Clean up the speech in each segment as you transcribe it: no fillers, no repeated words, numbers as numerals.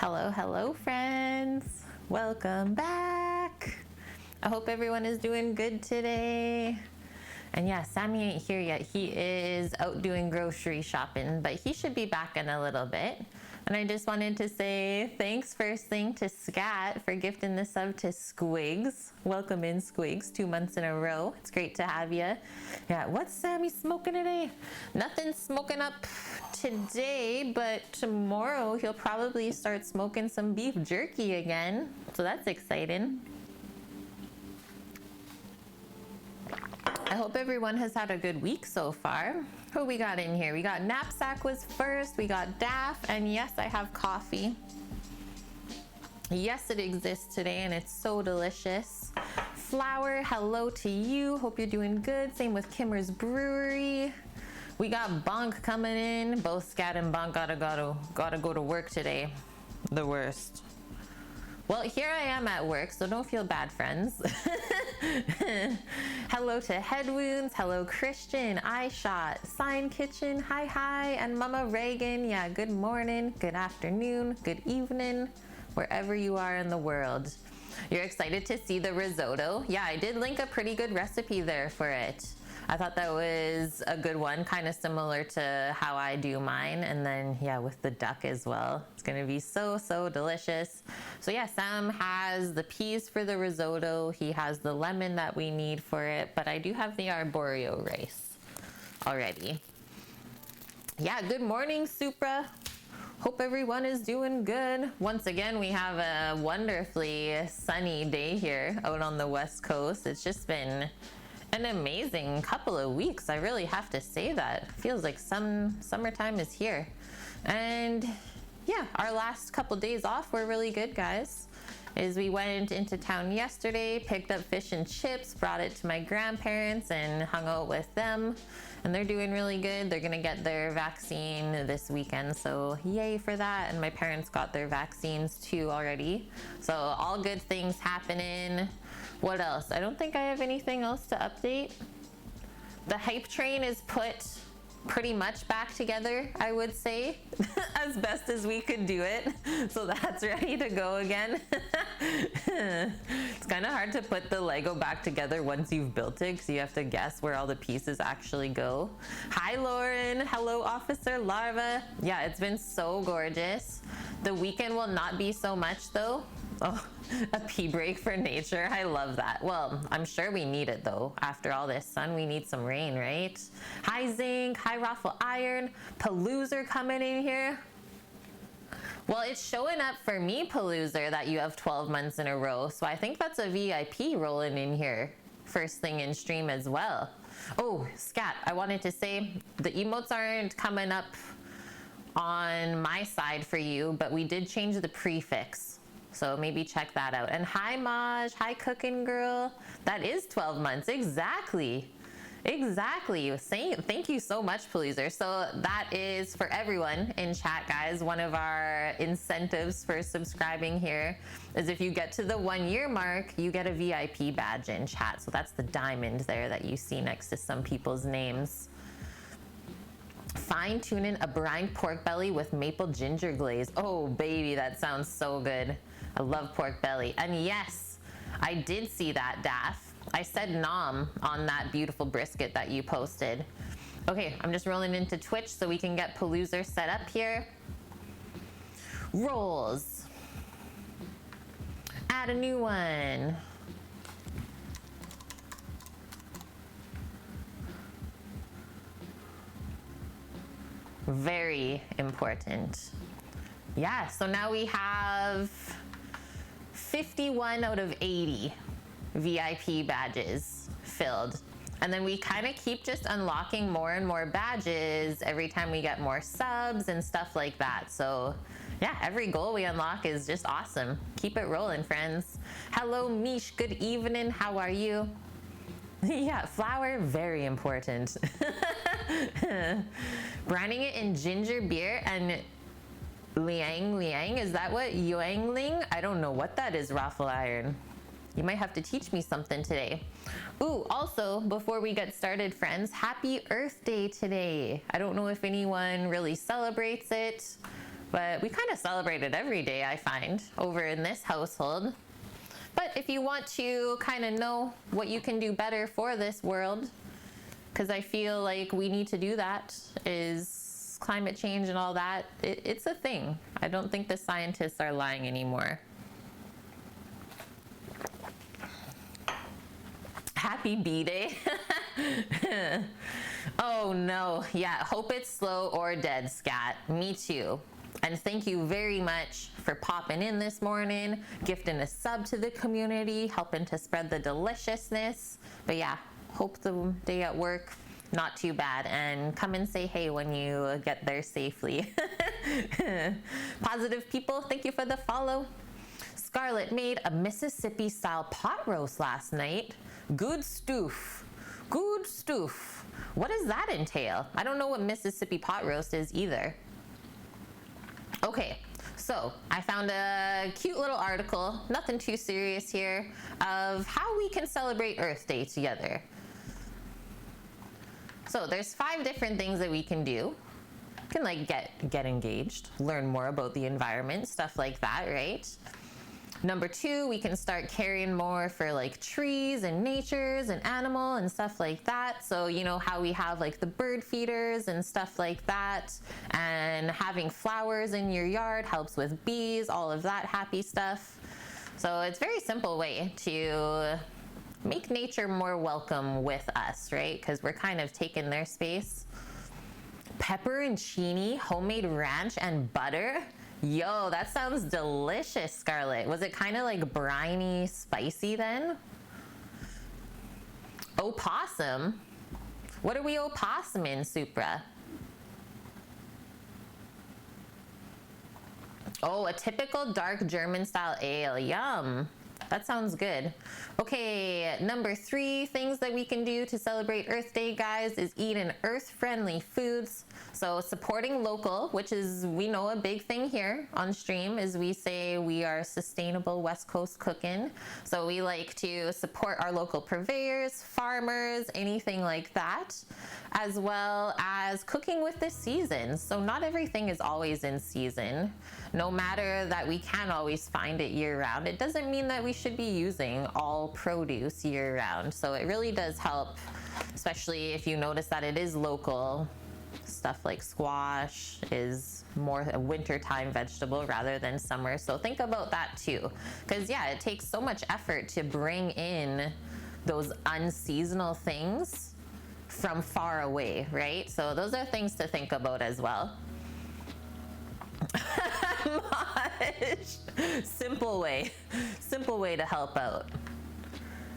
Hello, hello, friends. Welcome back. I hope everyone is doing good today. And yeah, Sammy ain't here yet. He is out doing grocery shopping, but he should be back in a little bit. And I just wanted to say thanks first thing to Scat for gifting the sub to Squigs. Welcome in, Squigs, 2 months in a row. It's great to have you. Yeah, what's Sammy smoking today? Nothing smoking up today, but tomorrow he'll probably start smoking some beef jerky again. So that's exciting. I hope everyone has had a good week so far. Who we got in here? We got Knapsack was first, we got Daff, and yes, I have coffee. Yes, it exists today and it's so delicious. Flower, hello to you. Hope you're doing good. Same with Kimmer's Brewery. We got Bonk coming in. Both Scat and Bonk gotta go to work today. The worst. Well, here I am at work, so don't feel bad, friends. Hello to Head Wounds. Hello, Christian. Eye Shot. Sign Kitchen. Hi. And Mama Reagan. Yeah, good morning, good afternoon, good evening, wherever you are in the world. You're excited to see the risotto? Yeah, I did link a pretty good recipe there for it. I thought that was a good one, kind of similar to how I do mine. And then, yeah, with the duck as well. It's going to be so delicious. So yeah, Sam has the peas for the risotto. He has the lemon that we need for it. But I do have the arborio rice already. Yeah, good morning, Supra. Hope everyone is doing good. Once again, we have a wonderfully sunny day here out on the West Coast. It's just been an amazing couple of weeks. I really have to say that. Feels like summertime is here. And yeah, our last couple days off were really good, guys. We went into town yesterday, picked up fish and chips, brought it to my grandparents and hung out with them. And they're doing really good. They're gonna get their vaccine this weekend, so yay for that. And my parents got their vaccines too already. So all good things happening. What else? I don't think I have anything else to update. The hype train is put pretty much back together, I would say, as best as we could do it. So that's ready to go again. It's kind of hard to put the Lego back together once you've built it, because you have to guess where all the pieces actually go. Hi, Lauren. Hello, Officer Larva. Yeah, it's been so gorgeous. The weekend will not be so much, though. Oh, a pee break for nature. I love that. Well, I'm sure we need it though. After all this sun, we need some rain, right? Hi, Zinc. Hi, Raffle Iron. Paloozer coming in here. Well, it's showing up for me, Paloozer, that you have 12 months in a row. So I think that's a VIP rolling in here first thing in stream as well. Oh, Scat, I wanted to say the emotes aren't coming up on my side for you, but we did change the prefix. So maybe check that out. And hi, Maj. Hi, Cooking Girl. That is 12 months. Exactly. Thank you so much, Paloozer. So that is for everyone in chat, guys. One of our incentives for subscribing here is if you get to the 1 year mark, you get a VIP badge in chat. So that's the diamond there that you see next to some people's names. Fine tuning a brined pork belly with maple ginger glaze. Oh, baby, that sounds so good. I love pork belly. And yes, I did see that, Daff. I said nom on that beautiful brisket that you posted. Okay, I'm just rolling into Twitch so we can get Paloozer set up here. Rolls. Add a new one. Very important. Yeah, so now we have 51 out of 80 VIP badges filled. And then we kind of keep just unlocking more and more badges every time we get more subs and stuff like that. So yeah, every goal we unlock is just awesome. Keep it rolling, friends. Hello, Mish. Good evening. How are you? Yeah, flour, very important. Branding it in ginger beer and liang, is that what? Yuangling? I don't know what that is, Raffle Iron. You might have to teach me something today. Ooh, also, before we get started, friends, happy Earth Day today. I don't know if anyone really celebrates it, But we kind of celebrate it every day, I find, over in this household. But if you want to kind of know what you can do better for this world, because I feel like we need to do that, is climate change and all that, it's a thing. I don't think the scientists are lying anymore. Happy B-Day. Oh no, yeah, hope it's slow or dead, Scat. Me too. And thank you very much for popping in this morning, gifting a sub to the community, helping to spread the deliciousness. But yeah, hope the day at work, not too bad. And come and say hey when you get there safely. Positive people, thank you for the follow. Scarlett made a Mississippi style pot roast last night. Good stoof. Good stoof. What does that entail? I don't know what Mississippi pot roast is either. Okay, so I found a cute little article, nothing too serious here, of how we can celebrate Earth Day together. So there's 5 different things that we can do. You can like get engaged, learn more about the environment, stuff like that, right? Number 2, we can start caring more for like trees and natures and animal and stuff like that. So you know how we have like the bird feeders and stuff like that, and having flowers in your yard helps with bees, all of that happy stuff. So it's a very simple way to make nature more welcome with us, right? Because we're kind of taking their space. Pepperoncini, homemade ranch and butter. Yo, that sounds delicious, Scarlett. Was it kind of like briny, spicy then? Opossum? What are we opossuming, Supra? Oh, a typical dark German style ale. Yum. That sounds good. Okay, number 3 things that we can do to celebrate Earth Day, guys, is eat an earth-friendly foods. So supporting local, which is, we know, a big thing here on stream, is we say we are sustainable West Coast cooking. So we like to support our local purveyors, farmers, anything like that, as well as cooking with the seasons. So not everything is always in season. No matter that we can always find it year round, it doesn't mean that we should be using all produce year round. So it really does help, especially if you notice that it is local. Stuff like squash is more a wintertime vegetable rather than summer. So think about that too. Because yeah, it takes so much effort to bring in those unseasonal things from far away, right? So those are things to think about as well. Simple way to help out.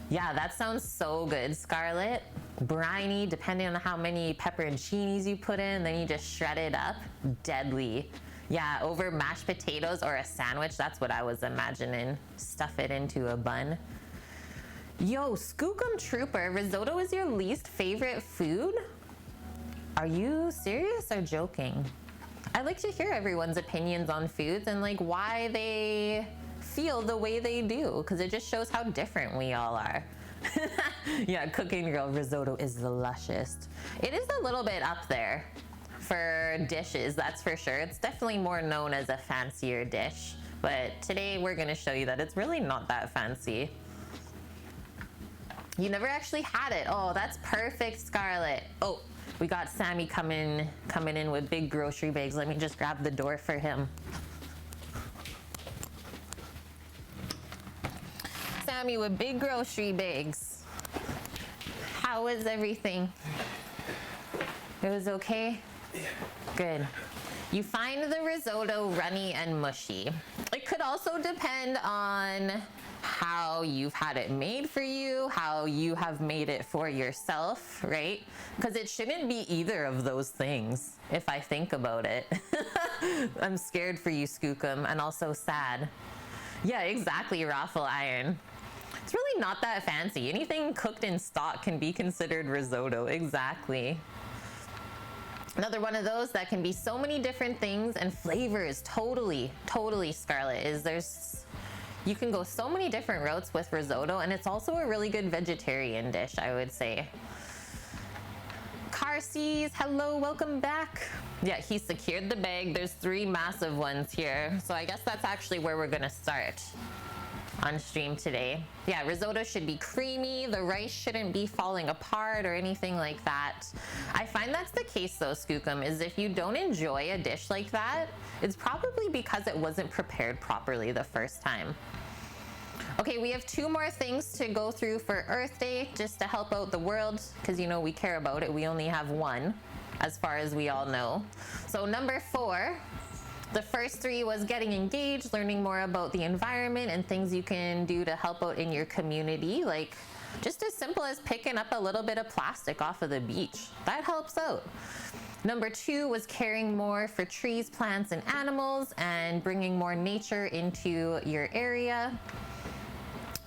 Yeah, that sounds so good, Scarlett. Briny, depending on how many pepperoncinis you put in, then you just shred it up. Deadly. Yeah, over mashed potatoes or a sandwich, that's what I was imagining. Stuff it into a bun. Yo, Skookum Trooper, risotto is your least favorite food? Are you serious or joking? I like to hear everyone's opinions on foods and like why they feel the way they do, because it just shows how different we all are. Yeah, cooking girl, risotto is the luscious. It is a little bit up there for dishes, that's for sure. It's definitely more known as a fancier dish, but today we're going to show you that it's really not that fancy. You never actually had it. Oh, that's perfect, Scarlett. Oh, we got Sammy coming in with big grocery bags. Let me just grab the door for him. Sammy with big grocery bags. How was everything? It was okay? Yeah. Good. You find the risotto runny and mushy. It could also depend on how you've had it made for you, how you have made it for yourself, right? Because it shouldn't be either of those things, if I think about it. I'm scared for you, Skookum, and also sad. Yeah, exactly, Raffle Iron. It's really not that fancy. Anything cooked in stock can be considered risotto, exactly. Another one of those that can be so many different things and flavors, totally, Scarlett, is you can go so many different routes with risotto, and it's also a really good vegetarian dish, I would say. Car sees, hello, welcome back. Yeah, he secured the bag. There's 3 massive ones here. So I guess that's actually where we're gonna start on stream today. Yeah, risotto should be creamy. The rice shouldn't be falling apart or anything like that. I find that's the case though, Skookum, is if you don't enjoy a dish like that, it's probably because it wasn't prepared properly the first time. Okay, we have 2 more things to go through for Earth Day, just to help out the world, because you know we care about it. We only have 1, as far as we all know. So number 4, the first 3 was getting engaged, learning more about the environment and things you can do to help out in your community, like just as simple as picking up a little bit of plastic off of the beach. That helps out. Number 2 was caring more for trees, plants, and animals and bringing more nature into your area.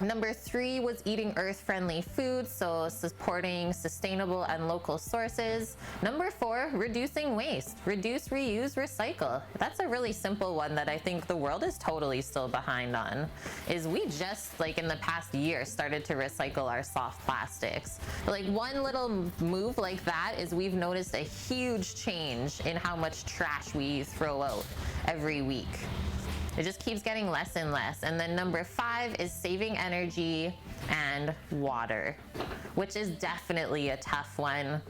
Number 3 was eating earth-friendly foods, so supporting sustainable and local sources. Number 4, reducing waste. Reduce, reuse, recycle. That's a really simple one that I think the world is totally still behind on, is we just, like in the past year, started to recycle our soft plastics. Like one little move like that is we've noticed a huge change in how much trash we throw out every week. It just keeps getting less and less. And then number 5 is saving energy and water, which is definitely a tough one.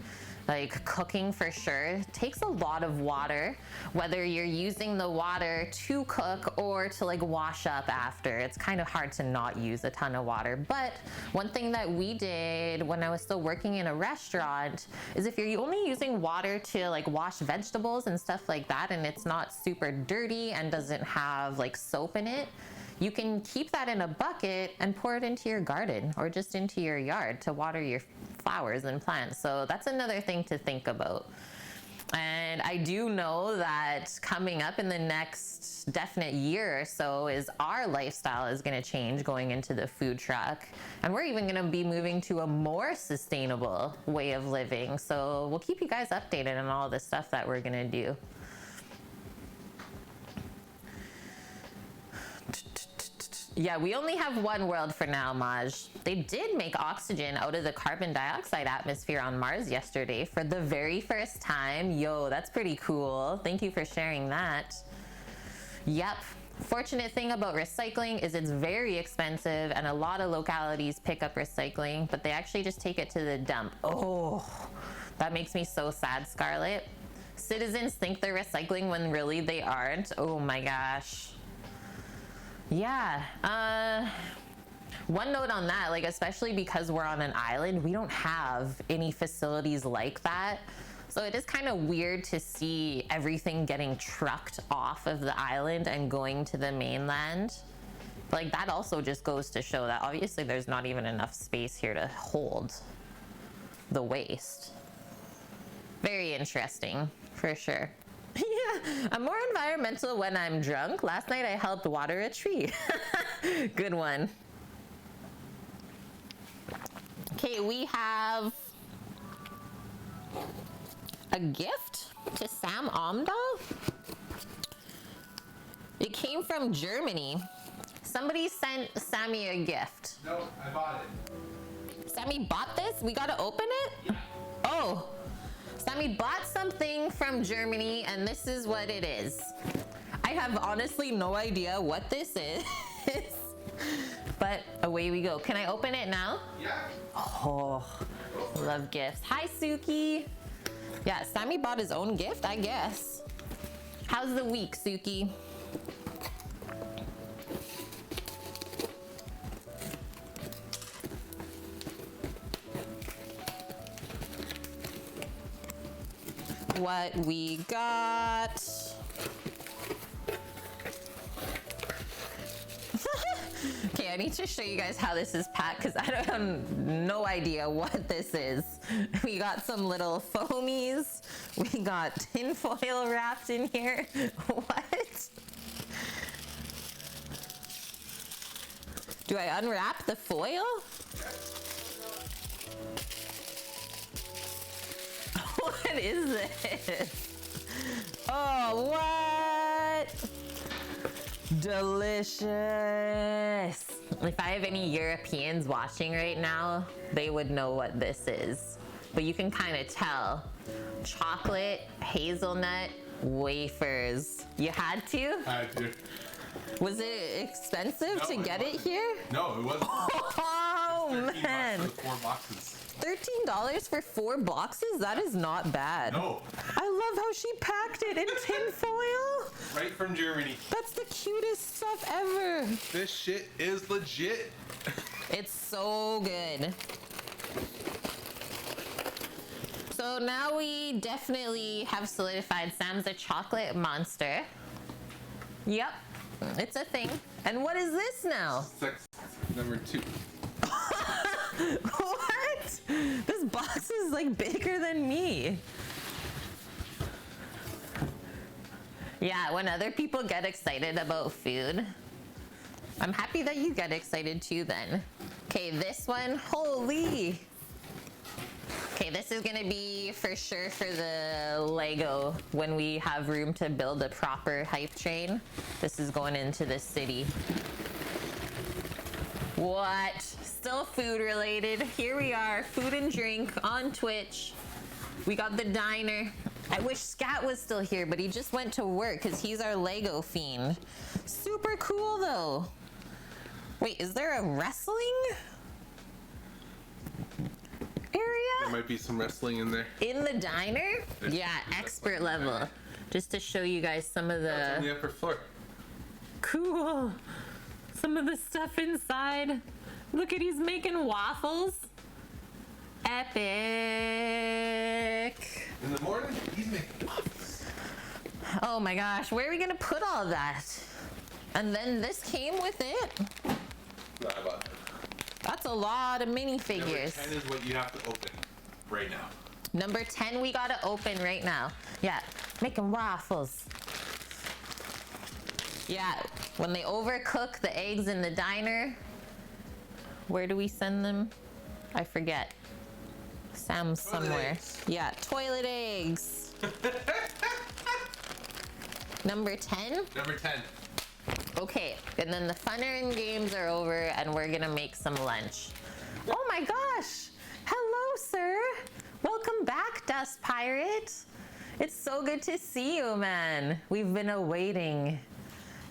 Like cooking for sure takes a lot of water, whether you're using the water to cook or to like wash up after. It's kind of hard to not use a ton of water. But one thing that we did when I was still working in a restaurant is if you're only using water to like wash vegetables and stuff like that, and it's not super dirty and doesn't have like soap in it, you can keep that in a bucket and pour it into your garden or just into your yard to water your flowers and plants. So that's another thing to think about. And I do know that coming up in the next definite year or so is our lifestyle is going to change going into the food truck. And we're even going to be moving to a more sustainable way of living. So we'll keep you guys updated on all the stuff that we're going to do. Yeah, we only have 1 world for now, Maj. They did make oxygen out of the carbon dioxide atmosphere on Mars yesterday for the very first time. Yo, that's pretty cool. Thank you for sharing that. Yep. Fortunate thing about recycling is it's very expensive and a lot of localities pick up recycling, but they actually just take it to the dump. Oh, that makes me so sad, Scarlett. Citizens think they're recycling when really they aren't. Oh my gosh. Yeah, one note on that, like especially because we're on an island, we don't have any facilities like that. So it is kind of weird to see everything getting trucked off of the island and going to the mainland. Like that also just goes to show that obviously there's not even enough space here to hold the waste. Very interesting, for sure. Yeah, I'm more environmental when I'm drunk. Last night I helped water a tree. Good one. Okay, we have a gift to Sam Omdahl. It came from Germany. Somebody sent Sammy a gift. No, I bought it. Sammy bought this? We gotta open it? Yeah. Oh. Sammy bought something from Germany, and this is what it is. I have honestly no idea what this is, but away we go. Can I open it now? Yeah. Oh, love gifts. Hi, Suki. Yeah, Sammy bought his own gift, I guess. How's the week, Suki? What we got. Okay, I need to show you guys how this is packed because I have no idea what this is. We got some little foamies. We got tinfoil wrapped in here. What? Do I unwrap the foil? What is this? Oh, what? Delicious. If I have any Europeans watching right now, they would know what this is. but you can kind of tell. Chocolate, hazelnut, wafers. You had to? I had to. Was it expensive to get it here? No, it wasn't. Oh, man. $13 for the 4 boxes. $13 for 4 boxes? That is not bad. No. I love how she packed it in tin foil. Right from Germany. That's the cutest stuff ever. This shit is legit. It's so good. So now we definitely have solidified Sam's a chocolate monster. Yep, it's a thing. And what is this now? Sex number 2. What? This box is like bigger than me. Yeah, when other people get excited about food, I'm happy that you get excited too then. Okay, this one, holy. Okay, this is gonna be for sure for the Lego when we have room to build a proper hype train. This is going into the city. What? Still food related. Here we are, food and drink on Twitch. We got the diner. I wish Scat was still here, but he just went to work because he's our Lego fiend. Super cool though. Wait, is there a wrestling area? There might be some wrestling in there. In the diner? Yeah, expert level. Just to show you guys some of It's on the the upper floor. cool, some of the stuff inside. Look at, he's making waffles. Epic. In the morning, he's making waffles. Oh my gosh, where are we gonna put all that? And then this came with it? No, I bought it. That's a lot of minifigures. Number 10 is what you have to open right now. Number 10 we gotta open right now. Yeah, making waffles. Yeah, when they overcook the eggs in the diner, where do we send them? I forget. Sam's Toilet somewhere. eggs. Yeah, toilet eggs. Number 10? Number 10. Okay, and then the fun and games are over and we're gonna make some lunch. Oh my gosh! Hello, sir! Welcome back, Dust Pirate! It's so good to see you, man. We've been awaiting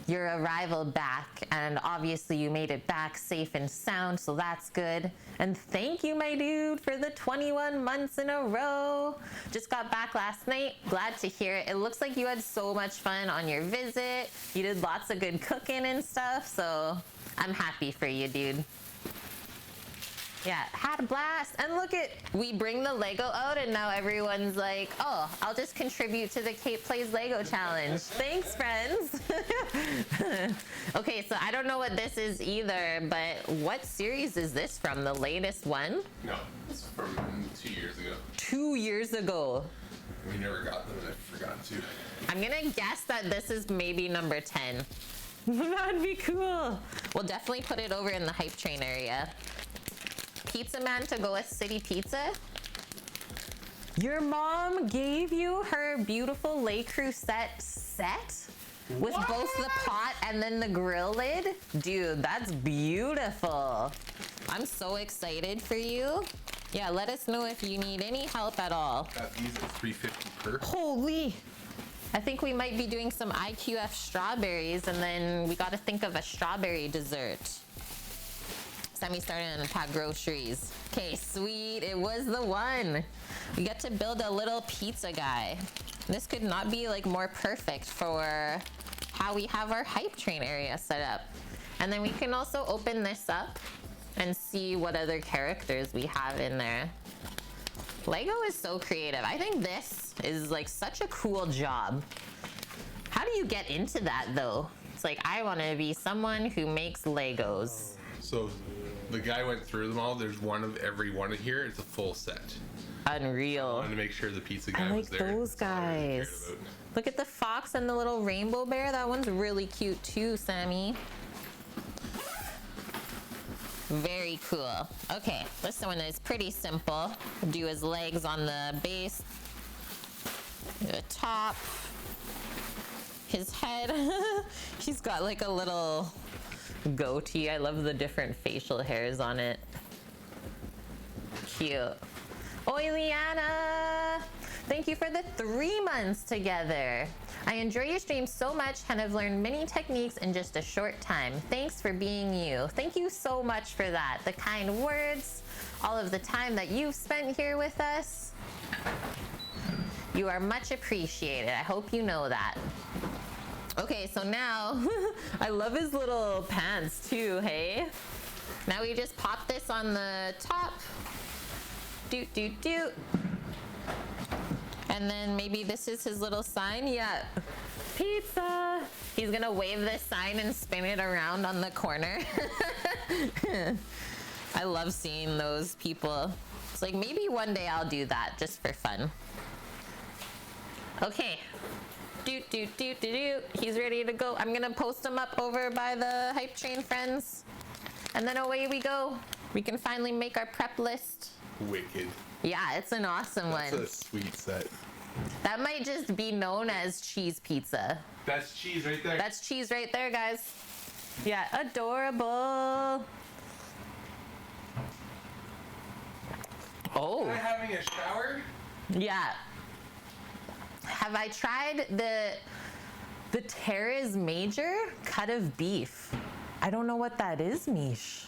your arrival back, and obviously you made it back safe and sound, so that's good. And thank you, my dude, for the 21 months in a row. Just got back last night. Glad to hear it. It looks like you had so much fun on your visit. You did lots of good cooking and stuff, so I'm happy for you, dude. Yeah, had a blast. And look at, we bring the Lego out and now everyone's like, oh, I'll just contribute to the Kate Plays Lego challenge. Thanks, friends. Okay, so I don't know what this is either, but what series is this from? The latest one? No, it's from 2 years ago. 2 years ago. We never got them and I forgot to. I'm gonna guess that this is maybe number 10. That'd be cool. We'll definitely put it over in the hype train area. Pizza man to go with City Pizza. Your mom gave you her beautiful Le Creuset set with What? both the pot and then the grill lid. Dude, that's beautiful. I'm so excited for you. Yeah, let us know if you need any help at all. Got these at $3.50 per. Holy. I think we might be doing some IQF strawberries and then we got to think of a strawberry dessert. Sammy started to unpack groceries. Okay, sweet, it was the one. We get to build a little pizza guy. This could not be like more perfect for how we have our hype train area set up. And then we can also open this up and see what other characters we have in there. Lego is so creative. I think this is like such a cool job. How do you get into that though? It's like, I want to be someone who makes Legos. So the guy went through them all. There's one of every one in here. It's a full set. I Unreal. wanted to make sure the pizza guy I like was there. those That's all I really cared guys. about. Look at the fox and the little rainbow bear. That one's really cute too, Sammy. Very cool. Okay, this one is pretty simple. Do his legs on the base, the top, his head. He's got like a little goatee. I love the different facial hairs on it. Cute. Oiliana, thank you for the 3 months together. I enjoy your streams so much and have learned many techniques in just a short time. Thanks for being you. Thank you so much for that. The kind words, all of the time that you've spent here with us. You are much appreciated. I hope you know that. Okay, so now, I love his little pants too, hey? Now we just pop this on the top. Doot, doot, doot. And then maybe this is his little sign. Yeah, pizza. He's gonna wave this sign and spin it around on the corner. I love seeing those people. It's like maybe one day I'll do that just for fun. Okay. Doot, doot, doot, doot, doot. He's ready to go. I'm gonna post him up over by the hype train, friends. And then away we go. We can finally make our prep list. Wicked. Yeah, it's an awesome one. That's a sweet set. That might just be known as cheese pizza. That's cheese right there. That's cheese right there, guys. Yeah, adorable. Oh. Am I having a shower? Yeah. Have I tried the Terra's Major cut of beef? I don't know what that is, Mish.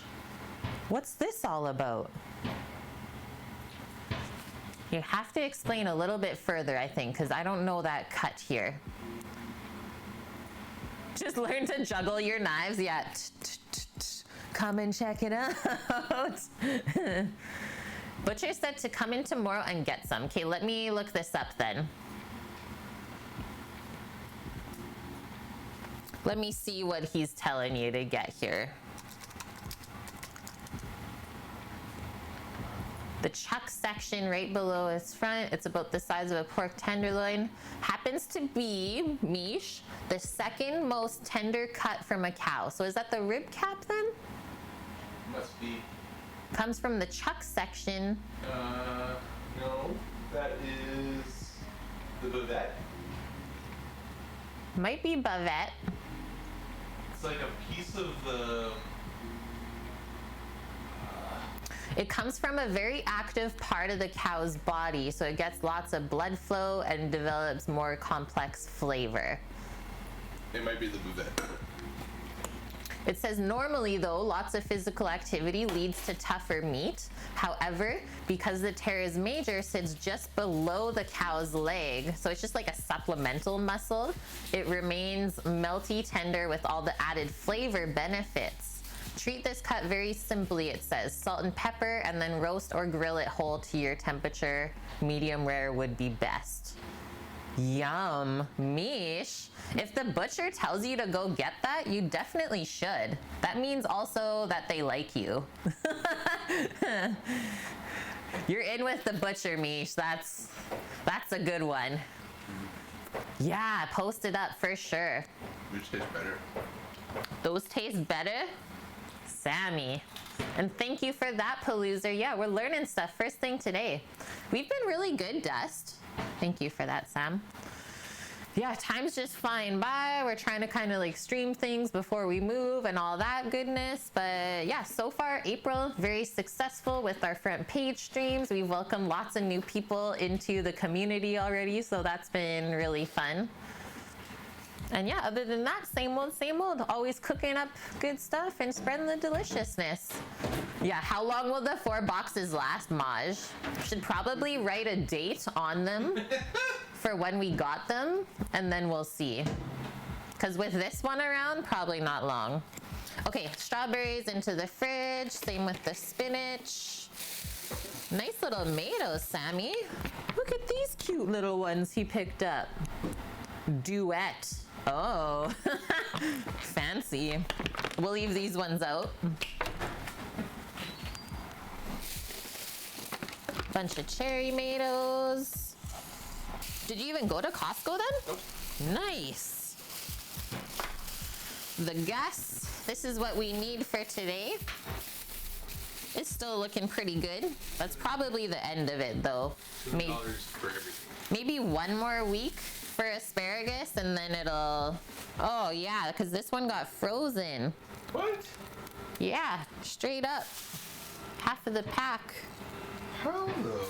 What's this all about? You have to explain a little bit further, I think, because I don't know that cut here. Just learn to juggle your knives. Yeah. Come and check it out. Butcher said to come in tomorrow and get some. Okay, let me look this up then. Let me see what he's telling you to get here. The chuck section right below his front, it's about the size of a pork tenderloin, happens to be, Mish, the second most tender cut from a cow. So is that the rib cap then? Must be. Comes from the chuck section. No, that is the bavette. Might be bavette. It's like a piece of the... It comes from a very active part of the cow's body, so it gets lots of blood flow and develops more complex flavor. It might be the bavette. It says normally though, lots of physical activity leads to tougher meat. However, because the teres major sits just below the cow's leg, so it's just like a supplemental muscle, it remains melty tender with all the added flavor benefits. Treat this cut very simply, it says. Salt and pepper, and then roast or grill it whole to your temperature. Medium rare would be best. Yum. Mish. If the butcher tells you to go get that, you definitely should. That means also that they like you. You're in with the butcher, Mish. That's a good one. Yeah, post it up for sure. Which tastes better? Those taste better? Sammy. And thank you for that, Paloozer. Yeah, we're learning stuff first thing today. We've been really good, Dust. Thank you for that, Sam. Yeah, time's just flying by. We're trying to kind of like stream things before we move and all that goodness. But yeah, so far, April, very successful with our front page streams. We've welcomed lots of new people into the community already, so that's been really fun. And yeah, other than that, same old, always cooking up good stuff and spreading the deliciousness. Yeah, how long will the 4 boxes last, Maj? Should probably write a date on them for when we got them, and then we'll see. Because with this one around, probably not long. Okay, strawberries into the fridge, same with the spinach. Nice little tomatoes, Sammy. Look at these cute little ones he picked up. Duet. Oh, fancy. We'll leave these ones out. Bunch of cherry tomatoes. Did you even go to Costco then? Nope. Nice. The Gus. This is what we need for today. It's still looking pretty good. That's probably the end of it though. $2 for everything. Maybe one more week for asparagus and then it'll... Oh yeah, because this one got frozen. What? Yeah, straight up. Half of the pack. How though?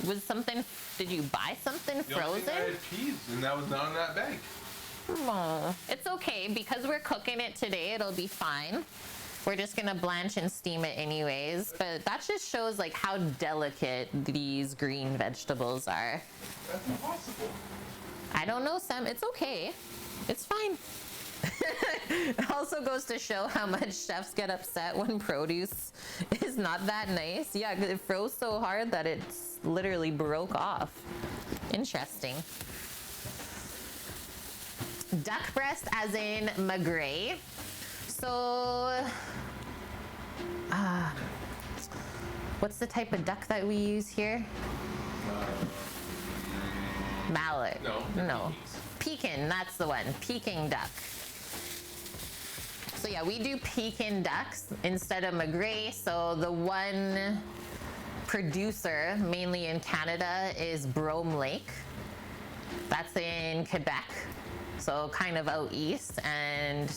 Was something, did you buy something The only thing I frozen? had peas, and that was not in that bag. Oh, it's okay because we're cooking it today. It'll be fine. We're just gonna blanch and steam it anyways. But that just shows like how delicate these green vegetables are. That's impossible. I don't know, Sam. It's okay. It's fine. It also goes to show how much chefs get upset when produce is not that nice. Yeah, 'cause it froze so hard that it's literally broke off. Interesting. Duck breast as in magret. So, what's the type of duck that we use here? Mallard. No. Pekin, that's the one. Peking duck. So yeah, we do Pekin ducks instead of magret. So the one producer, mainly in Canada, is Brome Lake. That's in Quebec. So kind of out east, and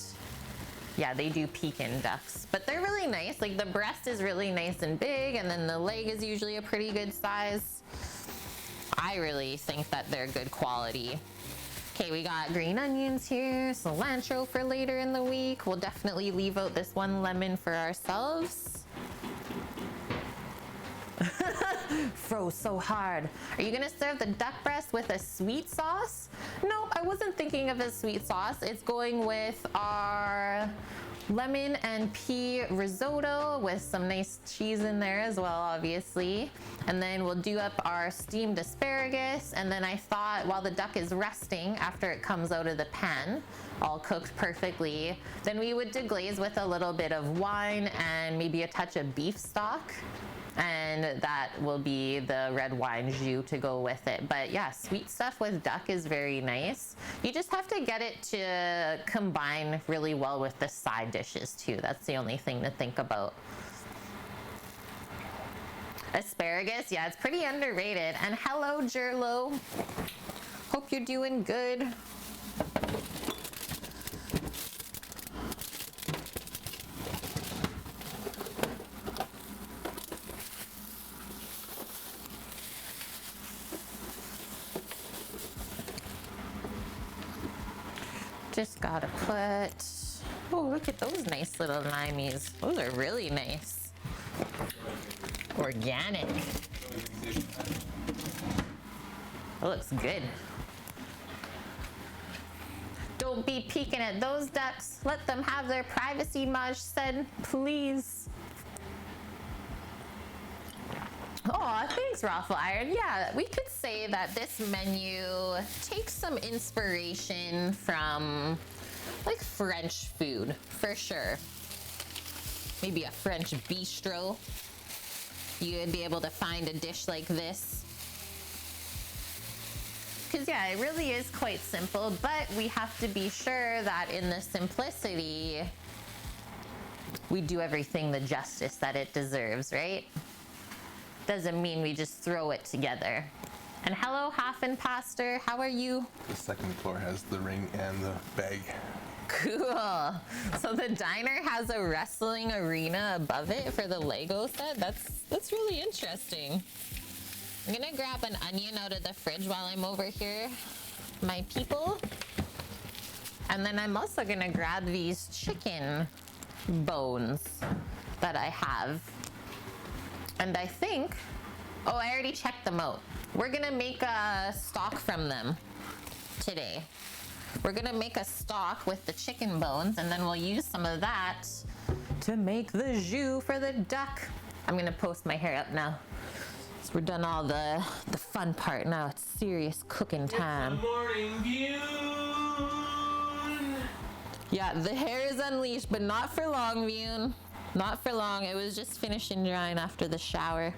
yeah, they do Pekin ducks. But they're really nice. Like the breast is really nice and big, and then the leg is usually a pretty good size. I really think that they're good quality. Okay, we got green onions here, cilantro for later in the week. We'll definitely leave out this one lemon for ourselves. Froze so hard. Are you gonna serve the duck breast with a sweet sauce? No, I wasn't thinking of a sweet sauce. It's going with our lemon and pea risotto with some nice cheese in there as well, obviously. And then we'll do up our steamed asparagus. And then I thought while the duck is resting after it comes out of the pan, all cooked perfectly, then we would deglaze with a little bit of wine and maybe a touch of beef stock. And that will be the red wine jus to go with it. But yeah, sweet stuff with duck is very nice. You just have to get it to combine really well with the side dishes too. That's the only thing to think about. Asparagus, yeah, it's pretty underrated. And hello, Jerlo. Hope you're doing good. Just gotta put, oh, look at those nice little limeys. Those are really nice. Organic. It looks good. Don't be peeking at those ducks. Let them have their privacy, Maj said, please. Oh, thanks, Raffle Iron. Yeah, we could say that this menu takes some inspiration from like French food, for sure. Maybe a French bistro. You would be able to find a dish like this. Because yeah, it really is quite simple, but we have to be sure that in the simplicity, we do everything the justice that it deserves, right? Doesn't mean we just throw it together. And hello, Hafen how are you? The second floor has the ring and the bag. Cool. So the diner has a wrestling arena above it for the Lego set. That's really interesting. I'm gonna grab an onion out of the fridge while I'm over here, my people. And then I'm also gonna grab these chicken bones that I have. And I think, oh, I already checked them out. We're gonna make a stock from them today. We're gonna make a stock with the chicken bones, and then we'll use some of that to make the jus for the duck. I'm gonna post my hair up now. So we're done all the fun part. Now it's serious cooking time. It's the morning view. Yeah, the hair is unleashed, but not for long, Vune. Not for long. It was just finishing drying after the shower.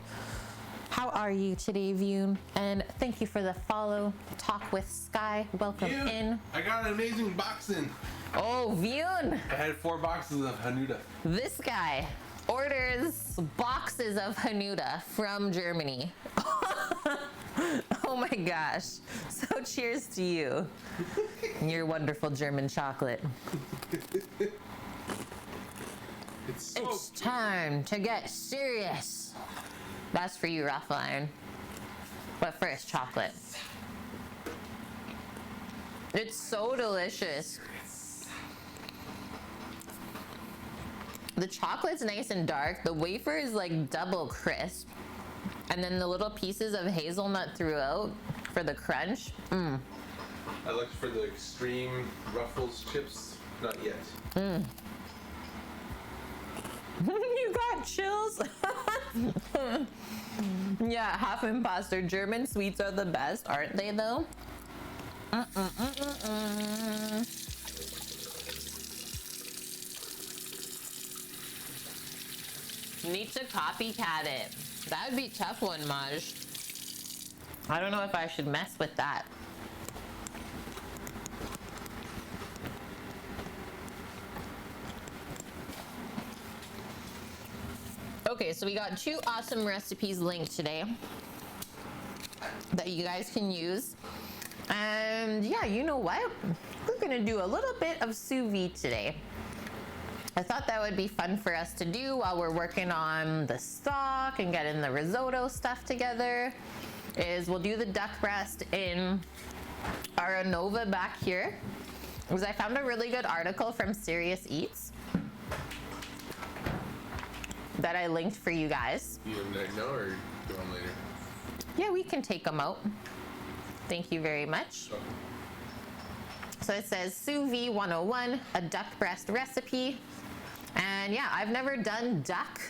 How are you today, Vune? And thank you for the follow. Talk with Sky. Welcome in. I got an amazing box in. Oh, Vune. I had 4 boxes of Hanuta. This guy orders boxes of Hanuta from Germany. Oh my gosh. So cheers to you and your wonderful German chocolate. It's time to get serious. That's for you, Raffle Iron. But first, chocolate. It's so delicious. The chocolate's nice and dark. The wafer is like double crisp. And then the little pieces of hazelnut throughout for the crunch. I looked for the extreme Ruffles chips. Not yet. You got chills? Yeah, half imposter. German sweets are the best, aren't they though? Need to copycat it. That would be a tough one, Maj. I don't know if I should mess with that. Okay, so we got 2 awesome recipes linked today that you guys can use. And yeah, you know what? We're gonna do a little bit of sous vide today. I thought that would be fun for us to do while we're working on the stock and getting the risotto stuff together. Is we'll do the duck breast in our Anova back here. Because I found a really good article from Serious Eats that I linked for you guys. You want to know or go on later? Yeah, we can take them out. Thank you very much. Okay. So it says sous vide 101, a duck breast recipe. And yeah, I've never done duck,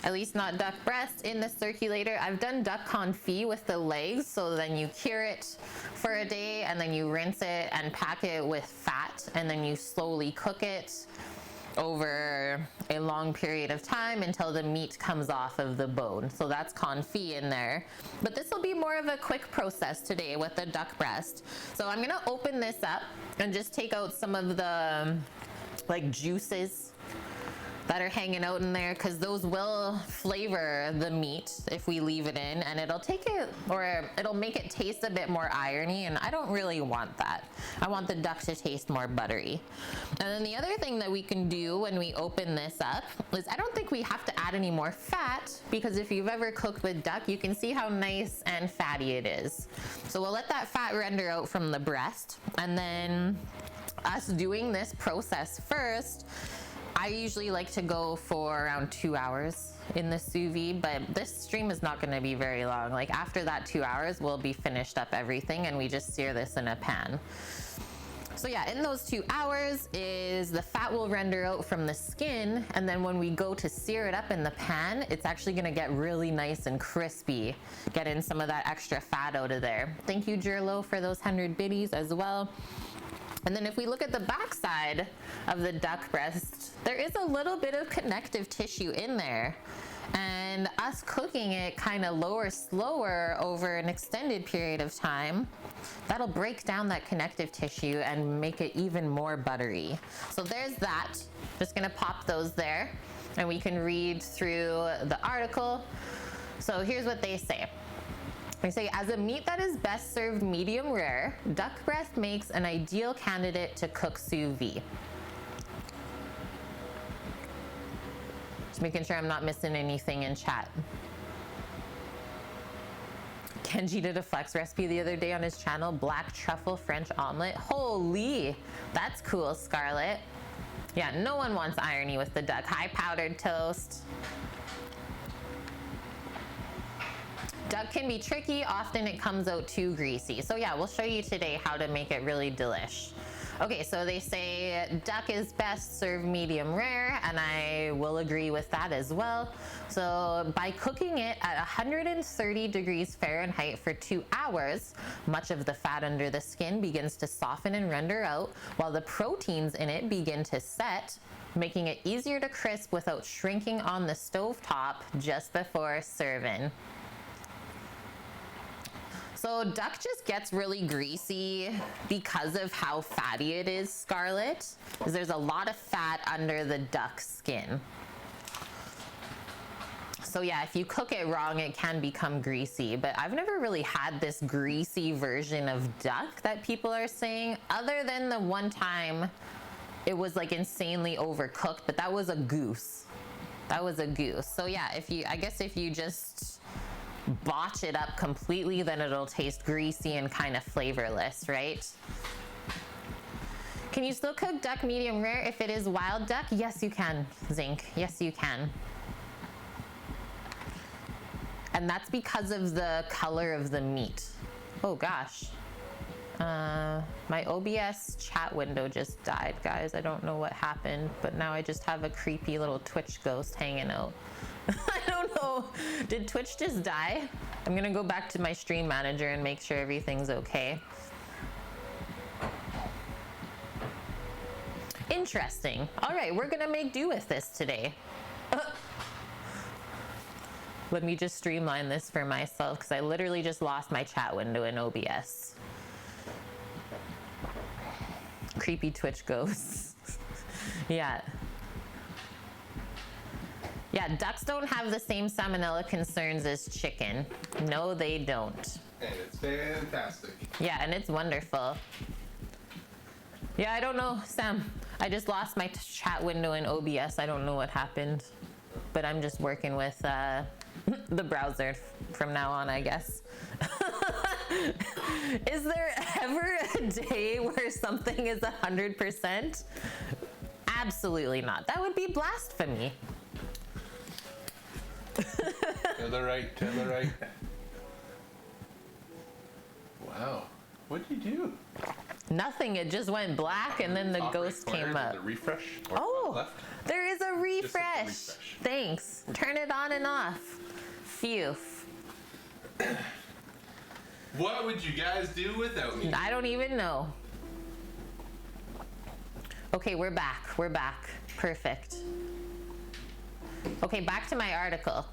at least not duck breast in the circulator. I've done duck confit with the legs. So then you cure it for a day and then you rinse it and pack it with fat and then you slowly cook it over a long period of time until the meat comes off of the bone. So that's confit in there. But this will be more of a quick process today with the duck breast. So I'm gonna open this up and just take out some of the like juices that are hanging out in there, because those will flavor the meat if we leave it in, and it'll take it, or it'll make it taste a bit more irony, and I don't really want that. I want the duck to taste more buttery. And then the other thing that we can do when we open this up is I don't think we have to add any more fat, because if you've ever cooked with duck, you can see how nice and fatty it is. So we'll let that fat render out from the breast, and then us doing this process first, I usually like to go for around 2 hours in the sous vide, but this stream is not going to be very long. Like after that 2 hours, we'll be finished up everything and we just sear this in a pan. So yeah, in those 2 hours is the fat will render out from the skin, and then when we go to sear it up in the pan, it's actually gonna get really nice and crispy, getting some of that extra fat out of there. Thank you, Jerlo, for those 100 biddies as well. And then if we look at the back side of the duck breast, there is a little bit of connective tissue in there. And us cooking it kind of slower over an extended period of time, that'll break down that connective tissue and make it even more buttery. So there's that. Just gonna pop those there and we can read through the article. So here's what they say. They say, as a meat that is best served medium rare, duck breast makes an ideal candidate to cook sous vide. Just making sure I'm not missing anything in chat. Kenji did a flex recipe the other day on his channel, black truffle French omelet. Holy, that's cool, Scarlett. Yeah, no one wants irony with the duck. High powdered toast. Duck can be tricky, often it comes out too greasy. So yeah, we'll show you today how to make it really delish. Okay, so they say duck is best served medium rare, and I will agree with that as well. So by cooking it at 130 degrees Fahrenheit for 2 hours, much of the fat under the skin begins to soften and render out, while the proteins in it begin to set, making it easier to crisp without shrinking on the stovetop just before serving. So duck just gets really greasy because of how fatty it is, Scarlett, because there's a lot of fat under the duck skin. So yeah, if you cook it wrong, it can become greasy, but I've never really had this greasy version of duck that people are saying, other than the one time it was like insanely overcooked, but that was a goose. That was a goose. So yeah, I guess if you just botch it up completely, then it'll taste greasy and kind of flavorless, right? Can you still cook duck medium rare if it is wild duck? Yes, you can, Zinc. Yes, you can. And that's because of the color of the meat. Oh gosh. My OBS chat window just died, guys. I don't know what happened, but now I just have a creepy little Twitch ghost hanging out. I don't know. Did Twitch just die? I'm gonna go back to my stream manager and make sure everything's okay. Interesting. All right, we're gonna make do with this today. Let me just streamline this for myself because I literally just lost my chat window in OBS. Creepy Twitch ghosts. Yeah. Yeah, ducks don't have the same salmonella concerns as chicken. No, they don't. And it's fantastic. Yeah, and it's wonderful. Yeah, I don't know, Sam. I just lost my chat window in OBS. I don't know what happened. But I'm just working with the browser from now on, I guess. Is there ever a day where something is 100%? Absolutely not. That would be blasphemy. To the right, to the right. Wow. What'd you do? Nothing. It just went black and then the ghost came up. The refresh. Oh, left. there is a refresh. refresh. Thanks. Turn it on and off. Phew. What would you guys do without me? I don't even know. Okay, we're back. We're back. Perfect. Okay, back to my article.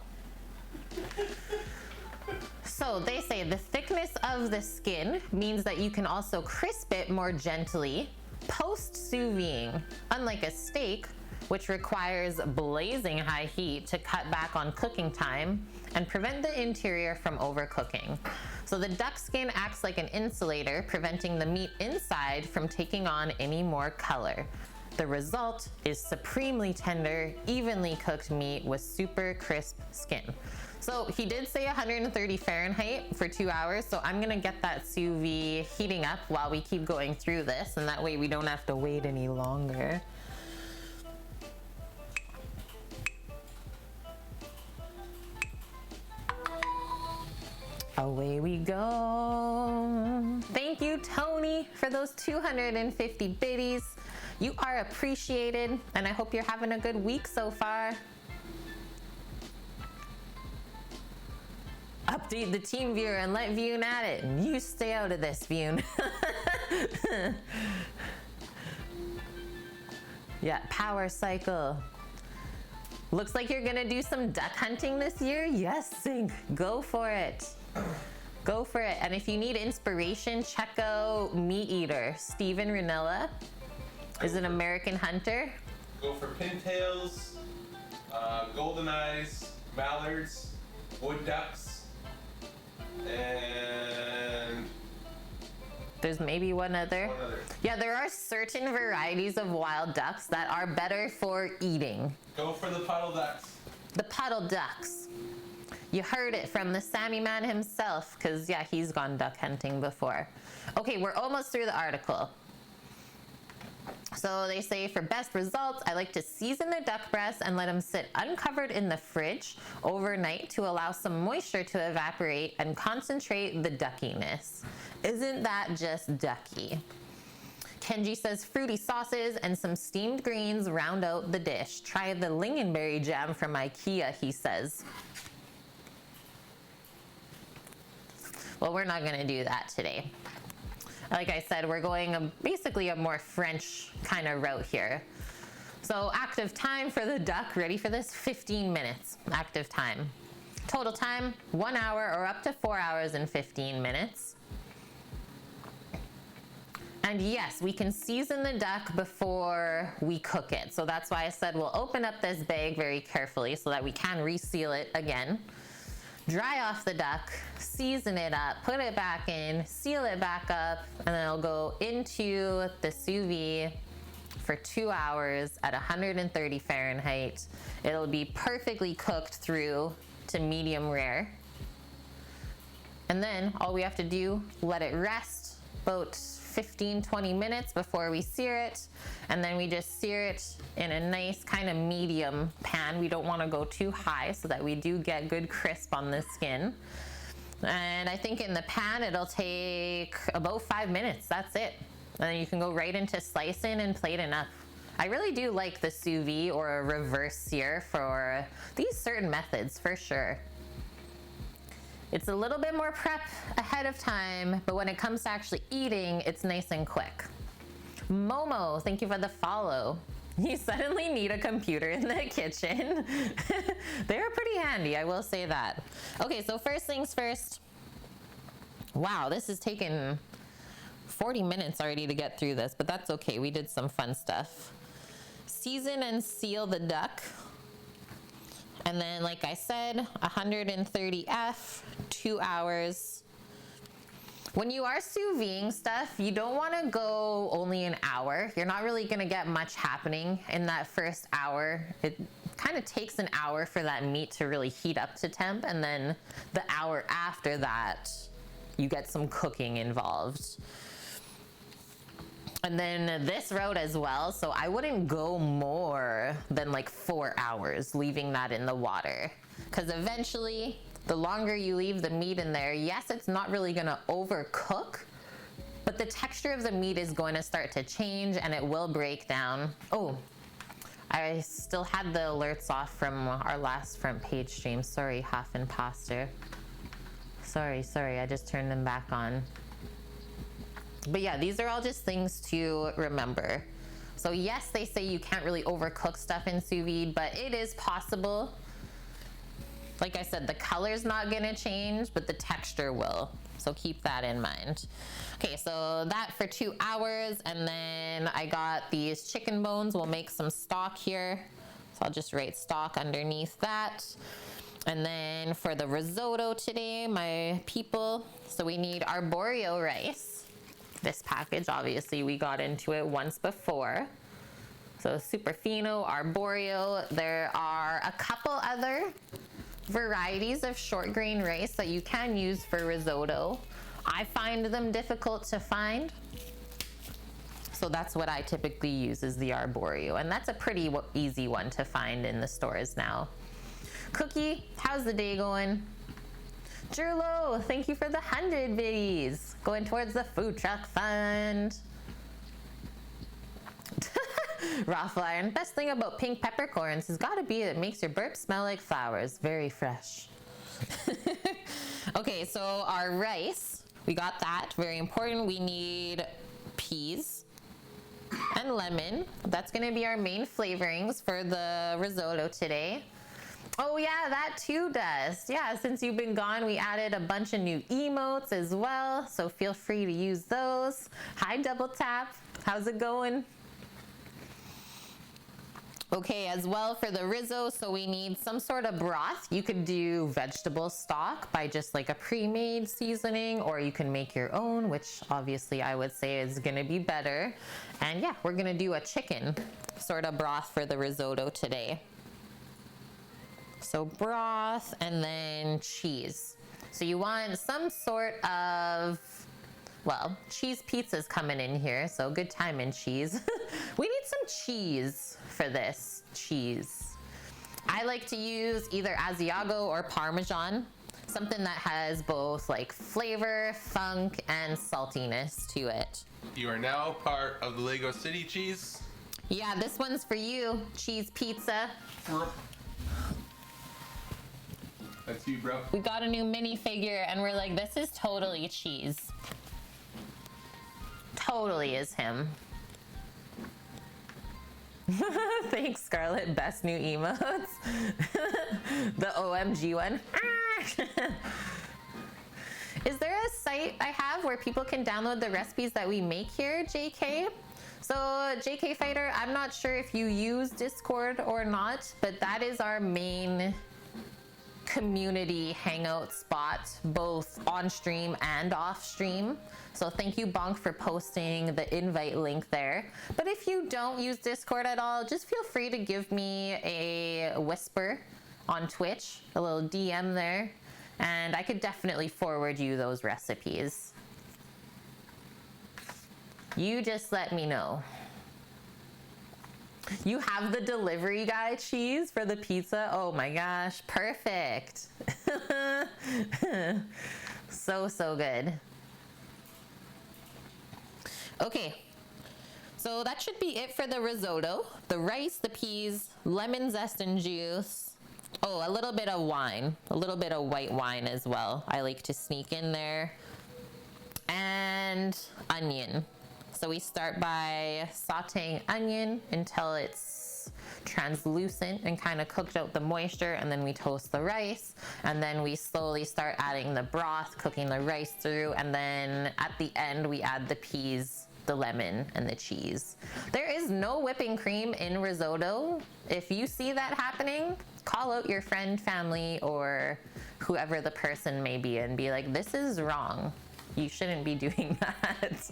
So they say the thickness of the skin means that you can also crisp it more gently post sous videing, unlike a steak, which requires blazing high heat to cut back on cooking time and prevent the interior from overcooking. So the duck skin acts like an insulator, preventing the meat inside from taking on any more color. The result is supremely tender, evenly cooked meat with super crisp skin. So he did say 130 Fahrenheit for 2 hours, so I'm gonna get that sous vide heating up while we keep going through this, and that way we don't have to wait any longer. Away we go. Thank you, Tony, for those 250 biddies. You are appreciated, and I hope you're having a good week so far. Update the team viewer and let Vune at it, and you stay out of this, Vune. Yeah, power cycle. Looks like you're gonna do some duck hunting this year. Yes, Sync, go for it. Go for it. And if you need inspiration, check out Meat Eater. Steven Ranella is an American hunter. Go for pintails, golden eyes, mallards, wood ducks, and there's maybe one other. Yeah, there are certain varieties of wild ducks that are better for eating. Go for the puddle ducks. The puddle ducks. You heard it from the Sammy man himself, because yeah, he's gone duck hunting before. Okay, we're almost through the article. So they say for best results, I like to season the duck breasts and let them sit uncovered in the fridge overnight to allow some moisture to evaporate and concentrate the duckiness. Isn't that just ducky? Kenji says fruity sauces and some steamed greens round out the dish. Try the lingonberry jam from IKEA, he says. Well, we're not gonna do that today. Like I said, we're going basically a more French kind of route here. So active time for the duck, ready for this? 15 minutes, active time. Total time, 1 hour or up to 4 hours and 15 minutes. And yes, we can season the duck before we cook it. So that's why I said we'll open up this bag very carefully so that we can reseal it again. Dry off the duck, season it up, put it back in, seal it back up, and then it'll go into the sous vide for 2 hours at 130 Fahrenheit. It'll be perfectly cooked through to medium rare. And then all we have to do, let it rest about 15-20 minutes before we sear it. And then we just sear it in a nice kind of medium pan. We don't want to go too high so that we do get good crisp on the skin. And I think in the pan it'll take about 5 minutes. That's it. And then you can go right into slicing and plating up. I really do like the sous vide or a reverse sear for these certain methods for sure. It's a little bit more prep ahead of time, but when it comes to actually eating, it's nice and quick. Momo, thank you for the follow. You suddenly need a computer in the kitchen. They're pretty handy, I will say that. Okay, so first things first. Wow, this is taking 40 minutes already to get through this, but that's okay. We did some fun stuff. Season and seal the duck. And then, like I said, 130 F, 2 hours. When you are sous videing stuff, you don't want to go only an hour. You're not really going to get much happening in that first hour. It kind of takes an hour for that meat to really heat up to temp. And then the hour after that, you get some cooking involved. And then this route as well, so I wouldn't go more than like 4 hours leaving that in the water. Because eventually, the longer you leave the meat in there, yes, it's not really gonna overcook, but the texture of the meat is going to start to change and it will break down. Oh, I still had the alerts off from our last front page stream. Sorry, Huff and Pastor. Sorry, I just turned them back on. But yeah, these are all just things to remember. So yes, they say you can't really overcook stuff in sous vide, but it is possible. Like I said, the color's not gonna change, but the texture will. So keep that in mind. Okay, so that for 2 hours, and then I got these chicken bones. We'll make some stock here. So I'll just write stock underneath that. And then for the risotto today, my people, so we need arborio rice. This package, obviously, we got into it once before. So super fino, arborio. There are a couple other varieties of short grain rice that you can use for risotto. I find them difficult to find. So that's what I typically use, is the arborio. And that's a pretty easy one to find in the stores now. Cookie, how's the day going? Jerlo, thank you for the 100 biddies. Going towards the food truck fund. Raffle Iron, best thing about pink peppercorns has got to be it makes your burp smell like flowers. Very fresh. Okay, so our rice, we got that. Very important. We need peas and lemon. That's going to be our main flavorings for the risotto today. Oh yeah, that too does. Yeah, since you've been gone, we added a bunch of new emotes as well, so feel free to use those. Hi, Double Tap. How's it going? Okay, as well for the risotto, so we need some sort of broth. You could do vegetable stock by just like a pre-made seasoning, or you can make your own, which obviously I would say is gonna be better. And yeah, we're gonna do a chicken sort of broth for the risotto today. So broth and then cheese. So you want some sort of, well, cheese pizza's coming in here, so good time in cheese. We need some cheese for this, cheese. I like to use either Asiago or Parmesan, something that has both like flavor, funk, and saltiness to it. You are now part of the Lego City cheese. Yeah, this one's for you, cheese pizza. That's you, bro. We got a new minifigure and we're like, this is totally cheese. Totally is him. Thanks, Scarlett. Best new emotes. The OMG one. Is there a site I have where people can download the recipes that we make here, JK? So JK Fighter, I'm not sure if you use Discord or not, but that is our main community hangout spot, both on stream and off stream. So thank you, Bonk, for posting the invite link there. But if you don't use Discord at all, just feel free to give me a whisper on Twitch, a little DM there, And I could definitely forward you those recipes. You just let me know. You have the delivery guy cheese for the pizza? Oh my gosh, perfect. So good. Okay, so that should be it for the risotto. The rice, the peas, lemon zest and juice. Oh, a little bit of wine, a little bit of white wine as well. I like to sneak in there. And onion. So we start by sauteing onion until it's translucent and kind of cooked out the moisture, and then we toast the rice, and then we slowly start adding the broth, cooking the rice through, and then at the end we add the peas, the lemon, and the cheese. There is no whipping cream in risotto. If you see that happening, call out your friend, family, or whoever the person may be and be like, this is wrong. You shouldn't be doing that.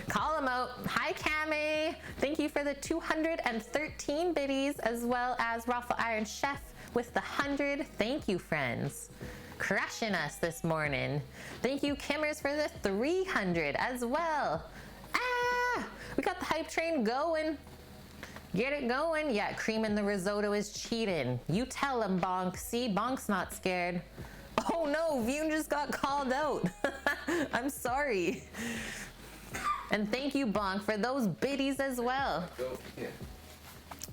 Call them out. Hi, Cami. Thank you for the 213 biddies, as well as Raffle Iron Chef with the 100. Thank you, friends. Crushing us this morning. Thank you, Kimmers, for the 300 as well. Ah, we got the hype train going. Get it going. Yeah, cream in the risotto is cheating. You tell him, Bonk. See, Bonk's not scared. Oh no, Vune just got called out. I'm sorry. And thank you, Bonk, for those biddies as well.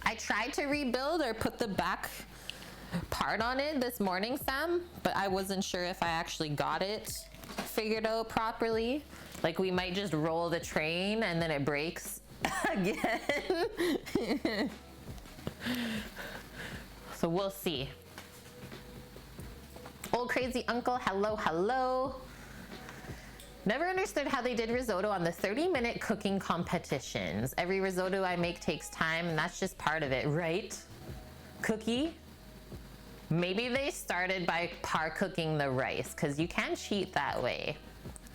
I tried to rebuild or put the back part on it this morning, Sam, but I wasn't sure if I actually got it figured out properly. Like, we might just roll the train and then it breaks again. So we'll see. Old crazy uncle, hello, hello. Never understood how they did risotto on the 30-minute cooking competitions. Every risotto I make takes time, and that's just part of it, right? Cookie? Maybe they started by par cooking the rice, because you can cheat that way.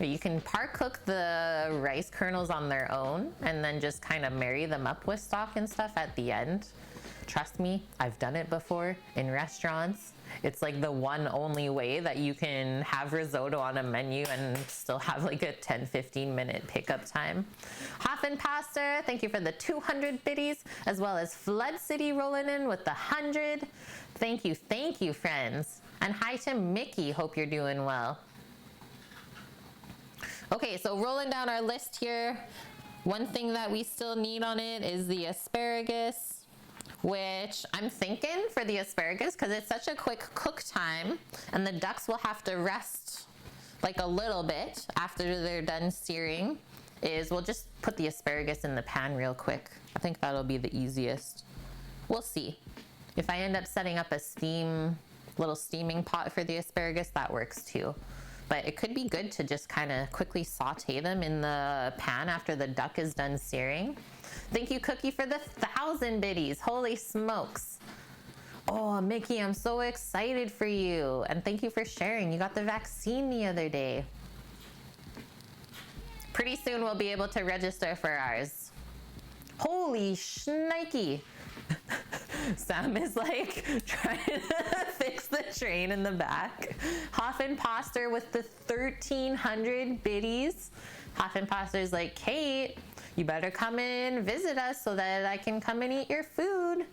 You can par cook the rice kernels on their own and then just kind of marry them up with stock and stuff at the end. Trust me, I've done it before in restaurants. It's like the one only way that you can have risotto on a menu and still have like a 10-15 minute pickup time. Hoffen Pastor, thank you for the 200 biddies, as well as Flood City rolling in with the 100. Thank you, friends. And hi to Mickey, hope you're doing well. Okay, so rolling down our list here, one thing that we still need on it is the asparagus, which I'm thinking for the asparagus, because it's such a quick cook time and the ducks will have to rest like a little bit after they're done searing, is we'll just put the asparagus in the pan real quick. I think that'll be the easiest. We'll see. If I end up setting up a little steaming pot for the asparagus, that works too. But it could be good to just kind of quickly saute them in the pan after the duck is done searing. Thank you, Cookie, for the 1,000 biddies. Holy smokes. Oh, Mickey, I'm so excited for you. And thank you for sharing. You got the vaccine the other day. Pretty soon we'll be able to register for ours. Holy shnikey. Sam is like trying to fix the train in the back. Hoffenposter with the 1,300 biddies. Hoffenposter's like, Kate, you better come and visit us so that I can come and eat your food.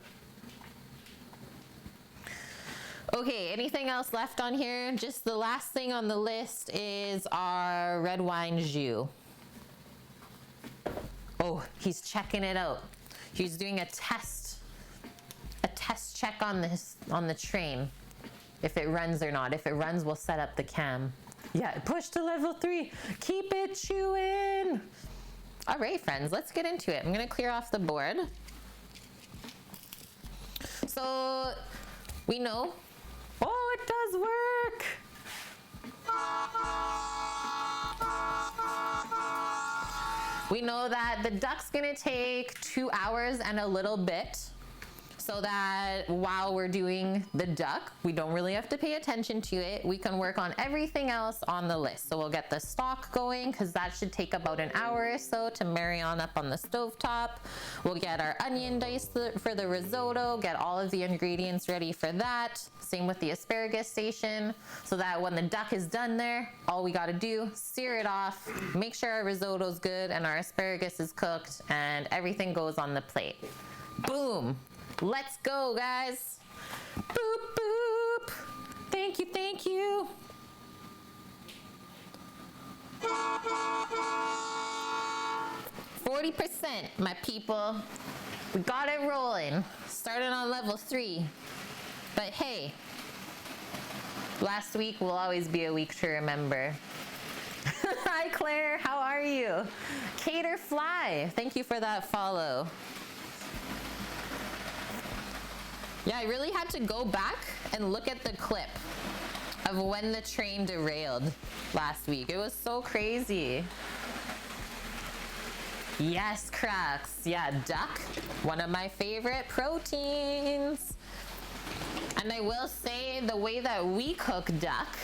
Okay, anything else left on here? Just the last thing on the list is our red wine jus. Oh, he's checking it out. He's doing a test check on the train, if it runs or not. If it runs, we'll set up the cam. Yeah, push to level 3. Keep it chewing. All right, friends, let's get into it. I'm gonna clear off the board. So we know, oh, it does work. We know that the duck's gonna take 2 hours and a little bit. so that while we're doing the duck, we don't really have to pay attention to it. We can work on everything else on the list. So we'll get the stock going, because that should take about an hour or so to marry on up on the stovetop. We'll get our onion diced for the risotto, get all of the ingredients ready for that. Same with the asparagus station, so that when the duck is done there, all we gotta do, sear it off, make sure our risotto's good and our asparagus is cooked, and everything goes on the plate. Boom. Let's go, guys. Boop, boop. Thank you, thank you. %, my people. We got it rolling. Started on level 3. But hey, last week will always be a week to remember. Hi, Claire. How are you? Cater Fly. Thank you for that follow. Yeah, I really had to go back and look at the clip of when the train derailed last week. It was so crazy. Yes, Crux. Yeah, duck, one of my favorite proteins. And I will say, the way that we cook duck,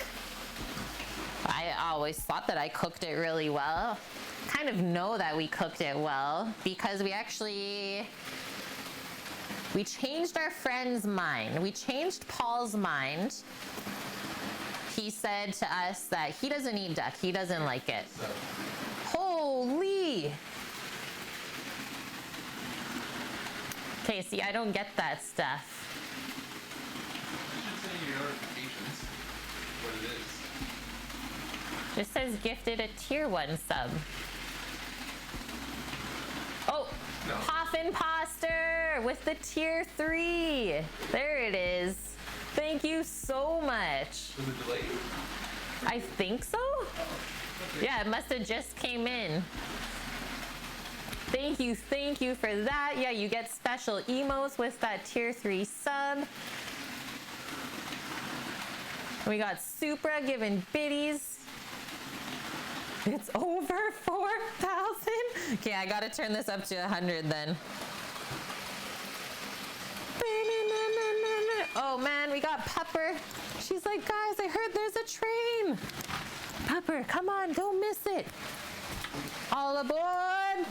I always thought that I cooked it really well. Kind of know that we cooked it well because we changed our friend's mind. We changed Paul's mind. He said to us that he doesn't eat duck. He doesn't like it. Holy! Okay, see, I don't get that stuff. You should send your notifications what it is. Just says gifted a tier 1 sub. Oh, no. Hoff Imposter with the tier 3. There it is. Thank you so much. Was it delayed? I think so. Okay. Yeah, it must have just came in. Thank you for that. Yeah, you get special emotes with that tier 3 sub. We got Supra giving biddies. It's over 4,000. Okay, I gotta turn this up to 100 then. Oh man, we got Pepper. She's like, guys, I heard there's a train. Pepper, come on, don't miss it. All aboard.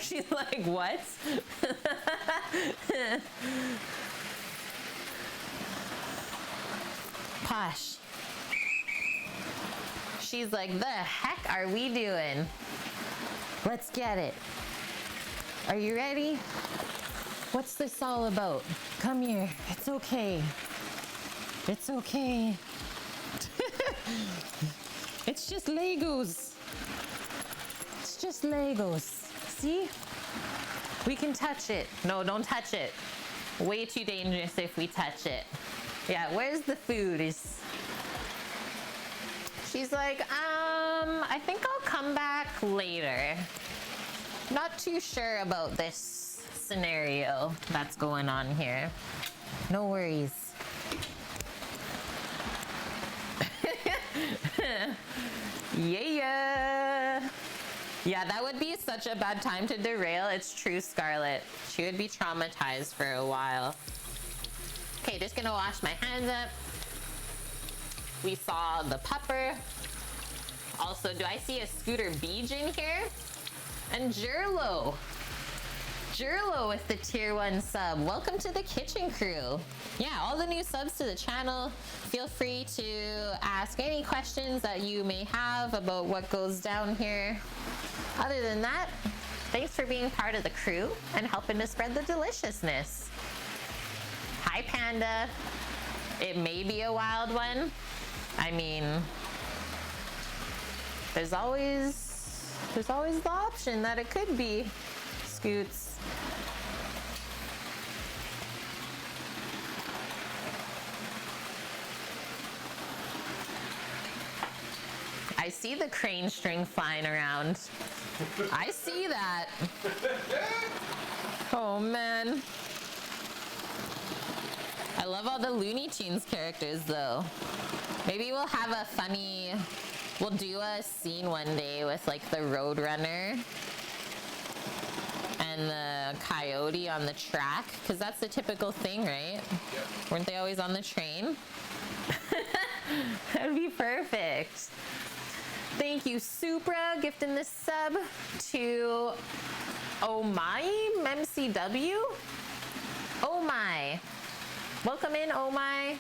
She's like, what? Posh. She's like, the heck are we doing? Let's get it. Are you ready? What's this all about? Come here. It's okay. It's okay. It's just Legos. It's just Legos. See? We can touch it. No, don't touch it. Way too dangerous if we touch it. Yeah, where's the food? She's like, I think I'll come back later. Not too sure about this scenario that's going on here. No worries. Yeah. Yeah, that would be such a bad time to derail. It's true, Scarlett. She would be traumatized for a while. Okay, just gonna wash my hands up. We saw the pepper. Also, do I see a Scooter Beach in here? And Jerlo. Jerlo with the tier 1 sub. Welcome to the kitchen crew. Yeah, all the new subs to the channel. Feel free to ask any questions that you may have about what goes down here. Other than that, thanks for being part of the crew and helping to spread the deliciousness. Hi, Panda. It may be a wild one. I mean, there's always the option that it could be. Scoots. I see the crane string flying around. I see that. Oh man. I love all the Looney Tunes characters though. Maybe we'll have a funny, we'll do a scene one day with like the Roadrunner and and the coyote on the track, because that's the typical thing, right? Yep. Weren't they always on the train? That'd be perfect. Thank you, Supra, gifting this sub to Oh My MCW. Oh My. Welcome in, Oh My.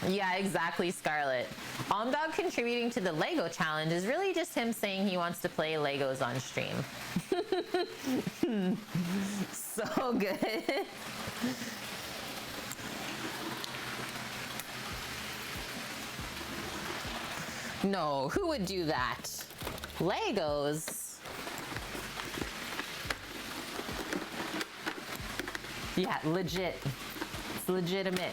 Yeah, exactly, Scarlett. Dog contributing to the Lego challenge is really just him saying he wants to play Legos on stream. So good. No, who would do that? Legos? Yeah, legit. It's legitimate.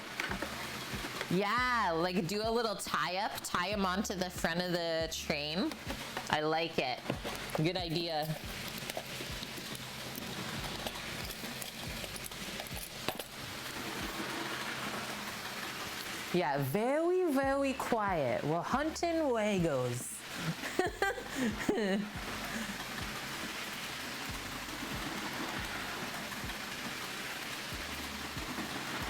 Yeah, like do a little tie-up, tie them onto the front of the train. I like it. Good idea. Yeah, very, very quiet. We're hunting Legos.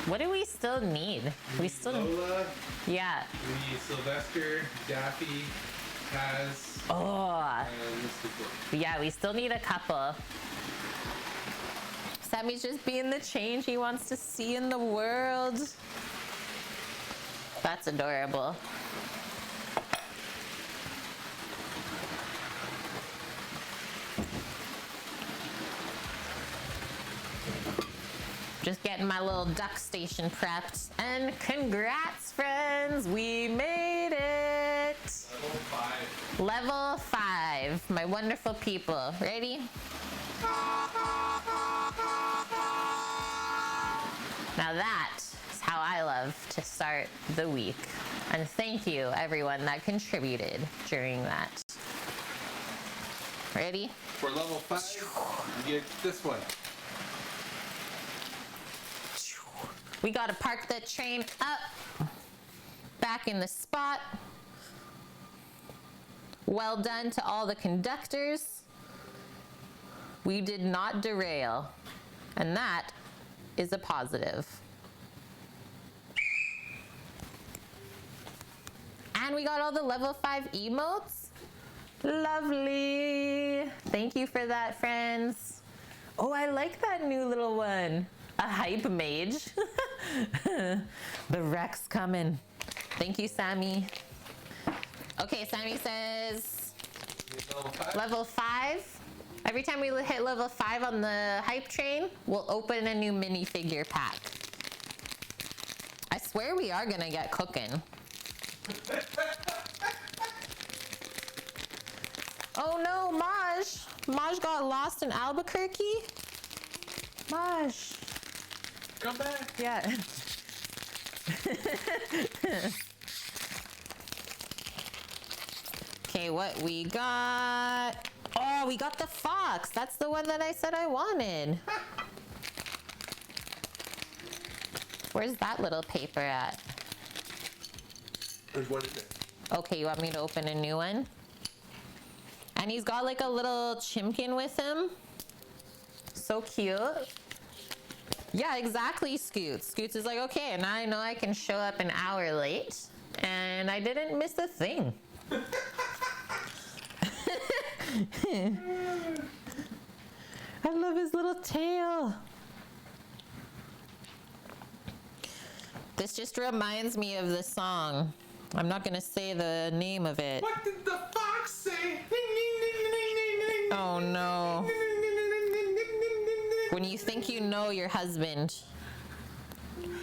What do we still need? We still Lola. Yeah. We need Sylvester, Daffy, Kaz, Oh. and Mr. Book. Yeah, we still need a couple. Sammy's just being the change he wants to see in the world. That's adorable. Just getting my little duck station prepped. And congrats, friends, we made it. Level 5. Level 5, my wonderful people. Ready? Now that is how I love to start the week. And thank you, everyone that contributed during that. Ready? For level 5, you get this one. We gotta park the train up, back in the spot. Well done to all the conductors. We did not derail, and that is a positive. And we got all the level 5 emotes. Lovely. Thank you for that, friends. Oh, I like that new little one. A hype mage. The wreck's coming. Thank you, Sammy. Okay, Sammy says Level 5. level 5. Every time we hit level 5 on the hype train, we'll open a new minifigure pack. I swear we are gonna get cooking. Oh no, Maj. Maj got lost in Albuquerque. Maj. Come back. Yeah. Okay, what we got? Oh, we got the fox. That's the one that I said I wanted. Where's that little paper at? There's one in there. Okay, you want me to open a new one? And he's got like a little chimkin with him. So cute. Yeah, exactly, Scoots. Scoots is like, okay, and I know I can show up an hour late, and I didn't miss a thing. I love his little tail. This just reminds me of the song. I'm not gonna say the name of it. What did the fox say? Oh no. When you think you know your husband.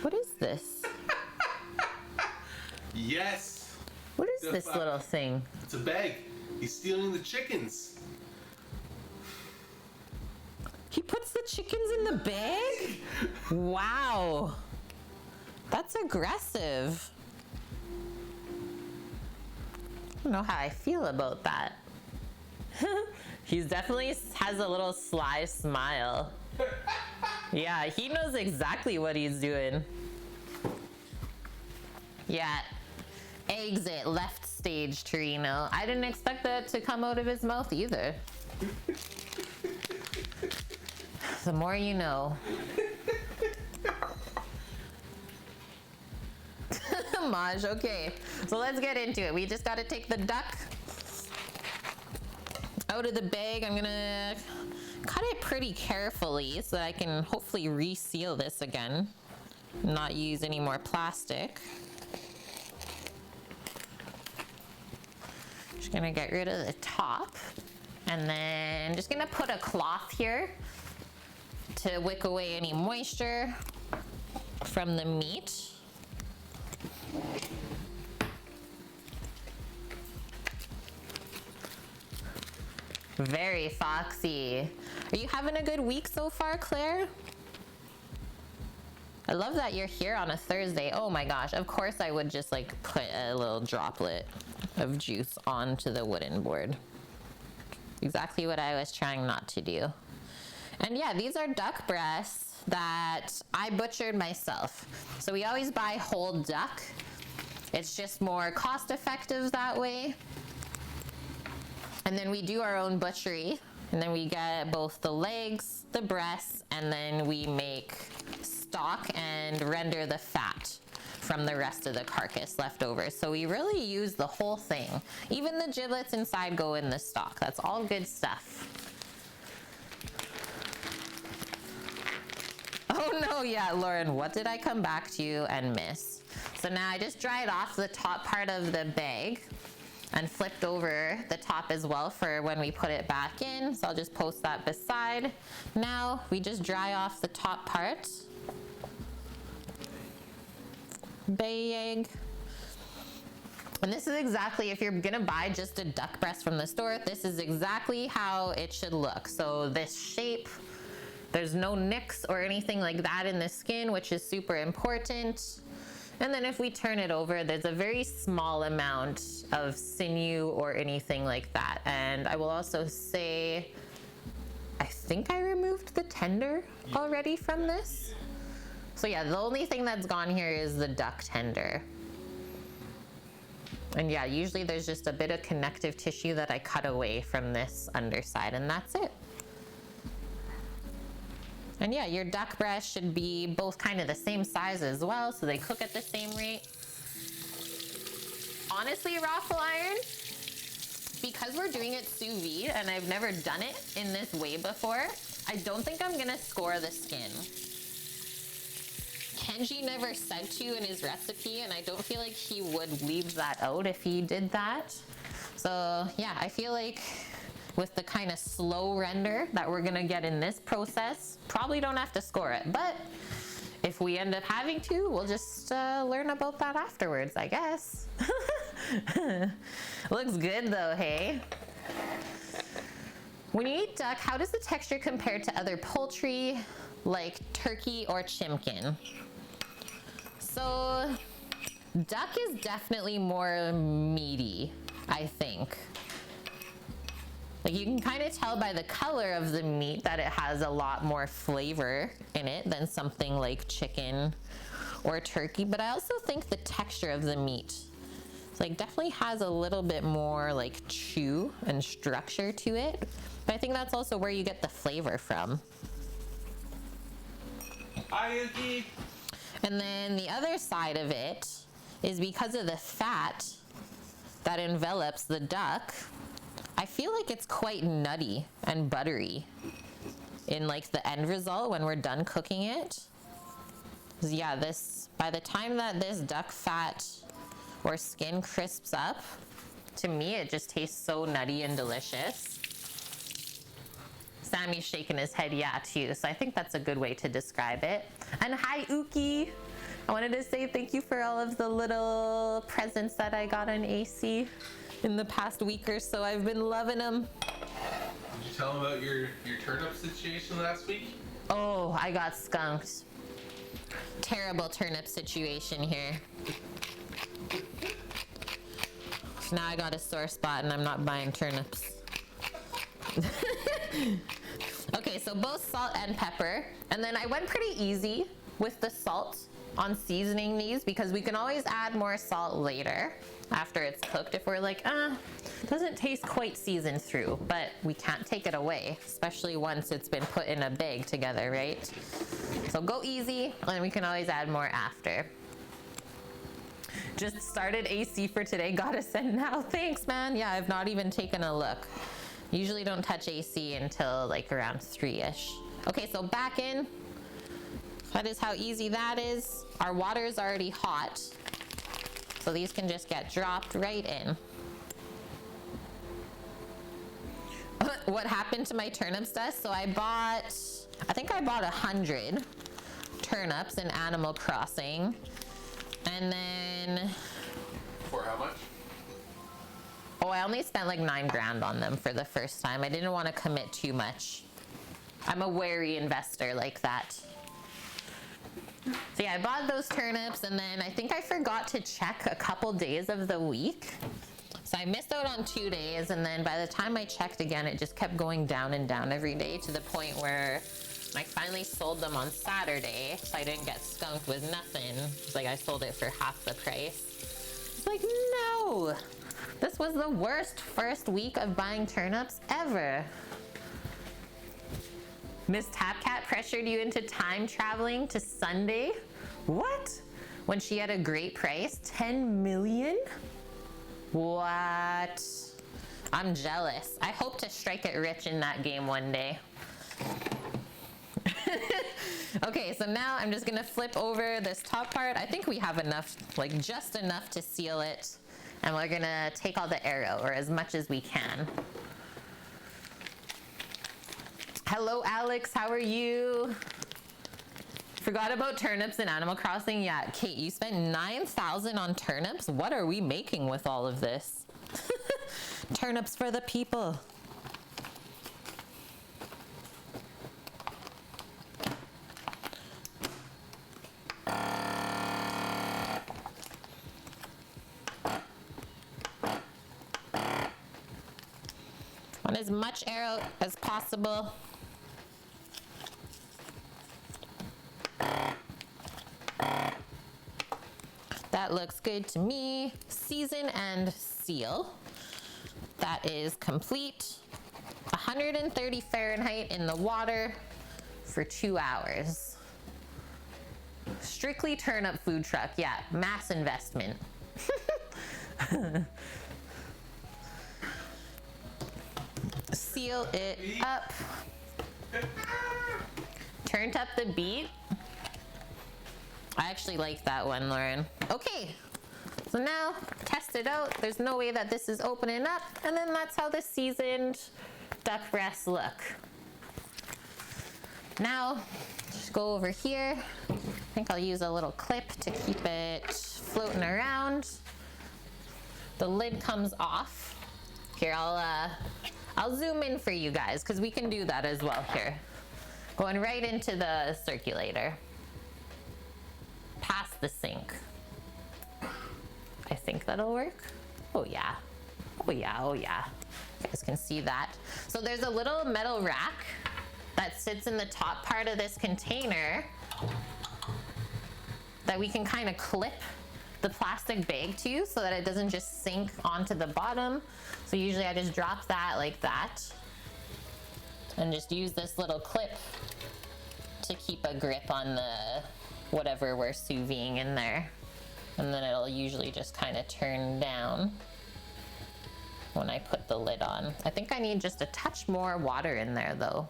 What is this? Yes. What is this little thing? It's a bag. He's stealing the chickens. He puts the chickens in the bag? Wow. That's aggressive. I don't know how I feel about that. He definitely has a little sly smile. Yeah, he knows exactly what he's doing. Yeah. Exit left stage, Torino. I didn't expect that to come out of his mouth either. The more you know. Maj, okay. So let's get into it. We just gotta take the duck out of the bag. I'm gonna cut it pretty carefully so that I can hopefully reseal this again. Not use any more plastic. Just gonna get rid of the top. And then just gonna put a cloth here to wick away any moisture from the meat. Very foxy. Are you having a good week so far, Claire? I love that you're here on a Thursday. Oh my gosh, of course I would just like put a little droplet of juice onto the wooden board. Exactly what I was trying not to do. And yeah, these are duck breasts that I butchered myself. So we always buy whole duck. It's just more cost effective that way. And then we do our own butchery. And then we get both the legs, the breasts, and then we make stock and render the fat from the rest of the carcass left over. So we really use the whole thing. Even the giblets inside go in the stock. That's all good stuff. Oh no, yeah, Lauren, what did I come back to you and miss? So now I just dried off the top part of the bag and flipped over the top as well for when we put it back in. So I'll just post that beside. Now we just dry off the top part. Bag. And this is exactly, if you're gonna buy just a duck breast from the store, this is exactly how it should look. So this shape, there's no nicks or anything like that in the skin, which is super important. And then if we turn it over, there's a very small amount of sinew or anything like that. And I will also say, I think I removed the tender already from this. So yeah, the only thing that's gone here is the duck tender. And yeah, usually there's just a bit of connective tissue that I cut away from this underside, and that's it. And yeah, your duck breast should be both kind of the same size as well, so they cook at the same rate. Honestly, raffle iron, because we're doing it sous vide and I've never done it in this way before, I don't think I'm gonna score the skin. Kenji never said to in his recipe, and I don't feel like he would leave that out if he did that. So yeah, I feel like with the kind of slow render that we're gonna get in this process, probably don't have to score it. But if we end up having to, we'll just learn about that afterwards, I guess. Looks good though, hey? When you eat duck, how does the texture compare to other poultry, like turkey or chimkin? So, duck is definitely more meaty, I think. Like you can kind of tell by the color of the meat that it has a lot more flavor in it than something like chicken or turkey. But I also think the texture of the meat like definitely has a little bit more like chew and structure to it. But I think that's also where you get the flavor from. Hi, Yuki. And then the other side of it is because of the fat that envelops the duck, I feel like it's quite nutty and buttery in like the end result when we're done cooking it. Yeah, this, by the time that this duck fat or skin crisps up, to me it just tastes so nutty and delicious. Sammy's shaking his head yeah too, so I think that's a good way to describe it. And hi Uki! I wanted to say thank you for all of the little presents that I got on AC in the past week or so. I've been loving them. Did you tell them about your turnip situation last week? Oh, I got skunked. Terrible turnip situation here. So now I got a sore spot and I'm not buying turnips. Okay, so both salt and pepper. And then I went pretty easy with the salt on seasoning these because we can always add more salt later after it's cooked if we're like, it doesn't taste quite seasoned through, but we can't take it away, especially once it's been put in a bag together, right? So go easy, and we can always add more after. Just started AC for today, gotta send now. Thanks, man. Yeah, I've not even taken a look. Usually don't touch AC until like around 3-ish. Okay, so back in. That is how easy that is. Our water is already hot, so these can just get dropped right in. What happened to my turnips dust? So I think I bought 100 turnips in Animal Crossing. And then... For how much? Oh, I only spent like 9 grand on them for the first time. I didn't want to commit too much. I'm a wary investor like that. So yeah, I bought those turnips, and then I think I forgot to check a couple days of the week. So I missed out on 2 days, and then by the time I checked again, it just kept going down and down every day to the point where I finally sold them on Saturday, so I didn't get skunked with nothing. It's like I sold it for half the price. It's like, no! This was the worst first week of buying turnips ever. Miss Tapcat pressured you into time traveling to Sunday? What? When she had a great price? 10 million? What? I'm jealous. I hope to strike it rich in that game one day. Okay, so now I'm just gonna flip over this top part. I think we have enough, like just enough to seal it. And we're gonna take all the air out, or as much as we can. Hello, Alex, how are you? Forgot about turnips in Animal Crossing. Yeah, Kate, you spent 9,000 on turnips? What are we making with all of this? Turnips for the people. Want as much air out as possible. That looks good to me. Season and seal. That is complete. 130 Fahrenheit in the water for 2 hours. Strictly turnip food truck. Yeah, mass investment. Seal it up. Turned up the beat. I actually like that one, Lauren. Okay, so now test it out. There's no way that this is opening up, and then that's how the seasoned duck breasts look. Now, just go over here. I think I'll use a little clip to keep it floating around. The lid comes off. Here, I'll zoom in for you guys, because we can do that as well here. Going right into the circulator. Past the sink. I think that'll work. Oh yeah. Oh yeah, oh yeah. You guys can see that. So there's a little metal rack that sits in the top part of this container that we can kind of clip the plastic bag to so that it doesn't just sink onto the bottom. So usually I just drop that like that and just use this little clip to keep a grip on the whatever we're sous videing in there. And then it'll usually just kind of turn down when I put the lid on. I think I need just a touch more water in there though.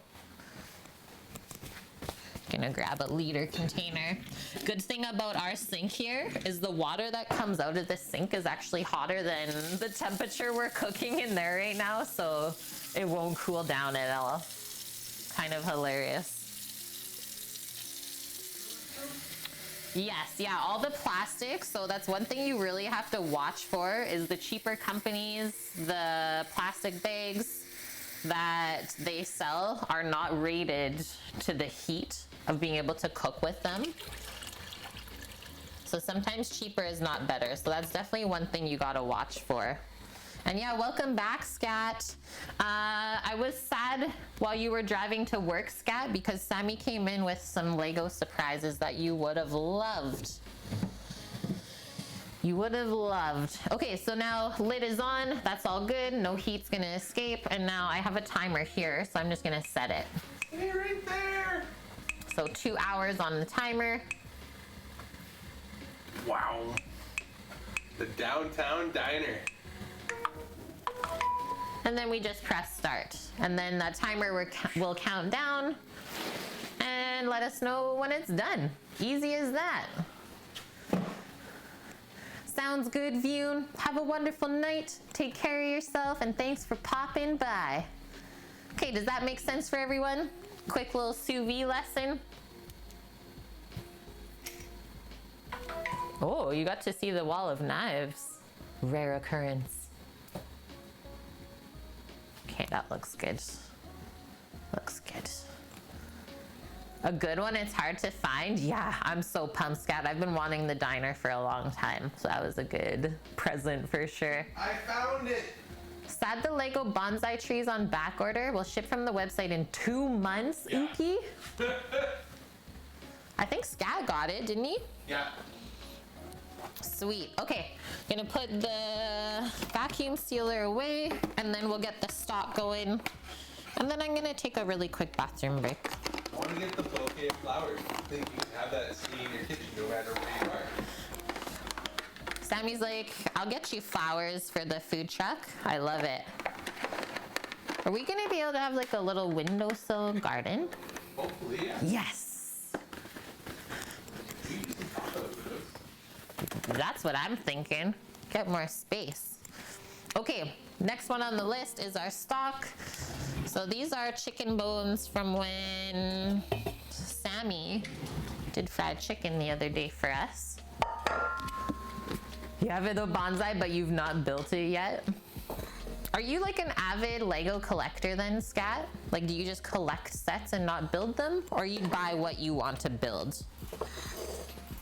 Gonna grab a liter container. Good thing about our sink here is the water that comes out of the sink is actually hotter than the temperature we're cooking in there right now, so it won't cool down at all. Kind of hilarious. Yes, yeah, all the plastic. So that's one thing you really have to watch for is the cheaper companies, the plastic bags that they sell are not rated to the heat of being able to cook with them. So sometimes cheaper is not better. So that's definitely one thing you gotta watch for. And yeah, welcome back, Scat. I was sad while you were driving to work, Scat, because Sammy came in with some Lego surprises that you would have loved. You would have loved. Okay, so now lid is on. That's all good. No heat's gonna escape. And now I have a timer here, so I'm just gonna set it. Hey, right there. So 2 hours on the timer. Wow. The downtown diner. And then we just press start. And then the timer will count down and let us know when it's done. Easy as that. Sounds good, Vune. Have a wonderful night. Take care of yourself, and thanks for popping by. Okay, does that make sense for everyone? Quick little sous vide lesson. Oh, you got to see the wall of knives. Rare occurrence. Okay, that looks good. Looks good. A good one, it's hard to find. Yeah, I'm so pumped, Scat. I've been wanting the diner for a long time, so that was a good present for sure. I found it. Sad the Lego bonsai trees on back order will ship from the website in 2 months, Yeah. Uki. I think Scat got it, didn't he? Yeah. Sweet. Okay, gonna put the vacuum sealer away, and then we'll get the stock going. And then I'm gonna take a really quick bathroom break. I want to get the bouquet of flowers. I think you can have that sitting in your kitchen no matter where you are. Sammy's like, I'll get you flowers for the food truck. I love it. Are we gonna be able to have like a little windowsill garden? Hopefully, yeah. Yes. We can use some taco photos. That's what I'm thinking. Get more space. Okay, next one on the list is our stock. So these are chicken bones from when Sammy did fried chicken the other day for us. You have it a bonsai, but you've not built it yet? Are you like an avid Lego collector then, Scat? Like, do you just collect sets and not build them? Or you buy what you want to build?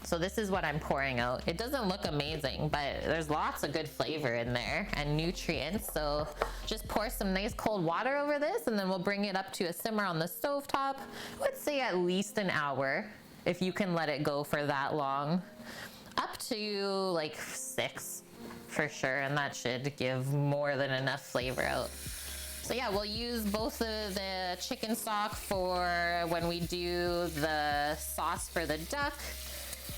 So this is what I'm pouring out. It doesn't look amazing, but there's lots of good flavor in there and nutrients. So just pour some nice cold water over this, and then we'll bring it up to a simmer on the stovetop. I would say at least an hour, if you can let it go for that long. Up to like 6 for sure, and that should give more than enough flavor out. So yeah, we'll use both of the chicken stock for when we do the sauce for the duck,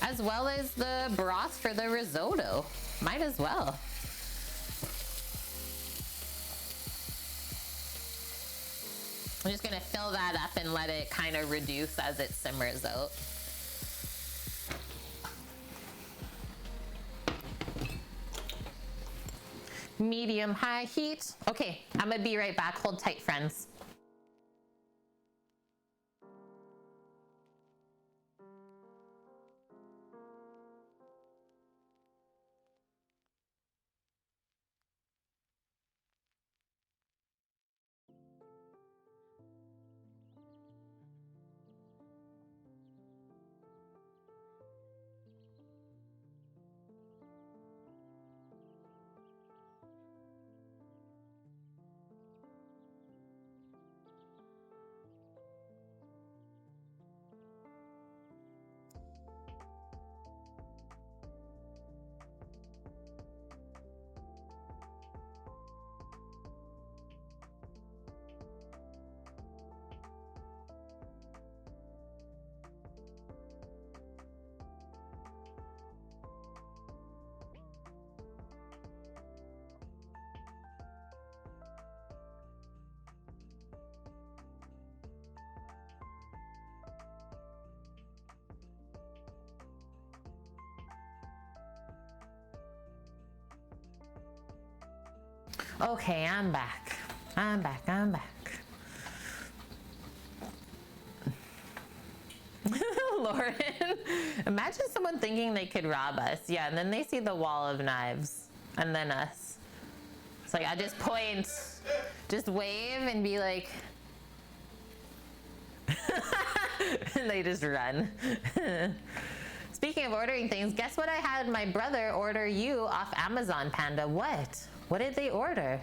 as well as the broth for the risotto. Might as well. I'm just gonna fill that up and let it kind of reduce as it simmers out. Medium high heat. Okay, I'm gonna be right back. Hold tight, friends. Okay, I'm back. I'm back. Lauren, imagine someone thinking they could rob us. Yeah, and then they see the wall of knives and then us. It's like, I just point, just wave and be like, and they just run. Speaking of ordering things, guess what I had my brother order you off Amazon, Panda? What? What did they order?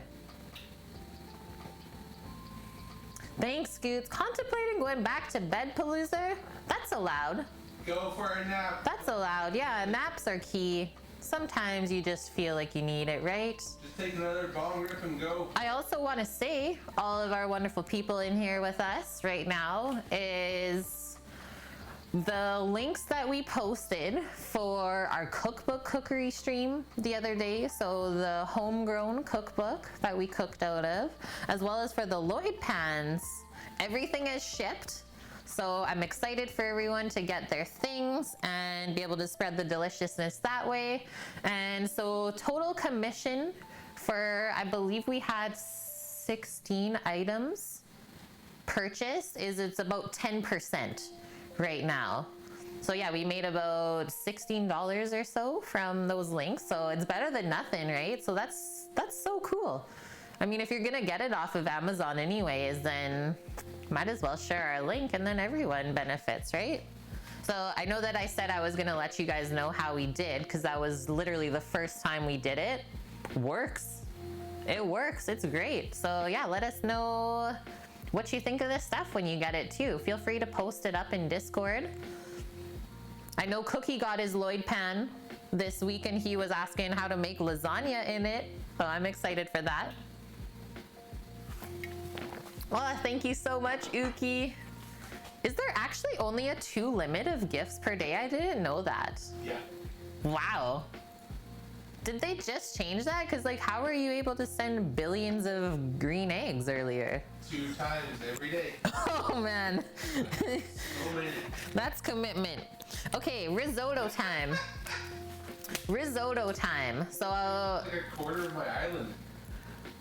Thanks, Scoots. Contemplating going back to bed, Palooza? That's allowed. Go for a nap. That's allowed. Yeah, naps are key. Sometimes you just feel like you need it, right? Just take another bong rip and go. I also want to say, all of our wonderful people in here with us right now is the links that we posted for our cookbook cookery stream the other day. So the homegrown cookbook that we cooked out of, as well as for the Lloyd pans. Everything is shipped. So I'm excited for everyone to get their things and be able to spread the deliciousness that way. And so total commission for, I believe we had 16 items purchased, it's about 10% right now. So yeah, we made about $16 or so from those links. So it's better than nothing, right? So that's so cool. I mean, if you're gonna get it off of Amazon anyways, then might as well share our link and then everyone benefits, right? So I know that I said I was gonna let you guys know how we did, because that was literally the first time we did it. Works. It works, it's great. So yeah, let us know what you think of this stuff when you get it too. Feel free to post it up in Discord. I know Cookie got his Lloyd pan this week and he was asking how to make lasagna in it. So I'm excited for that. Well, thank you so much, Uki. Is there actually only a 2 limit of gifts per day? I didn't know that. Yeah. Wow. Did they just change that? Because like, how were you able to send billions of green eggs earlier? 2 times every day. Oh man. So many. That's commitment. Okay, risotto time. Risotto time. So It's like a quarter of my island.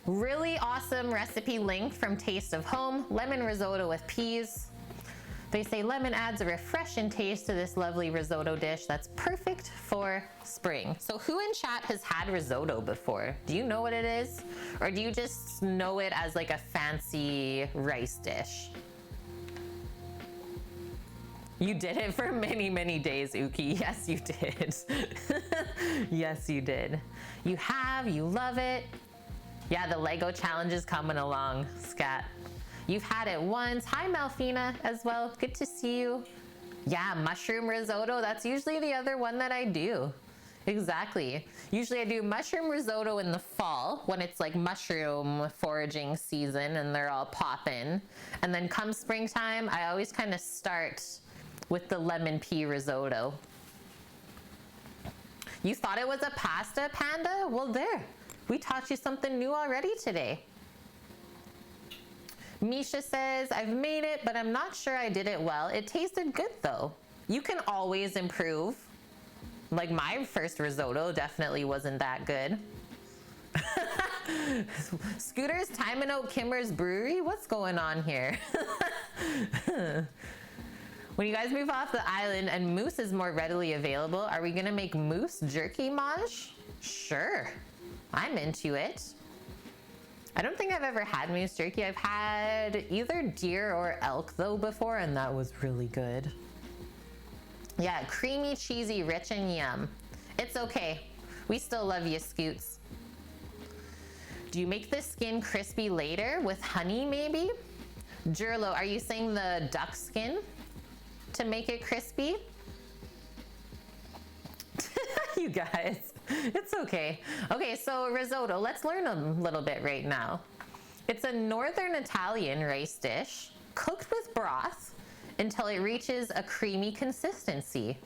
really awesome recipe link from Taste of Home, lemon risotto with peas. They say lemon adds a refreshing taste to this lovely risotto dish that's perfect for spring. So who in chat has had risotto before? Do you know what it is? Or do you just know it as like a fancy rice dish? You did it for many, many days, Uki. Yes, you did. Yes, you did. You have, you love it. Yeah, the Lego challenge is coming along, Scat. You've had it once. Hi, Malfina, as well. Good to see you. Yeah, mushroom risotto. That's usually the other one that I do. Exactly. Usually I do mushroom risotto in the fall when it's like mushroom foraging season and they're all popping. And then come springtime, I always kind of start with the lemon pea risotto. You thought it was a pasta, Panda? Well, there. We taught you something new already today. Misha says, I've made it, but I'm not sure I did it well. It tasted good though. You can always improve. Like my first risotto definitely wasn't that good. Scooter's timing out Kimmer's Brewery? What's going on here? When you guys move off the island and moose is more readily available, are we gonna make moose jerky maj? Sure, I'm into it. I don't think I've ever had moose jerky. I've had either deer or elk though before, and that was really good. Yeah, creamy, cheesy, rich, and yum. It's okay. We still love you, Scoots. Do you make the skin crispy later with honey maybe? Jurlo, are you saying the duck skin to make it crispy? You guys, it's okay. Okay, so risotto, let's learn a little bit right now. It's a northern Italian rice dish cooked with broth until it reaches a creamy consistency.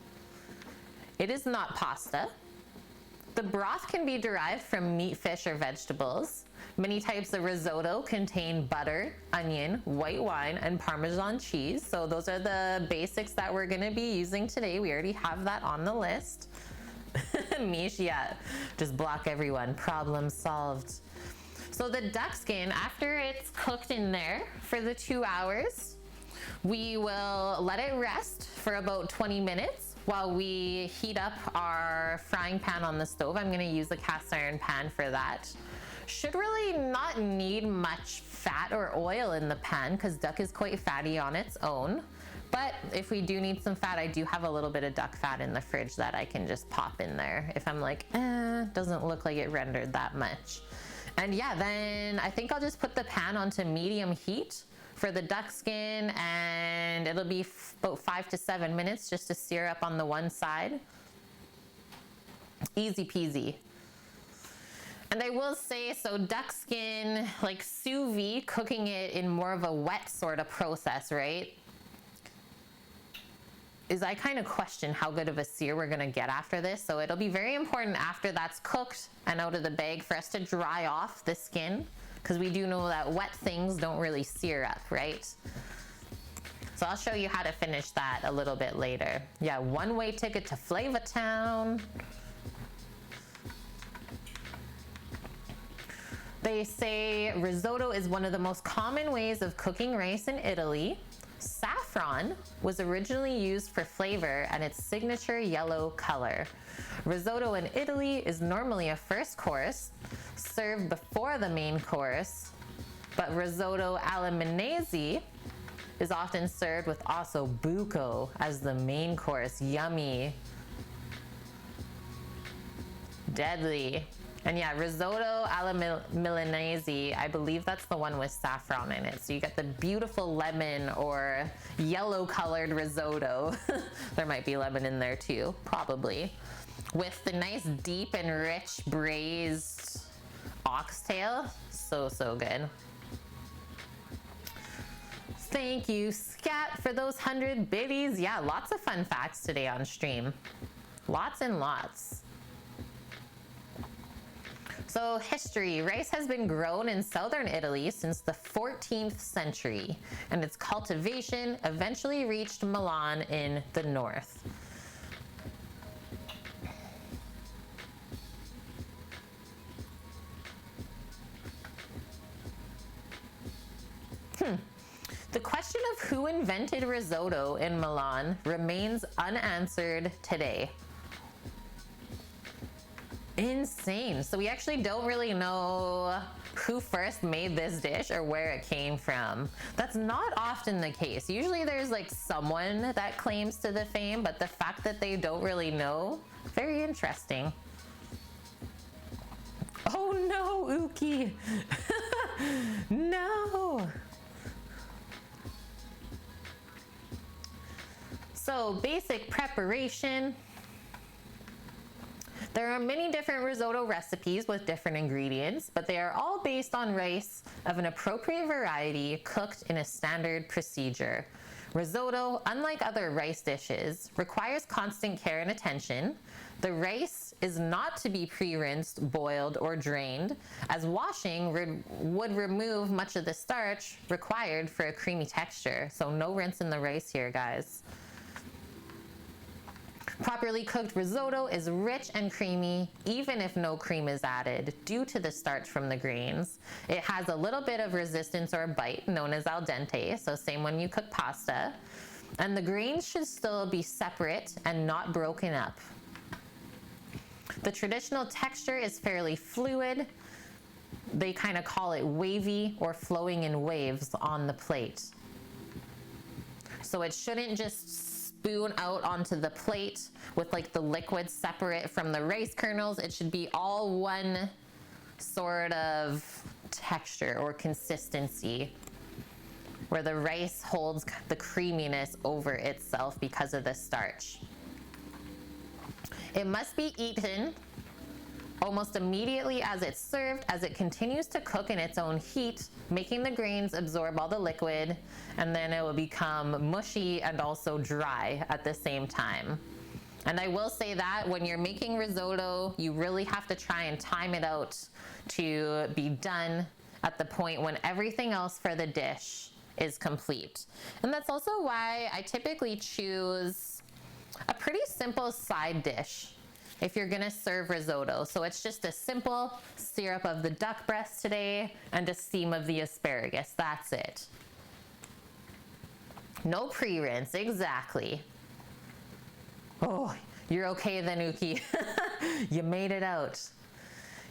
It is not pasta. The broth can be derived from meat, fish, or vegetables. Many types of risotto contain butter, onion, white wine, and Parmesan cheese. So those are the basics that we're gonna be using today. We already have that on the list. Mish, yeah, just block everyone. Problem solved. So the duck skin, after it's cooked in there for the 2 hours, we will let it rest for about 20 minutes while we heat up our frying pan on the stove. I'm gonna use a cast iron pan for that. Should really not need much fat or oil in the pan because duck is quite fatty on its own. But if we do need some fat, I do have a little bit of duck fat in the fridge that I can just pop in there if I'm like, doesn't look like it rendered that much. And yeah, then I think I'll just put the pan onto medium heat for the duck skin, and it'll be about 5 to 7 minutes just to sear up on the one side. Easy peasy. And I will say, so duck skin, like sous vide, cooking it in more of a wet sort of process, right? I kind of question how good of a sear we're gonna get after this. So it'll be very important after that's cooked and out of the bag for us to dry off the skin, because we do know that wet things don't really sear up, right? So I'll show you how to finish that a little bit later. Yeah, one-way ticket to Flavortown. They say risotto is one of the most common ways of cooking rice in Italy. Saffron was originally used for flavor and its signature yellow color. Risotto in Italy is normally a first course, served before the main course, but risotto alla Milanese is often served with osso buco as the main course. Yummy. Deadly. And yeah, risotto alla Milanese, I believe that's the one with saffron in it. So you get the beautiful lemon or yellow colored risotto. There might be lemon in there too, probably. With the nice deep and rich braised oxtail. So, so good. Thank you, Scat, for those 100 biddies. Yeah, lots of fun facts today on stream. Lots and lots. So history, rice has been grown in southern Italy since the 14th century, and its cultivation eventually reached Milan in the north. The question of who invented risotto in Milan remains unanswered today. Insane. So we actually don't really know who first made this dish or where it came from. That's not often the case. Usually there's like someone that claims to the fame, but the fact that they don't really know, very interesting. Oh no, Uki. No. So basic preparation. There are many different risotto recipes with different ingredients, but they are all based on rice of an appropriate variety cooked in a standard procedure. Risotto, unlike other rice dishes, requires constant care and attention. The rice is not to be pre-rinsed, boiled, or drained, as washing would remove much of the starch required for a creamy texture. So no rinse in the rice here, guys. Properly cooked risotto is rich and creamy, even if no cream is added, due to the starch from the grains. It has a little bit of resistance or bite, known as al dente, so same when you cook pasta. And the grains should still be separate and not broken up. The traditional texture is fairly fluid. They kind of call it wavy or flowing in waves on the plate. So it shouldn't just spoon out onto the plate with like the liquid separate from the rice kernels. It should be all one sort of texture or consistency where the rice holds the creaminess over itself because of the starch. It must be eaten almost immediately as it's served, as it continues to cook in its own heat, making the grains absorb all the liquid, and then it will become mushy and also dry at the same time. And I will say that when you're making risotto, you really have to try and time it out to be done at the point when everything else for the dish is complete. And that's also why I typically choose a pretty simple side dish if you're gonna serve risotto. So it's just a simple syrup of the duck breast today and a steam of the asparagus. That's it. No pre-rinse, exactly. Oh, you're okay then, Uki. You made it out.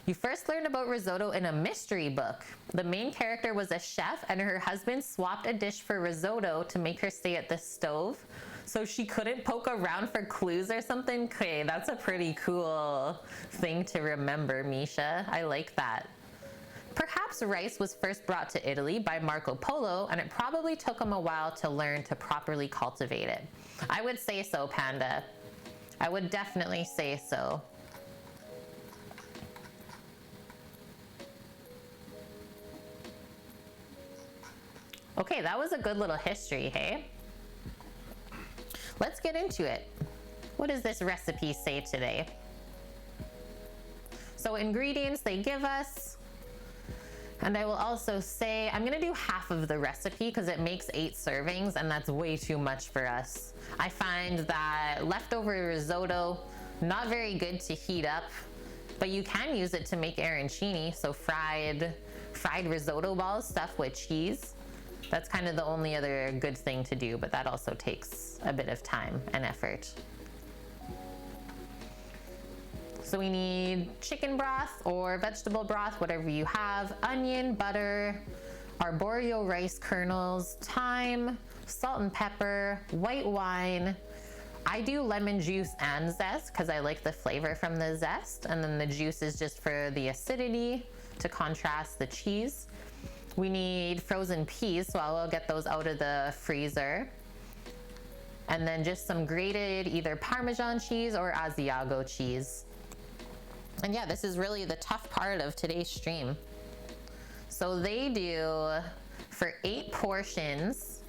You first learned about risotto in a mystery book. The main character was a chef and her husband swapped a dish for risotto to make her stay at the stove, so she couldn't poke around for clues or something. Okay, that's a pretty cool thing to remember, Misha. I like that. Perhaps rice was first brought to Italy by Marco Polo, and it probably took him a while to learn to properly cultivate it. I would say so, Panda. I would definitely say so. Okay, that was a good little history, hey? Let's get into it. What does this recipe say today? So ingredients they give us, and I will also say, I'm gonna do half of the recipe because it makes 8 servings and that's way too much for us. I find that leftover risotto, not very good to heat up, but you can use it to make arancini, so fried risotto balls stuffed with cheese. That's kind of the only other good thing to do, but that also takes a bit of time and effort. So we need chicken broth or vegetable broth, whatever you have, onion, butter, arborio rice kernels, thyme, salt and pepper, white wine. I do lemon juice and zest because I like the flavor from the zest, and then the juice is just for the acidity to contrast the cheese. We need frozen peas, so I will get those out of the freezer. And then just some grated either Parmesan cheese or Asiago cheese. And yeah, this is really the tough part of today's stream. So they do, for 8 portions,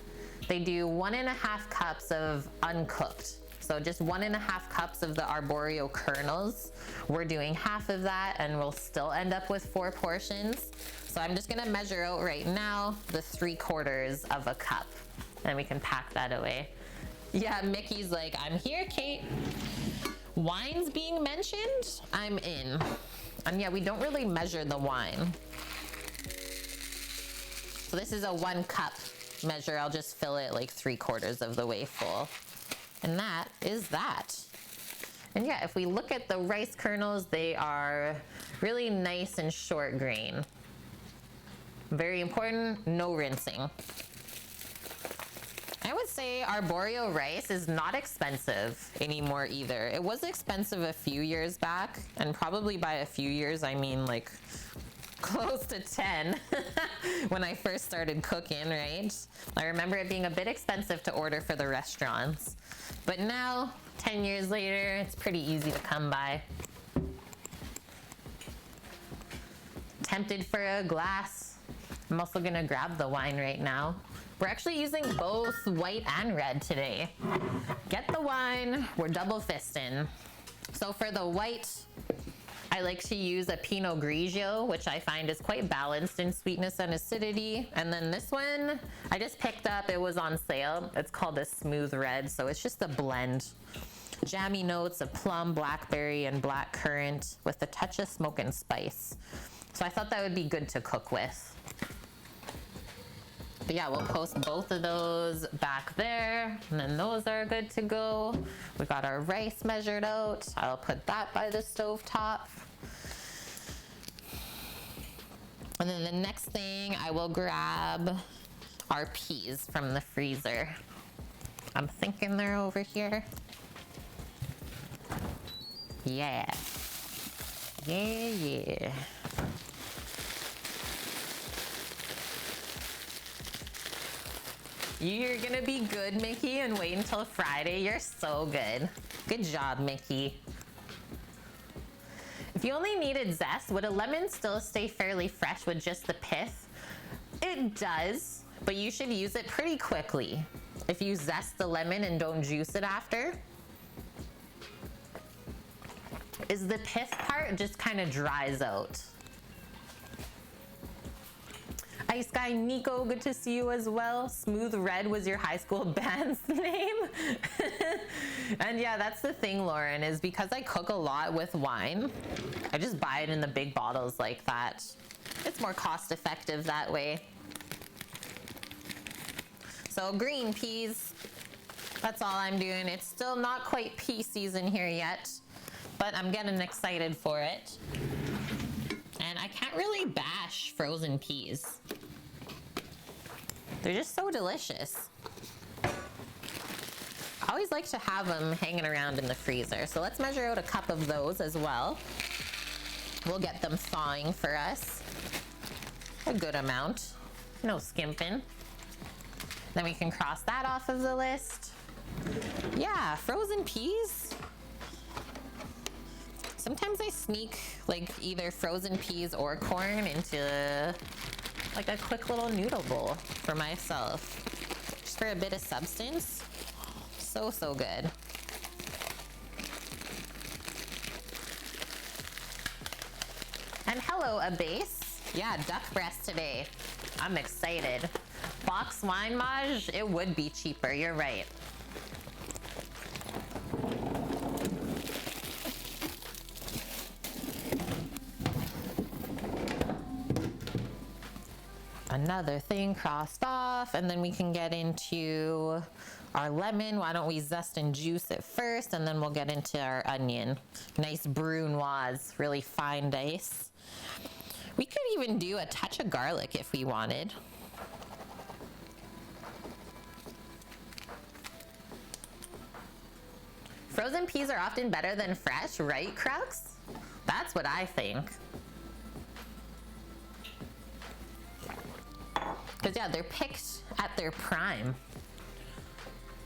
they do 1.5 cups of uncooked. So just 1.5 cups of the arborio kernels. We're doing half of that and we'll still end up with 4 portions. So I'm just gonna measure out right now the 3/4 of a cup and we can pack that away. Yeah, Mickey's like, I'm here, Kate. Wine's being mentioned, I'm in. And yeah, we don't really measure the wine. So this is a 1 cup measure. I'll just fill it like 3/4 of the way full. And that is that. And yeah, if we look at the rice kernels, they are really nice and short grain. Very important, no rinsing. I would say arborio rice is not expensive anymore either. It was expensive a few years back, and probably by a few years, I mean like close to 10 when I first started cooking, right? I remember it being a bit expensive to order for the restaurants. But now, 10 years later, it's pretty easy to come by. Tempted for a glass. I'm also gonna grab the wine right now. We're actually using both white and red today. Get the wine, we're double fisting. So for the white, I like to use a Pinot Grigio, which I find is quite balanced in sweetness and acidity. And then this one, I just picked up, it was on sale. It's called a Smooth Red, so it's just a blend. Jammy notes of plum, blackberry, and black currant with a touch of smoke and spice. So I thought that would be good to cook with. But yeah, we'll post both of those back there, and then those are good to go. We got our rice measured out. I'll put that by the stove top. And then the next thing, I will grab our peas from the freezer. I'm thinking they're over here. Yeah. Yeah. You're gonna be good, Mickey, and wait until Friday. You're so good. Good job, Mickey. If you only needed zest, would a lemon still stay fairly fresh with just the pith? It does, but you should use it pretty quickly. If you zest the lemon and don't juice it after, is the pith part just kind of dries out. Ice Guy Nico, good to see you as well. Smooth Red was your high school band's name. And yeah, that's the thing, Lauren, is because I cook a lot with wine, I just buy it in the big bottles like that. It's more cost effective that way. So green peas, that's all I'm doing. It's still not quite pea season here yet, but I'm getting excited for it. And I can't really bash frozen peas. They're just so delicious. I always like to have them hanging around in the freezer. So let's measure out a cup of those as well. We'll get them thawing for us. a good amount. No skimping. Then we can cross that off of the list. Yeah, frozen peas. Sometimes I sneak like either frozen peas or corn into like a quick little noodle bowl for myself. Just for a bit of substance. So, so good. And hello, a base. Yeah, duck breast today. I'm excited. Box wine mage, it would be cheaper, you're right. Another thing crossed off, and then we can get into our lemon. Why don't we zest and juice it first, and then we'll get into our onion. Nice brunoise, really fine dice. We could even do a touch of garlic if we wanted. Frozen peas are often better than fresh, right, Crux? That's what I think. Because yeah, they're picked at their prime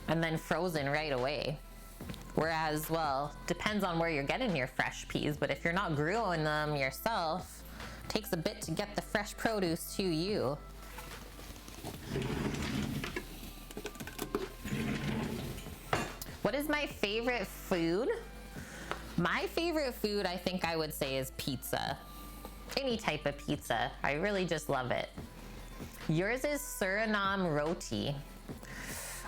and then frozen right away. Whereas, well, depends on where you're getting your fresh peas, but if you're not growing them yourself, it takes a bit to get the fresh produce to you. What is my favorite food? My favorite food, I think I would say, is pizza. Any type of pizza. I really just love it. Yours is Suriname roti.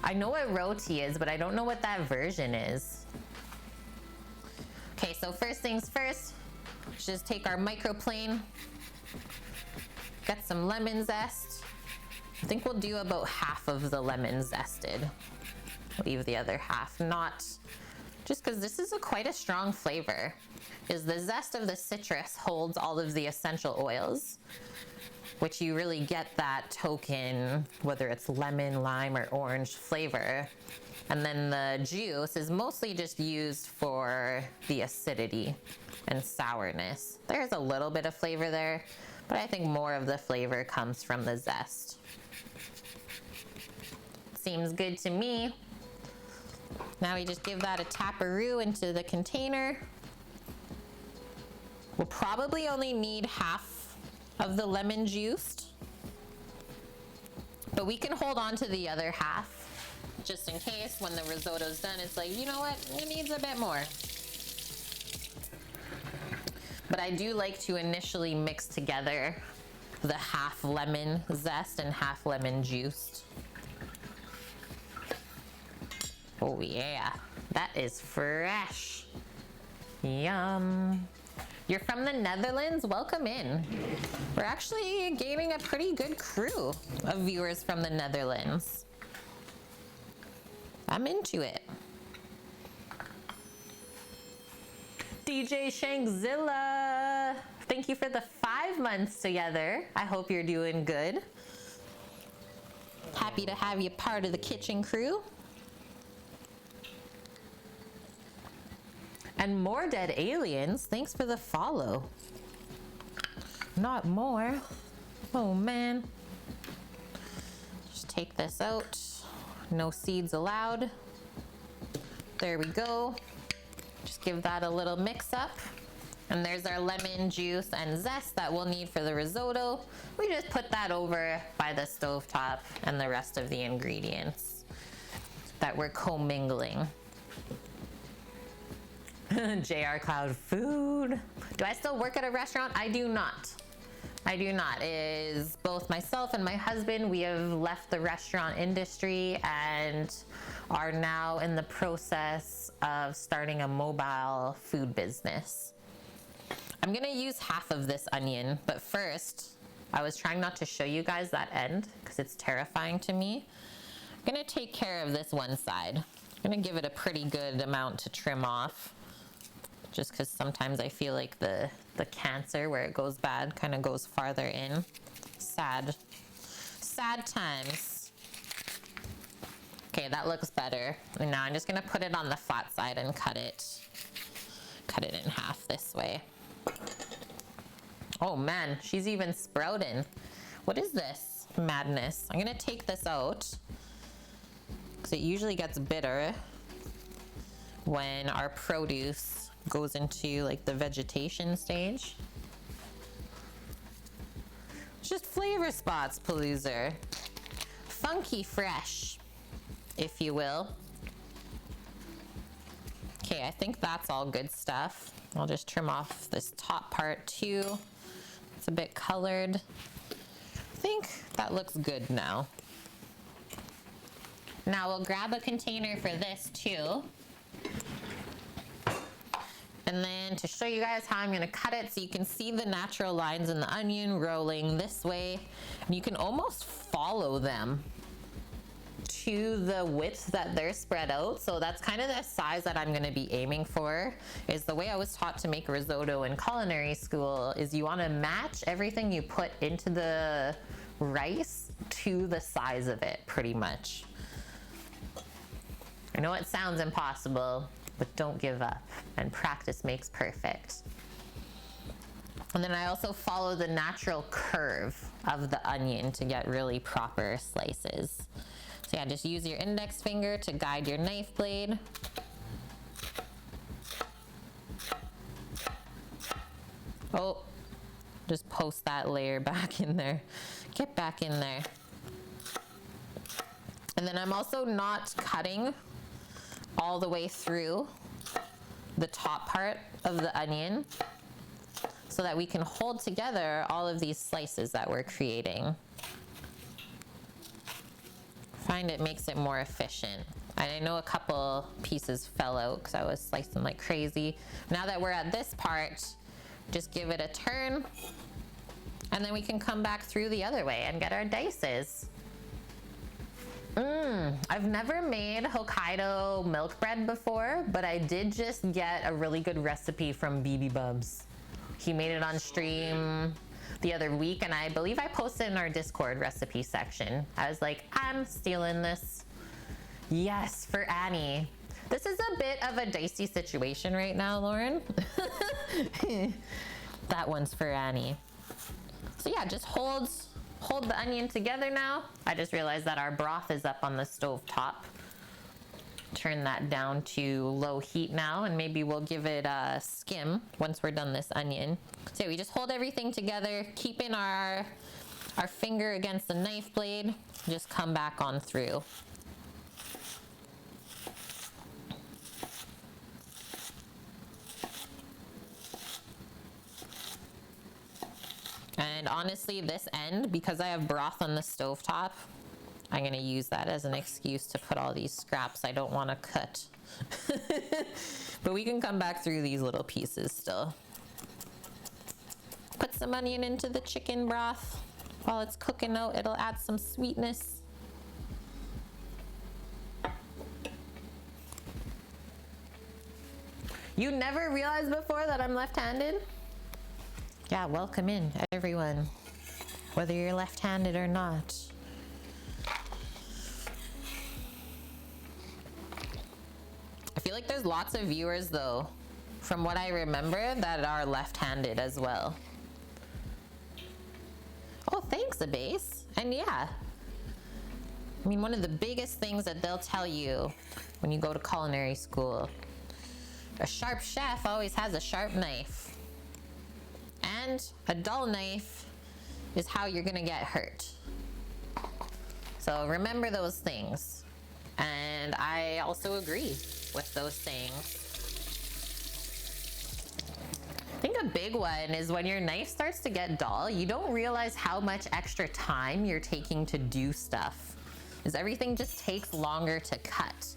I know what roti is, but I don't know what that version is. Okay, so first things first, just take our microplane, get some lemon zest. I think we'll do about half of the lemon zested. Leave the other half not, just because this is quite a strong flavor. Is the zest of the citrus holds all of the essential oils, which you really get that token, whether it's lemon, lime, or orange flavor. And then the juice is mostly just used for the acidity and sourness. There's a little bit of flavor there, but I think more of the flavor comes from the zest. Seems good to me. Now we just give that a taparoo into the container. We'll probably only need half of the lemon juiced, but we can hold on to the other half just in case when the risotto's done, it's like, you know what, it needs a bit more. But I do like to initially mix together the half lemon zest and half lemon juiced. Oh yeah, that is fresh. Yum. You're from the Netherlands? Welcome in. We're actually gaining a pretty good crew of viewers from the Netherlands. I'm into it. DJ Shangzilla, thank you for the 5 months together. I hope you're doing good. Happy to have you part of the kitchen crew. And more dead aliens, thanks for the follow. Not more. Oh man. Just take this out. No seeds allowed. There we go. Just give that a little mix up. And there's our lemon juice and zest that we'll need for the risotto. We just put that over by the stovetop and the rest of the ingredients that we're commingling. JR Cloud food. Do I still work at a restaurant? I do not. I do not. It is both myself and my husband. We have left the restaurant industry and are now in the process of starting a mobile food business. I'm gonna use half of this onion, but first, I was trying not to show you guys that end because it's terrifying to me. I'm gonna take care of this one side. I'm gonna give it a pretty good amount to trim off, just because sometimes I feel like the cancer where it goes bad kind of goes farther in. Sad times. Okay, that looks better. And now I'm just gonna put it on the flat side and cut it in half this way. Oh man, she's even sprouting. what is this madness? I'm gonna take this out because it usually gets bitter when our produce goes into like the vegetation stage. It's just flavor spots, Paloozer. Funky fresh, if you will. Okay, I think that's all good stuff. I'll just trim off this top part too. It's a bit colored. I think that looks good now. Now we'll grab a container for this too. And then to show you guys how I'm gonna cut it so you can see the natural lines in the onion rolling this way. And you can almost follow them to the width that they're spread out. So that's kind of the size that I'm gonna be aiming for. Is the way I was taught to make risotto in culinary school is you wanna match everything you put into the rice to the size of it, pretty much. I know it sounds impossible, but don't give up, and practice makes perfect. And then I also follow the natural curve of the onion to get really proper slices. So yeah, just use your index finger to guide your knife blade. Oh, just post that layer back in there. Get back in there. And then I'm also not cutting all the way through the top part of the onion so that we can hold together all of these slices that we're creating. Find it makes it more efficient. And I know a couple pieces fell out because I was slicing like crazy. Now that we're at this part, just give it a turn and then we can come back through the other way and get our dices. I've never made Hokkaido milk bread before, but I did just get a really good recipe from BB Bubs. He made it on stream the other week, and I believe I posted in our Discord recipe section. I was like, I'm stealing this. Yes, for Annie. This is a bit of a dicey situation right now, Lauren. That one's for Annie. So yeah, just hold the onion together now. I just realized that our broth is up on the stove top. Turn that down to low heat now, and maybe we'll give it a skim once we're done this onion. So we just hold everything together, keeping our finger against the knife blade, just come back on through. And honestly, this end, because I have broth on the stovetop, I'm gonna use that as an excuse to put all these scraps I don't wanna cut. But we can come back through these little pieces still. Put some onion into the chicken broth while it's cooking out. It'll add some sweetness. You never realized before that I'm left-handed? Yeah, welcome in, everyone, whether you're left-handed or not. I feel like there's lots of viewers, though, from what I remember, that are left-handed as well. Oh, thanks, Abase. And yeah, I mean, one of the biggest things that they'll tell you when you go to culinary school, a sharp chef always has a sharp knife. And a dull knife is how you're gonna get hurt. So remember those things. And I also agree with those things. I think a big one is when your knife starts to get dull, you don't realize how much extra time you're taking to do stuff. Because everything just takes longer to cut.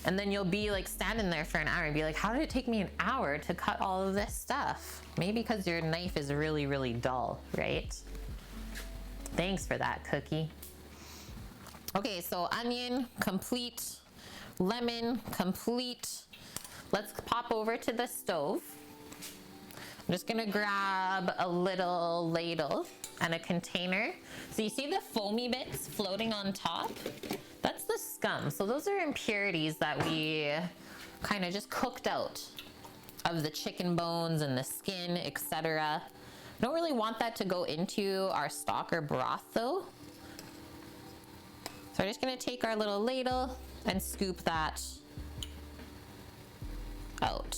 And then you'll be like standing there for an hour and be like, how did it take me an hour to cut all of this stuff? Maybe because your knife is really, really dull, right? Thanks for that, Cookie. Okay, so onion, complete. Lemon, complete. Let's pop over to the stove. I'm just gonna grab a little ladle and a container. So you see the foamy bits floating on top? That's the scum. So those are impurities that we kind of just cooked out of the chicken bones and the skin, etc. Don't really want that to go into our stock or broth though. So we're just gonna take our little ladle and scoop that out.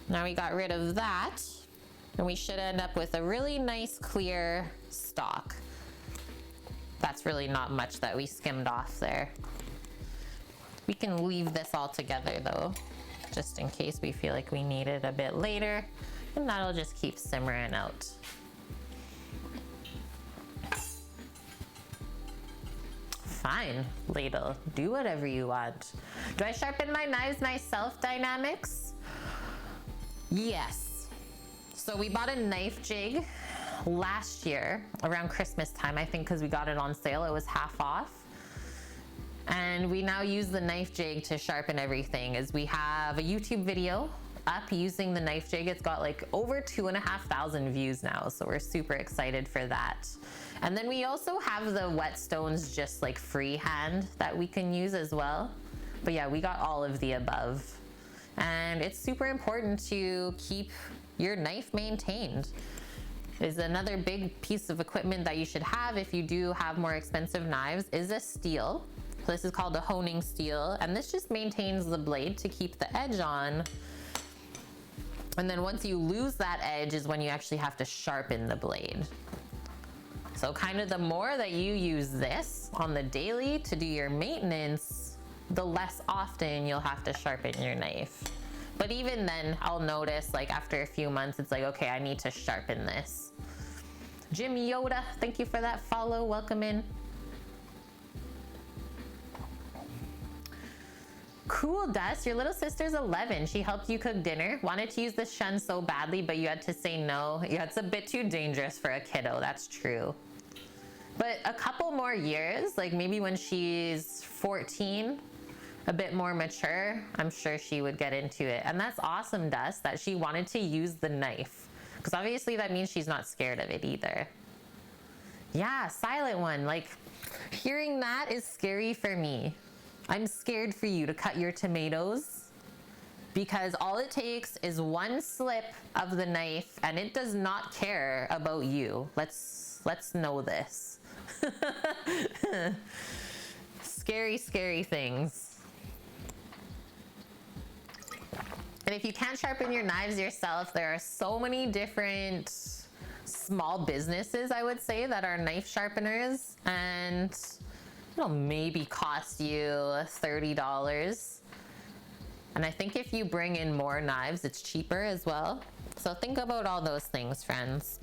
Now we got rid of that, and we should end up with a really nice clear stock. That's really not much that we skimmed off there. We can leave this all together though, just in case we feel like we need it a bit later, and that'll just keep simmering out. Fine, ladle, do whatever you want. Do I sharpen my knives myself, Dynamics? Yes. So we bought a knife jig last year around Christmas time, I think, because we got it on sale. It was half off. And we now use the knife jig to sharpen everything. As we have a YouTube video up using the knife jig. It's got like over 2,500 views now, so we're super excited for that. And then we also have the whetstones just like freehand that we can use as well. But yeah, we got all of the above. And it's super important to keep your knife maintained. Is another big piece of equipment that you should have if you do have more expensive knives is a steel. So this is called a honing steel, and this just maintains the blade to keep the edge on. And then once you lose that edge is when you actually have to sharpen the blade. So kind of the more that you use this on the daily to do your maintenance, the less often you'll have to sharpen your knife. But even then, I'll notice like after a few months, it's like, okay, I need to sharpen this. Jim Yoda, thank you for that follow. Welcome in. Cool, Dust. Your little sister's 11. She helped you cook dinner. Wanted to use the shun so badly, but you had to say no. Yeah, it's a bit too dangerous for a kiddo. That's true. But a couple more years, like maybe when she's 14, a bit more mature, I'm sure she would get into it. And that's awesome, Dust, that she wanted to use the knife. Because obviously that means she's not scared of it either. Yeah, silent one. Like, hearing that is scary for me. I'm scared for you to cut your tomatoes because all it takes is one slip of the knife and it does not care about you. Let's know this. Scary, scary things. And if you can't sharpen your knives yourself, there are so many different small businesses, I would say, that are knife sharpeners, and it'll maybe cost you $30. And I think if you bring in more knives, it's cheaper as well. So think about all those things, friends.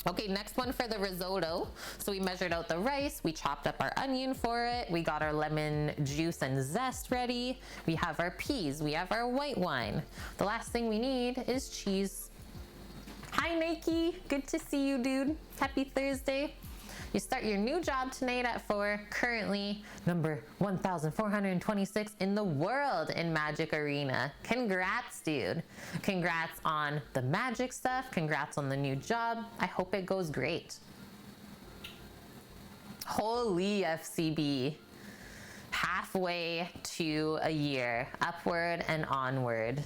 Okay, next one for the risotto. So we measured out the rice, we chopped up our onion for it, we got our lemon juice and zest ready, we have our peas, we have our white wine. The last thing we need is cheese. Hi Nike, good to see you, dude. Happy Thursday. You start your new job tonight at 4, currently number 1,426 in the world in Magic Arena. Congrats, dude. Congrats on the magic stuff. Congrats on the new job. I hope it goes great. Holy FCB. Halfway to a year, upward and onward.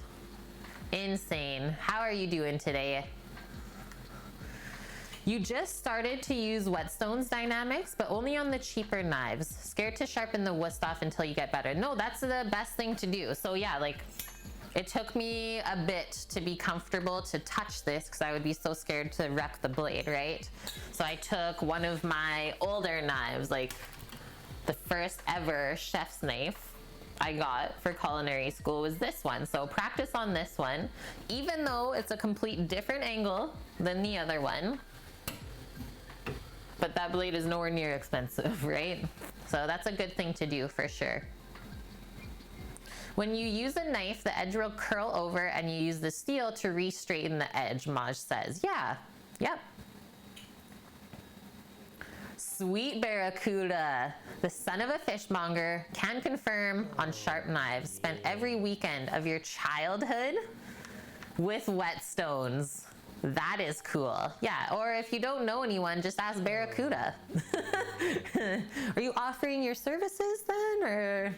Insane. How are you doing today? You just started to use whetstones, Dynamics, but only on the cheaper knives. Scared to sharpen the wood off until you get better. No, that's the best thing to do. So yeah, like it took me a bit to be comfortable to touch this because I would be so scared to wreck the blade, right? So I took one of my older knives, like the first ever chef's knife I got for culinary school was this one. So practice on this one, even though it's a complete different angle than the other one. But that blade is nowhere near expensive, right? So that's a good thing to do for sure. When you use a knife, the edge will curl over and you use the steel to re-straighten the edge, Maj says. Yeah, yep. Sweet Barracuda, the son of a fishmonger, can confirm on sharp knives. Spent every weekend of your childhood with whetstones. That is cool. Yeah, or if you don't know anyone, just ask Barracuda. Are you offering your services then, or?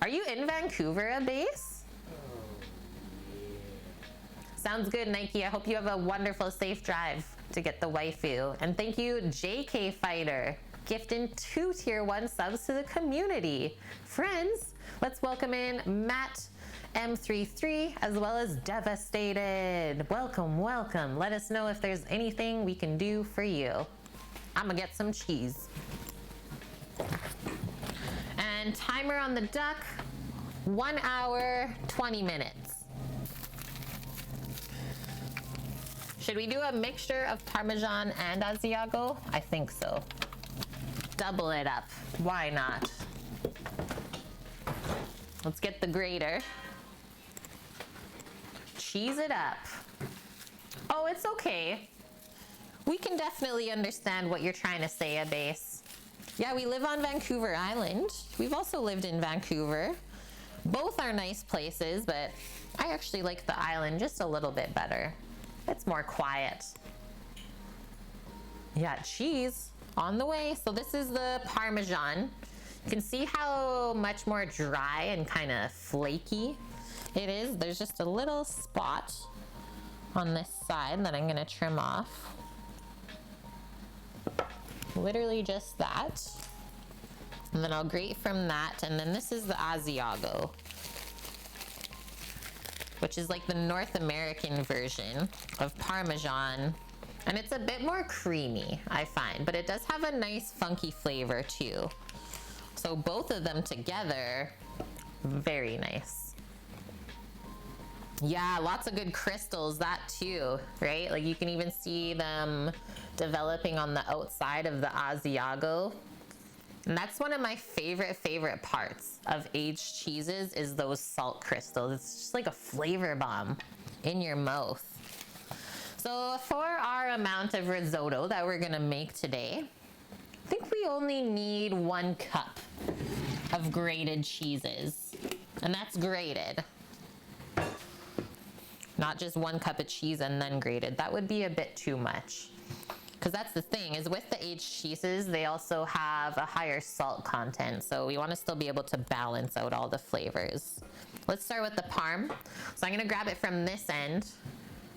Are you in Vancouver, a base? Sounds good, Nike. I hope you have a wonderful, safe drive to get the waifu. And thank you, JK Fighter, gifting 2 tier 1 subs to the community. Friends, let's welcome in Matt M33 as well as Devastated. Welcome, welcome. Let us know if there's anything we can do for you. I'm gonna get some cheese. And timer on the duck, 1 hour, 20 minutes. Should we do a mixture of Parmesan and Asiago? I think so. Double it up. Why not? Let's get the grater. Cheese it up. Oh, it's okay. We can definitely understand what you're trying to say, Abase. Yeah, we live on Vancouver Island. We've also lived in Vancouver. Both are nice places, but I actually like the island just a little bit better. It's more quiet. Yeah, cheese on the way. So this is the Parmesan. You can see how much more dry and kind of flaky it is. There's just a little spot on this side that I'm gonna trim off. Literally just that. And then I'll grate from that. And then this is the Asiago, which is like the North American version of Parmesan. And it's a bit more creamy, I find, but it does have a nice funky flavor too. So both of them together, very nice. Yeah, lots of good crystals, that too, right? Like you can even see them developing on the outside of the Asiago. And that's one of my favorite parts of aged cheeses is those salt crystals. It's just like a flavor bomb in your mouth. So for our amount of risotto that we're gonna make today, I think we only need 1 cup of grated cheeses. And that's grated. Not just 1 cup of cheese and then grated. That would be a bit too much. Because that's the thing, is with the aged cheeses, they also have a higher salt content. So we want to still be able to balance out all the flavors. Let's start with the parm. So I'm going to grab it from this end.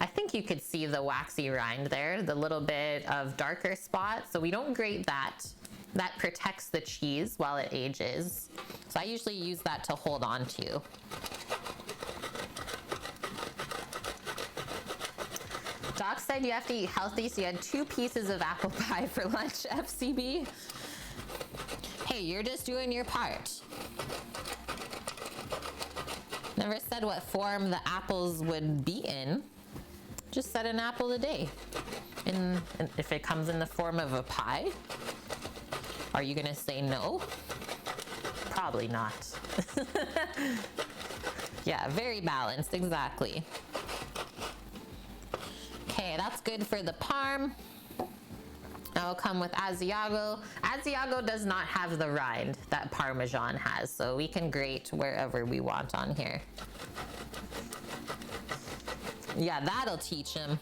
I think you could see the waxy rind there, the little bit of darker spot. So we don't grate that. That protects the cheese while it ages. So I usually use that to hold on to. Doc said you have to eat healthy, so you had 2 pieces of apple pie for lunch, FCB. Hey, you're just doing your part. Never said what form the apples would be in. Just said an apple a day. And if it comes in the form of a pie, are you gonna say no? Probably not. Yeah, very balanced, exactly. Okay, that's good for the parm. Now we'll come with Asiago. Asiago does not have the rind that Parmesan has, so we can grate wherever we want on here. Yeah, that'll teach him.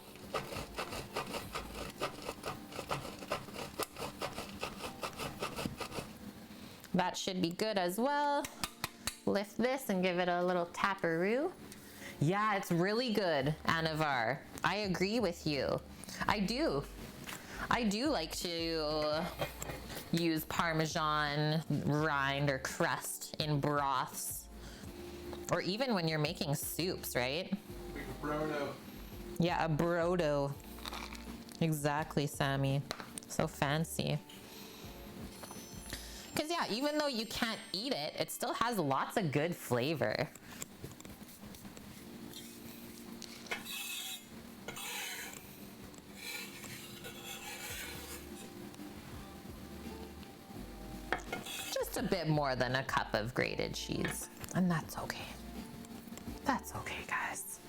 That should be good as well. Lift this and give it a little taparoo. Yeah, it's really good, Anavar. I agree with you. I do like to use Parmesan rind or crust in broths. Or even when you're making soups, right? Like a brodo. Yeah, a brodo. Exactly, Sammy. So fancy. Because yeah, even though you can't eat it, it still has lots of good flavor. A bit more than a cup of grated cheese, and that's okay. That's okay, guys.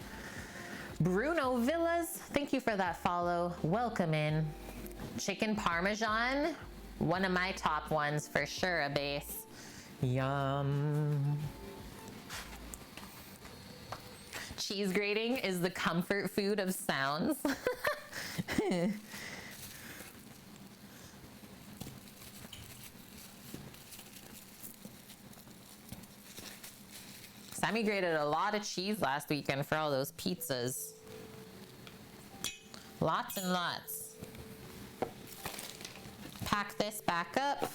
Bruno Villas, thank you for that follow. Welcome in. Chicken Parmesan, one of my top ones for sure, a base. Yum. cheese grating is the comfort food of sounds. Sammy grated a lot of cheese last weekend for all those pizzas. Lots and lots. Pack this back up.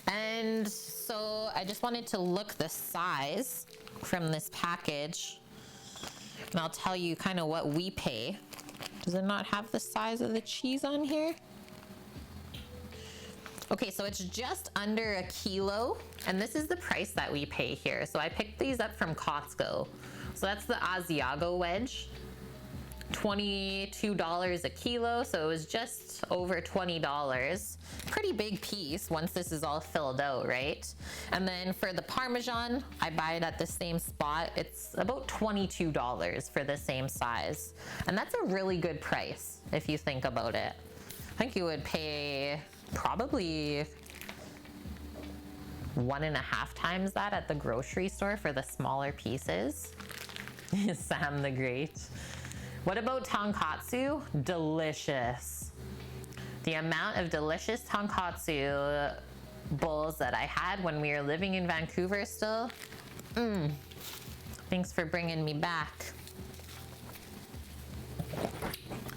And so I just wanted to look the size from this package. And I'll tell you kind of what we pay. Does it not have the size of the cheese on here? Okay, so it's just under a kilo, and this is the price that we pay here. So I picked these up from Costco. So that's the Asiago wedge, $22 a kilo, so it was just over $20. Pretty big piece once this is all filled out, right? And then for the Parmesan, I buy it at the same spot. It's about $22 for the same size. And that's a really good price if you think about it. I think you would pay probably 1.5 times that at the grocery store for the smaller pieces. Sam the Great. What about tonkatsu? Delicious. The amount of delicious tonkatsu bowls that I had when we were living in Vancouver still. Thanks for bringing me back.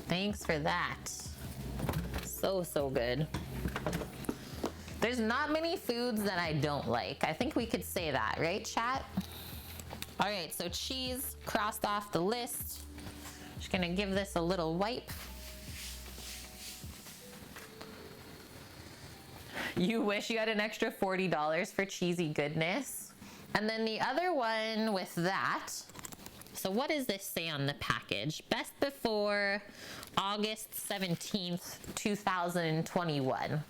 Thanks for that. So, so good. There's not many foods that I don't like. I think we could say that, right, chat? All right, so cheese crossed off the list. Just gonna give this a little wipe. You wish you had an extra $40 for cheesy goodness. And then the other one with that. So what does this say on the package? Best before August 17th, 2021.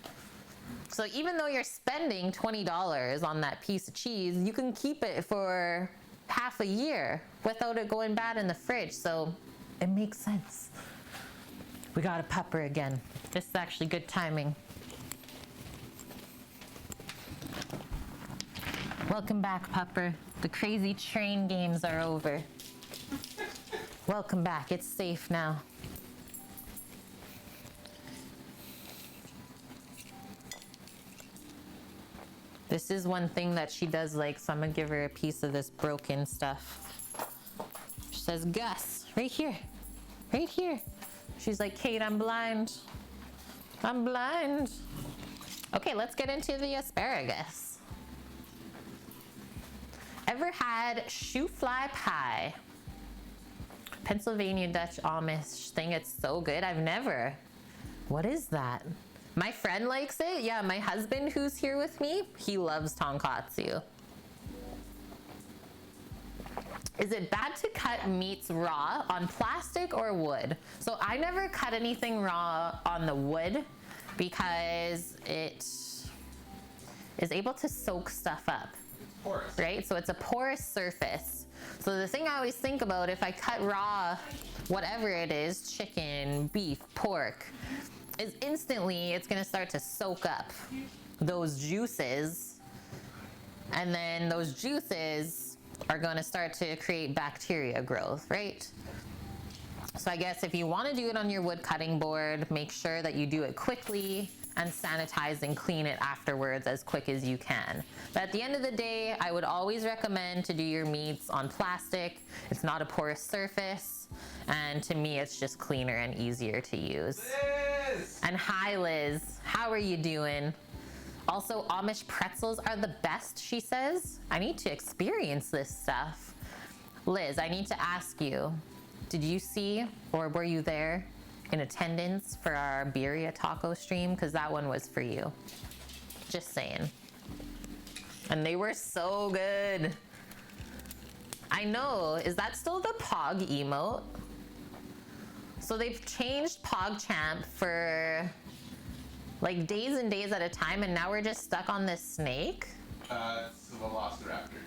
So even though you're spending $20 on that piece of cheese, you can keep it for half a year without it going bad in the fridge. So it makes sense. We got a pupper again. This is actually good timing. Welcome back, pupper. The crazy train games are over. Welcome back. It's safe now. This is one thing that she does like, so I'm gonna give her a piece of this broken stuff. She says, Gus, right here, right here. She's like, Kate, I'm blind. I'm blind. Okay, let's get into the asparagus. Ever had shoe fly pie? Pennsylvania Dutch Amish thing, it's so good. I've never. What is that? My friend likes it. Yeah, my husband who's here with me, he loves tonkatsu. Is it bad to cut meats raw on plastic or wood? So I never cut anything raw on the wood because it is able to soak stuff up. Porous. Right? So it's a porous surface. So the thing I always think about, if I cut raw, whatever it is, chicken, beef, pork, is instantly it's gonna start to soak up those juices, and then those juices are gonna start to create bacteria growth, right? So I guess if you wanna do it on your wood cutting board, make sure that you do it quickly and sanitize and clean it afterwards as quick as you can. But at the end of the day, I would always recommend to do your meats on plastic. It's not a porous surface, and to me, it's just cleaner and easier to use. Liz! And hi, Liz. How are you doing? Also, Amish pretzels are the best, she says. I need to experience this stuff. Liz, I need to ask you, did you see, or were you there in attendance for our birria taco stream? Because that one was for you. Just saying. And they were so good. I know. Is that still the Pog emote? So they've changed PogChamp for like days and days at a time, and now we're just stuck on this snake? It's a Velociraptor.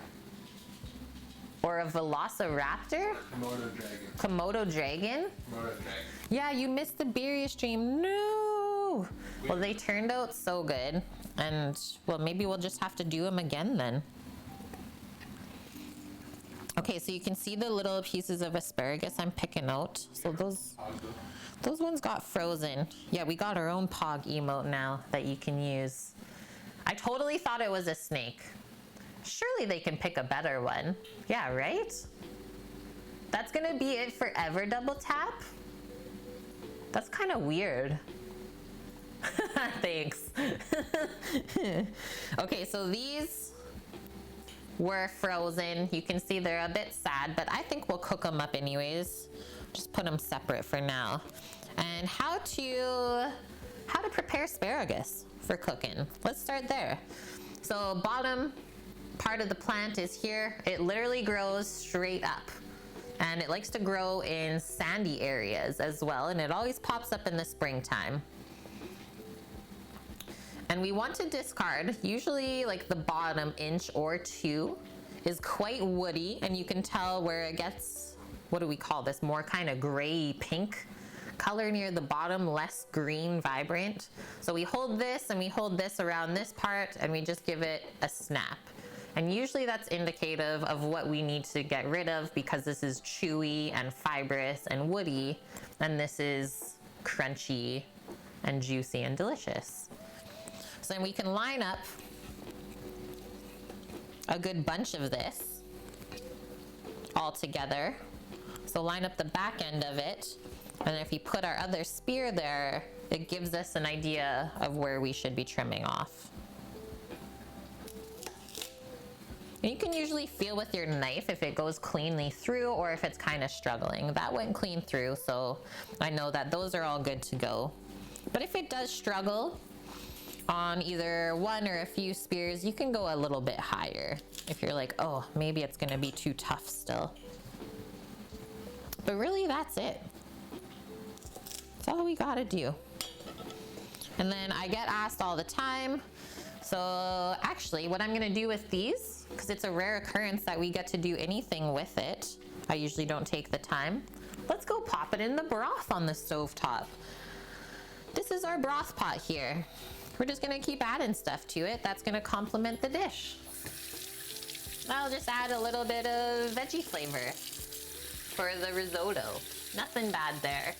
Or a Velociraptor? Komodo dragon. Komodo dragon? Komodo dragon. Yeah, you missed the birria stream. No! Well, they turned out so good. And, well, maybe we'll just have to do them again then. Okay, so you can see the little pieces of asparagus I'm picking out. So those ones got frozen. Yeah, we got our own Pog emote now that you can use. I totally thought it was a snake. Surely they can pick a better one. Yeah, right? That's gonna be it forever, double tap? That's kind of weird. Thanks. Okay, so these were frozen. You can see they're a bit sad, but I think we'll cook them up anyways. Just put them separate for now. And how to prepare asparagus for cooking. Let's start there. So bottom part of the plant is here. It literally grows straight up. And it likes to grow in sandy areas as well. And it always pops up in the springtime. And we want to discard, usually like the bottom inch or two is quite woody, and you can tell where it gets, what do we call this, more kind of gray pink color near the bottom, less green vibrant. So we hold this and we hold this around this part and we just give it a snap. And usually that's indicative of what we need to get rid of, because this is chewy and fibrous and woody, and this is crunchy and juicy and delicious. So then we can line up a good bunch of this all together. So line up the back end of it, and if you put our other spear there, it gives us an idea of where we should be trimming off. And you can usually feel with your knife if it goes cleanly through or if it's kind of struggling. That went clean through, so I know that those are all good to go. But if it does struggle on either one or a few spears, you can go a little bit higher if you're like, oh, maybe it's gonna be too tough still. But really, that's it. That's all we gotta do. And then I get asked all the time, so actually what I'm gonna do with these, because it's a rare occurrence that we get to do anything with it, I usually don't take the time. Let's go pop it in the broth on the stovetop. This is our broth pot here. We're just gonna keep adding stuff to it that's gonna complement the dish. I'll just add a little bit of veggie flavor for the risotto. Nothing bad there.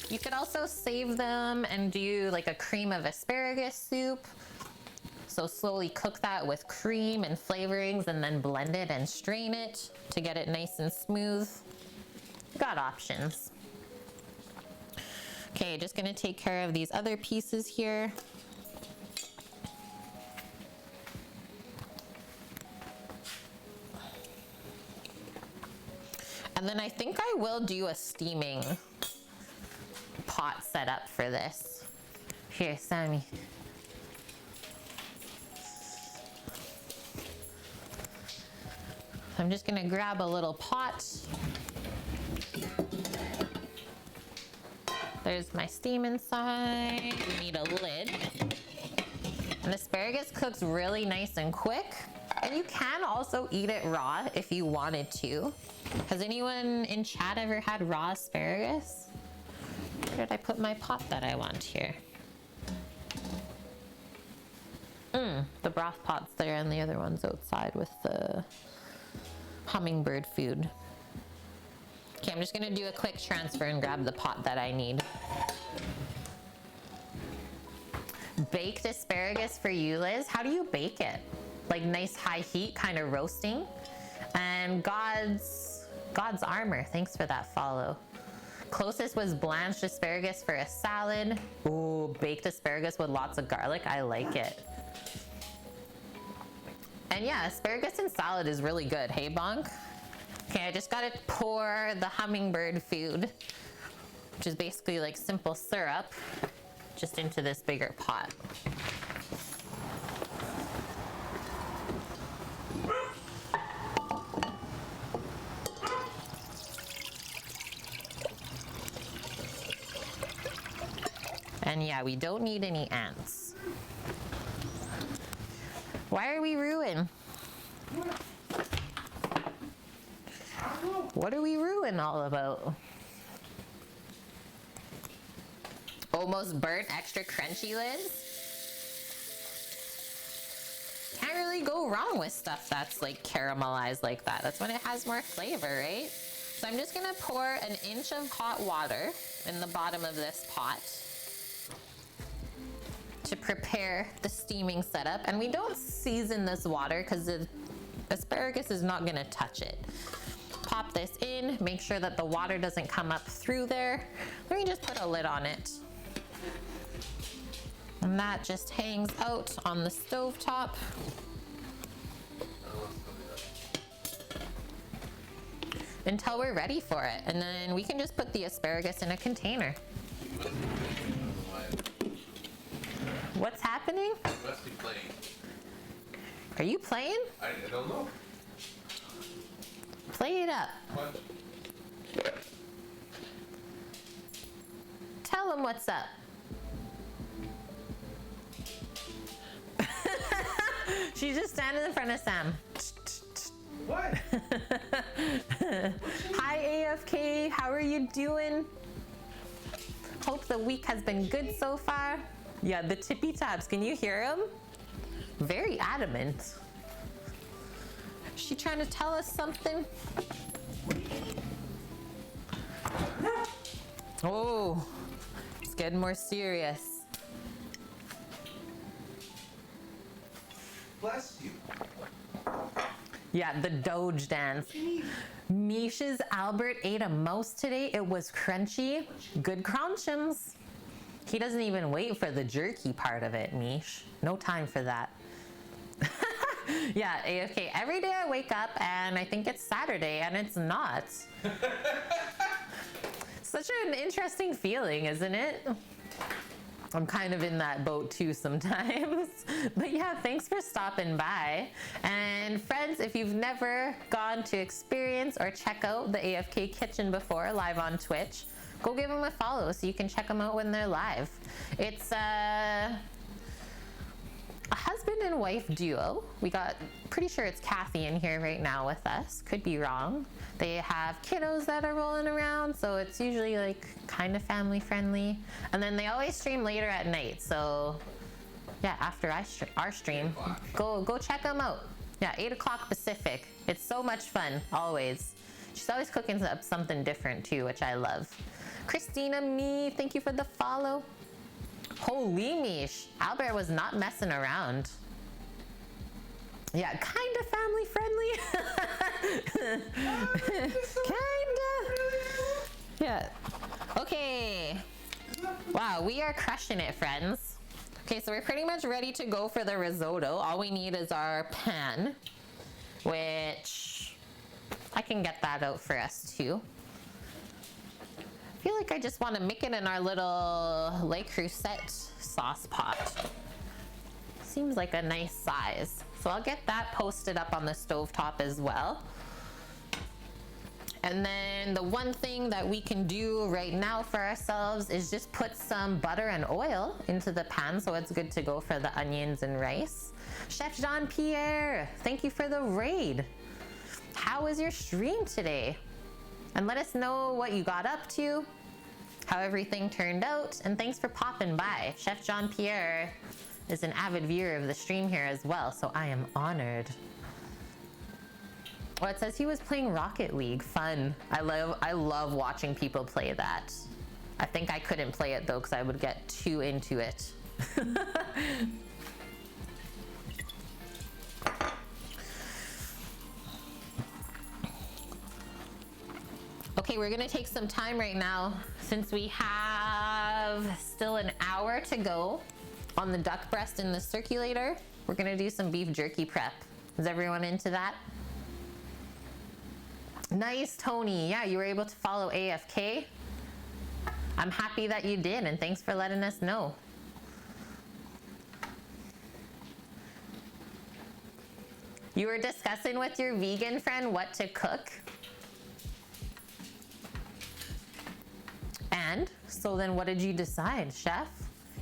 You could also save them and do like a cream of asparagus soup. So slowly cook that with cream and flavorings and then blend it and strain it to get it nice and smooth. Got options. Okay, just gonna take care of these other pieces here. And then I think I will do a steaming pot setup for this. Here, Sammy. I'm just gonna grab a little pot. There's my steam inside. We need a lid. And asparagus cooks really nice and quick. And you can also eat it raw if you wanted to. Has anyone in chat ever had raw asparagus? Where did I put my pot that I want here? The broth pot's there and the other one's outside with the hummingbird food. Okay, I'm just gonna do a quick transfer and grab the pot that I need. Baked asparagus for you, Liz. How do you bake it? Like nice high heat, kind of roasting? And God's Armor, thanks for that follow. Closest was blanched asparagus for a salad. Ooh, baked asparagus with lots of garlic. I like it. And yeah, asparagus in salad is really good. Hey, Bonk? Okay, I just gotta pour the hummingbird food, which is basically like simple syrup, just into this bigger pot. And yeah, we don't need any ants. Why are we ruined? What are we ruined all about? Almost burnt, extra crunchy, Liz? Can't really go wrong with stuff that's like caramelized like that. That's when it has more flavor, right? So I'm just gonna pour an inch of hot water in the bottom of this pot to prepare the steaming setup. And we don't season this water because the asparagus is not gonna touch it. Pop this in, make sure that the water doesn't come up through there. Let me just put a lid on it. And that just hangs out on the stove top. Until we're ready for it. And then we can just put the asparagus in a container. What's happening? You must be playing. Are you playing? I don't know. Play it up. What? Tell him what's up. She's just standing in front of Sam. What? Hi AFK, how are you doing? Hope the week has been good so far. Yeah, the tippy taps, can you hear him? Very adamant. She trying to tell us something? Oh, it's getting more serious. Bless you. Yeah, the Doge dance. Mish's Albert ate a mouse today. It was crunchy. Good crunchums. He doesn't even wait for the jerky part of it, Mish. No time for that. Yeah, AFK. Every day I wake up and I think it's Saturday and it's not. Such an interesting feeling, isn't it? I'm kind of in that boat too sometimes. But yeah, thanks for stopping by. And friends, if you've never gone to experience or check out the AFK Kitchen before live on Twitch, go give them a follow so you can check them out when they're live. It's a husband and wife duo. We got, pretty sure it's Kathy in here right now with us. Could be wrong. They have kiddos that are rolling around, so it's usually like kind of family friendly. And then they always stream later at night. So yeah, after our stream, go check them out. Yeah, 8 o'clock Pacific. It's so much fun, always. She's always cooking up something different too, which I love. Christina Me, thank you for the follow. Holy Mish, Albert was not messing around. Yeah, kind of family friendly. Kinda. Yeah. Okay. Wow, we are crushing it, friends. Okay, so we're pretty much ready to go for the risotto. All we need is our pan, which I can get that out for us too. I feel like I just want to make it in our little Le Creuset sauce pot. Seems like a nice size. So I'll get that posted up on the stovetop as well. And then the one thing that we can do right now for ourselves is just put some butter and oil into the pan so it's good to go for the onions and rice. Chef Jean-Pierre, thank you for the raid. How was your stream today? And let us know what you got up to, how everything turned out, and thanks for popping by. Chef Jean-Pierre is an avid viewer of the stream here as well, so I am honored. Oh, it says he was playing Rocket League. Fun. I love watching people play that. I think I couldn't play it though because I would get too into it. Okay, we're gonna take some time right now since we have still an hour to go on the duck breast in the circulator. We're gonna do some beef jerky prep. Is everyone into that? Nice, Tony. Yeah, you were able to follow AFK. I'm happy that you did, and thanks for letting us know. You were discussing with your vegan friend what to cook. And so then what did you decide, chef?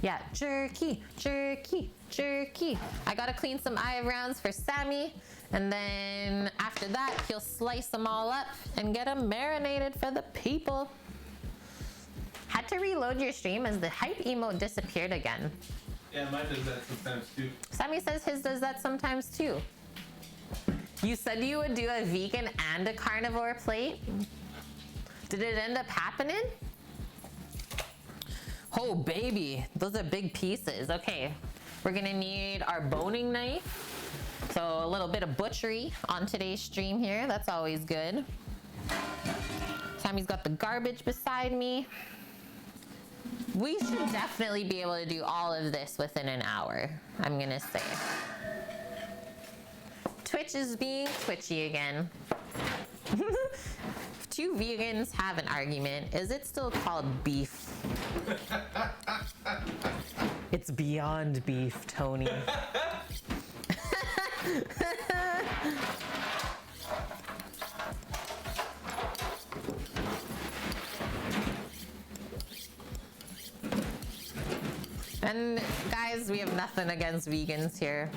Yeah, jerky, jerky, jerky. I gotta clean some eyebrows for Sammy. And then after that, he'll slice them all up and get them marinated for the people. Had to reload your stream as the hype emote disappeared again. Yeah, mine does that sometimes too. Sammy says his does that sometimes too. You said you would do a vegan and a carnivore plate. Did it end up happening? Oh, baby. Those are big pieces. Okay. We're gonna need our boning knife. So a little bit of butchery on today's stream here. That's always good. Sammy's got the garbage beside me. We should definitely be able to do all of this within an hour, I'm gonna say. Twitch is being twitchy again. Two vegans have an argument. Is it still called beef? It's beyond beef, Tony. And guys, we have nothing against vegans here.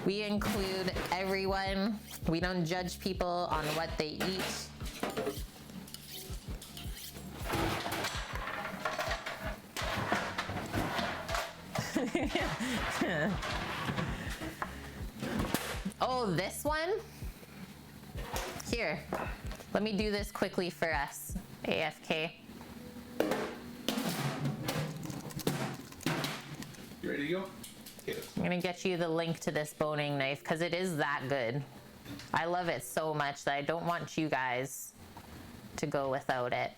We include everyone. We don't judge people on what they eat. Oh, this one? Here, let me do this quickly for us, AFK. You ready to go? Okay. I'm gonna get you the link to this boning knife because it is that good. I love it so much that I don't want you guys to go without it.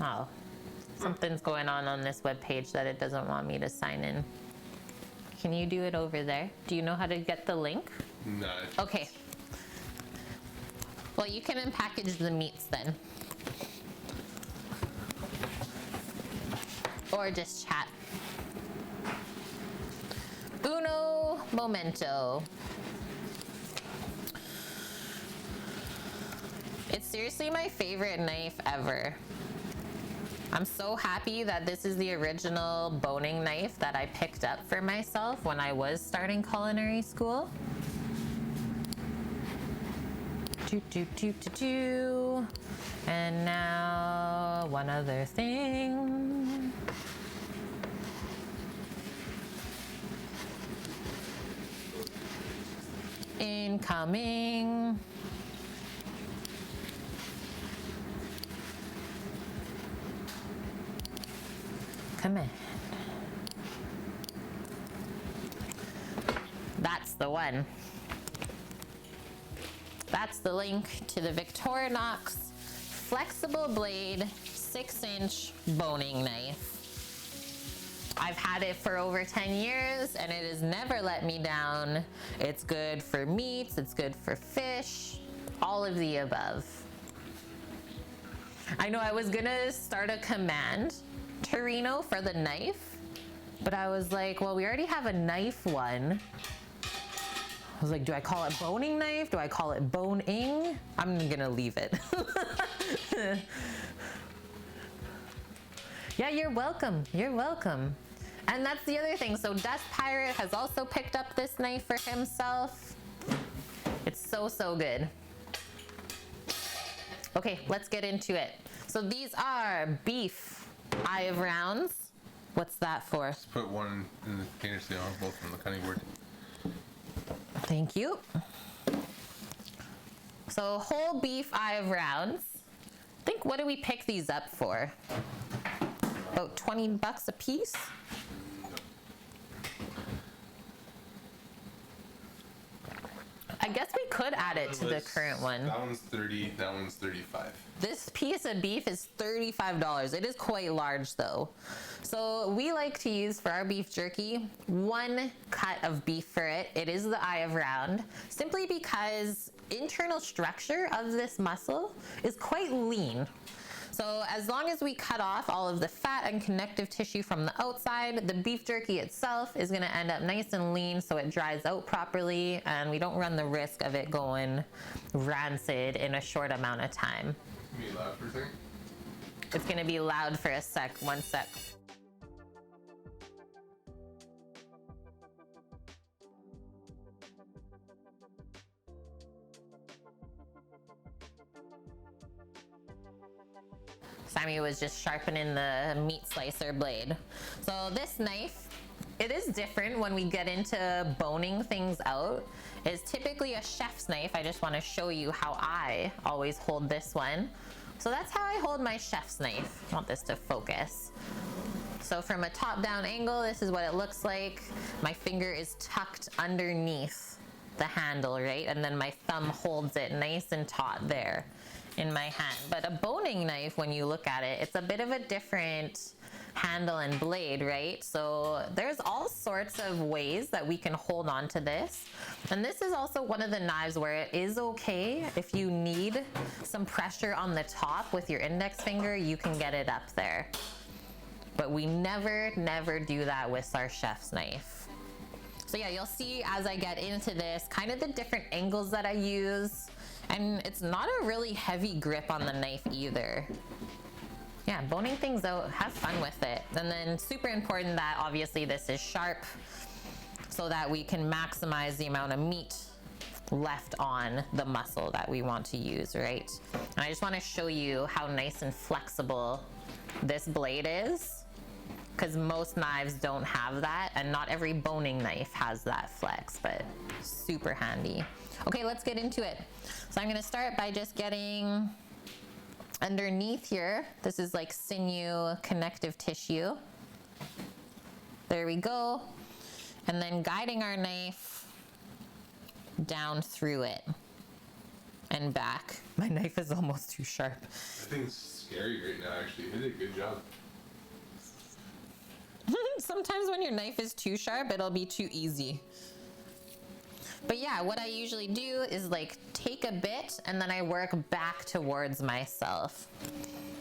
Oh, something's going on this webpage that it doesn't want me to sign in. Can you do it over there? Do you know how to get the link? No. Okay. Well, you can unpackage the meats then. Or just chat. Uno momento. It's seriously my favorite knife ever. I'm so happy that this is the original boning knife that I picked up for myself when I was starting culinary school. And now one other thing. Incoming. Command. That's the one. That's the link to the Victorinox flexible blade 6-inch boning knife. I've had it for over 10 years and it has never let me down. It's good for meats, it's good for fish, all of the above. I know I was gonna start a command Torino for the knife, but I was like, well, we already have a knife one. I was like, do I call it boning knife? Do I call it boning? I'm gonna leave it. Yeah, you're welcome. You're welcome. And that's the other thing. So Dust Pirate has also picked up this knife for himself. It's so, so good. Okay, let's get into it. So these are beef eye of rounds. What's that for? Just put one in the container so you don't have both on the cutting board. Thank you. So whole beef eye of rounds. I think, what do we pick these up for? About 20 bucks a piece? I guess we could add it to the current one. That one's 30, that one's 35. This piece of beef is $35. It is quite large though. So we like to use for our beef jerky, one cut of beef for it. It is the eye of round, simply because internal structure of this muscle is quite lean. So as long as we cut off all of the fat and connective tissue from the outside, the beef jerky itself is gonna end up nice and lean so it dries out properly and we don't run the risk of it going rancid in a short amount of time. Can you be loud for a second? It's gonna be loud for a sec, 1 sec. Sammy was just sharpening the meat slicer blade. So this knife, it is different when we get into boning things out. It's typically a chef's knife. I just want to show you how I always hold this one. So that's how I hold my chef's knife. I want this to focus. So from a top-down angle, this is what it looks like. My finger is tucked underneath the handle, right? And then my thumb holds it nice and taut there in my hand. But a boning knife, when you look at it, it's a bit of a different handle and blade, right? So there's all sorts of ways that we can hold on to this. And this is also one of the knives where it is okay if you need some pressure on the top with your index finger, you can get it up there. But we never do that with our chef's knife. So yeah, you'll see as I get into this, kind of the different angles that I use. And it's not a really heavy grip on the knife either. Yeah, boning things out, have fun with it. And then super important that obviously this is sharp so that we can maximize the amount of meat left on the muscle that we want to use, right? And I just want to show you how nice and flexible this blade is, because most knives don't have that, and not every boning knife has that flex, but super handy. Okay, let's get into it. So I'm gonna start by just getting underneath here. This is like sinew connective tissue. There we go. And then guiding our knife down through it and back. My knife is almost too sharp. That thing's scary right now, actually. You did a good job. Sometimes when your knife is too sharp, it'll be too easy. But yeah, what I usually do is like take a bit and then I work back towards myself.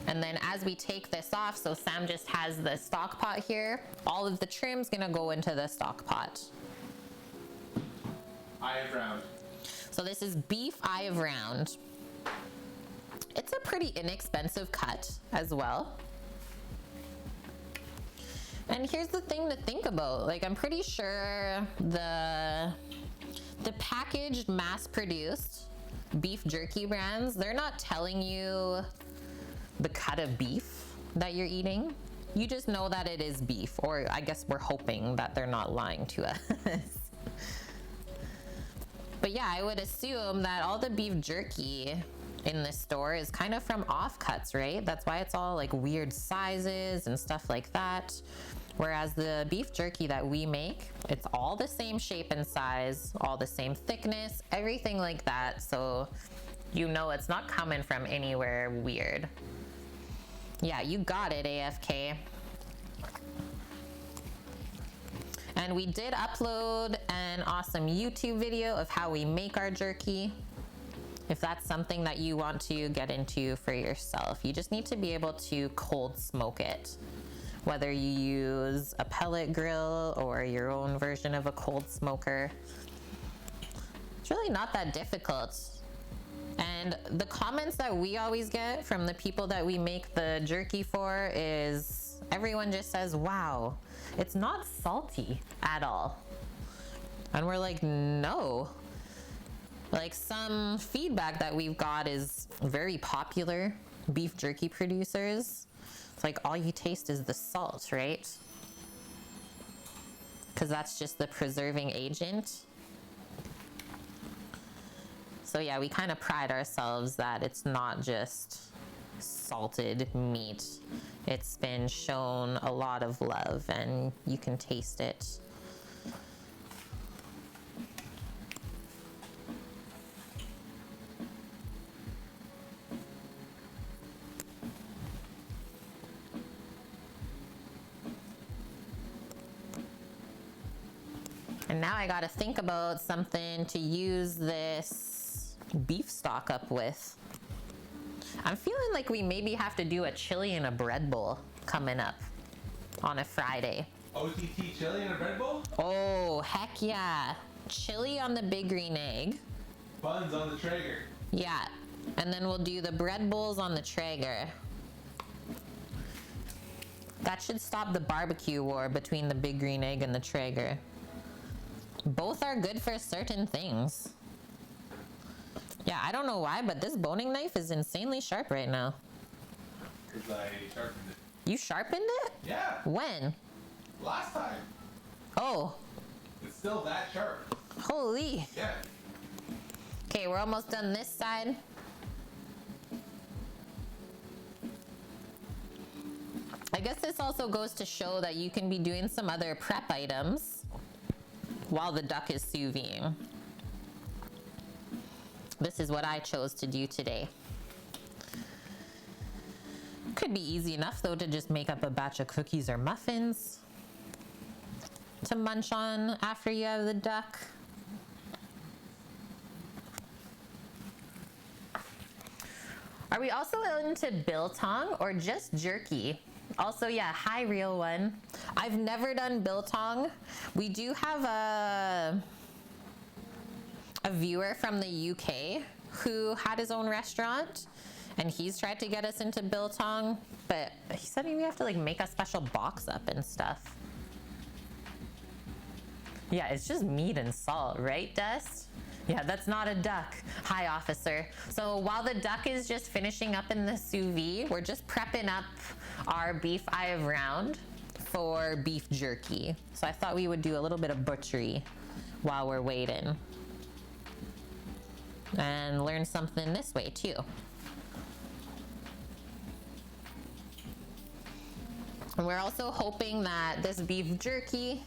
And then as we take this off, so Sam just has the stock pot here, all of the trim's gonna go into the stock pot. Eye of round. So this is beef eye of round. It's a pretty inexpensive cut as well. And here's the thing to think about. Like, I'm pretty sure the packaged mass-produced beef jerky brands, they're not telling you the cut of beef that you're eating. You just know that it is beef, or I guess we're hoping that they're not lying to us. But yeah, I would assume that all the beef jerky in this store is kind of from offcuts, right? That's why it's all like weird sizes and stuff like that. Whereas the beef jerky that we make, it's all the same shape and size, all the same thickness, everything like that. So you know it's not coming from anywhere weird. Yeah, you got it, AFK. And we did upload an awesome YouTube video of how we make our jerky. If that's something that you want to get into for yourself, you just need to be able to cold smoke it. Whether you use a pellet grill or your own version of a cold smoker. It's really not that difficult. And the comments that we always get from the people that we make the jerky for is everyone just says, wow, it's not salty at all. And we're like, no. Like, some feedback that we've got is very popular beef jerky producers. It's like all you taste is the salt, right? Because that's just the preserving agent. So yeah, we kind of pride ourselves that it's not just salted meat. It's been shown a lot of love and you can taste it. And now I gotta think about something to use this beef stock up with. I'm feeling like we maybe have to do a chili in a bread bowl coming up on a Friday. OTT chili in a bread bowl? Oh, heck yeah. Chili on the big green egg. Buns on the Traeger. Yeah, and then we'll do the bread bowls on the Traeger. That should stop the barbecue war between the big green egg and the Traeger. Both are good for certain things. Yeah, I don't know why, but this boning knife is insanely sharp right now. because I sharpened it. You sharpened it? Yeah, When? last time. Oh, It's still that sharp. holy. Yeah. Okay, we're almost done this side. I guess this also goes to show that you can be doing some other prep items while the duck is sous vide. This is what I chose to do today. Could be easy enough though to just make up a batch of cookies or muffins to munch on after you have the duck. Are we also into biltong or just jerky? Also, yeah, hi, real one. I've never done biltong. We do have a viewer from the UK who had his own restaurant, and he's tried to get us into biltong, but he said we have to like make a special box up and stuff. Yeah, it's just meat and salt, right, Dust? Yeah, that's not a duck. Hi, officer. So while the duck is just finishing up in the sous vide, we're just prepping up our beef Eye round for beef jerky. So I thought we would do a little bit of butchery while we're waiting. And learn something this way too. And we're also hoping that this beef jerky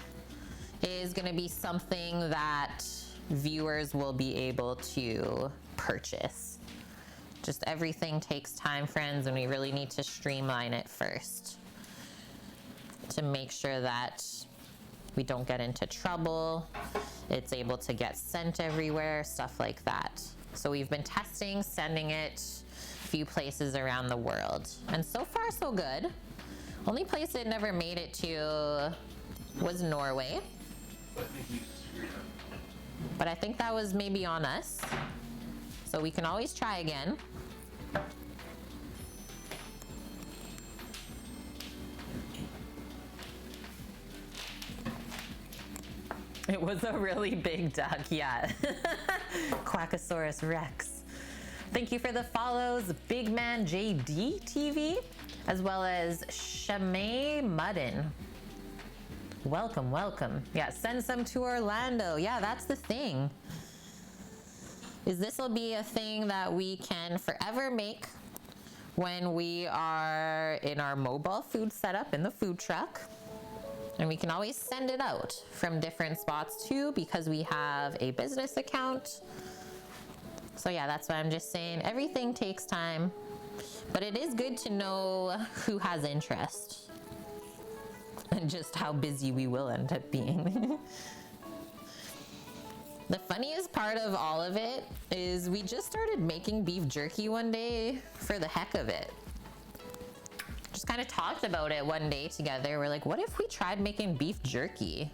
is gonna be something that viewers will be able to purchase. Just everything takes time, friends, and we really need to streamline it first to make sure that we don't get into trouble. It's able to get sent everywhere, stuff like that. So we've been testing, sending it a few places around the world. And so far, so good. Only place it never made it to was Norway. But I think that was maybe on us. So we can always try again. It was a really big duck, yeah. Quackosaurus Rex. Thank you for the follows, Big Man JD TV, as well as Shamay Muddin. Welcome, welcome. Yeah, send some to Orlando. Yeah, that's the thing. Is this will be a thing that we can forever make when we are in our mobile food setup in the food truck. And we can always send it out from different spots too, because we have a business account. So yeah, that's why I'm just saying everything takes time, but it is good to know who has interest and just how busy we will end up being. The funniest part of all of it is we just started making beef jerky one day for the heck of it. Just kind of talked about it one day together. We're like, what if we tried making beef jerky?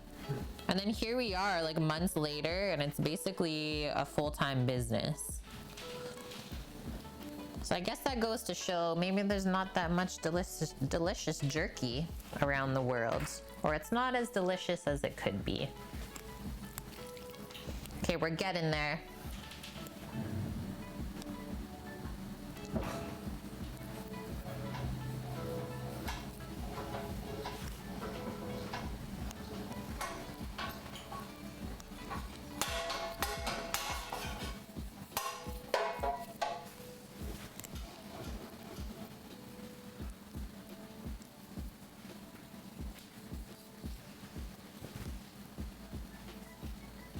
And then here we are like months later, and it's basically a full-time business. So I guess that goes to show maybe there's not that much delicious jerky around the world, or it's not as delicious as it could be. Okay, we're getting there.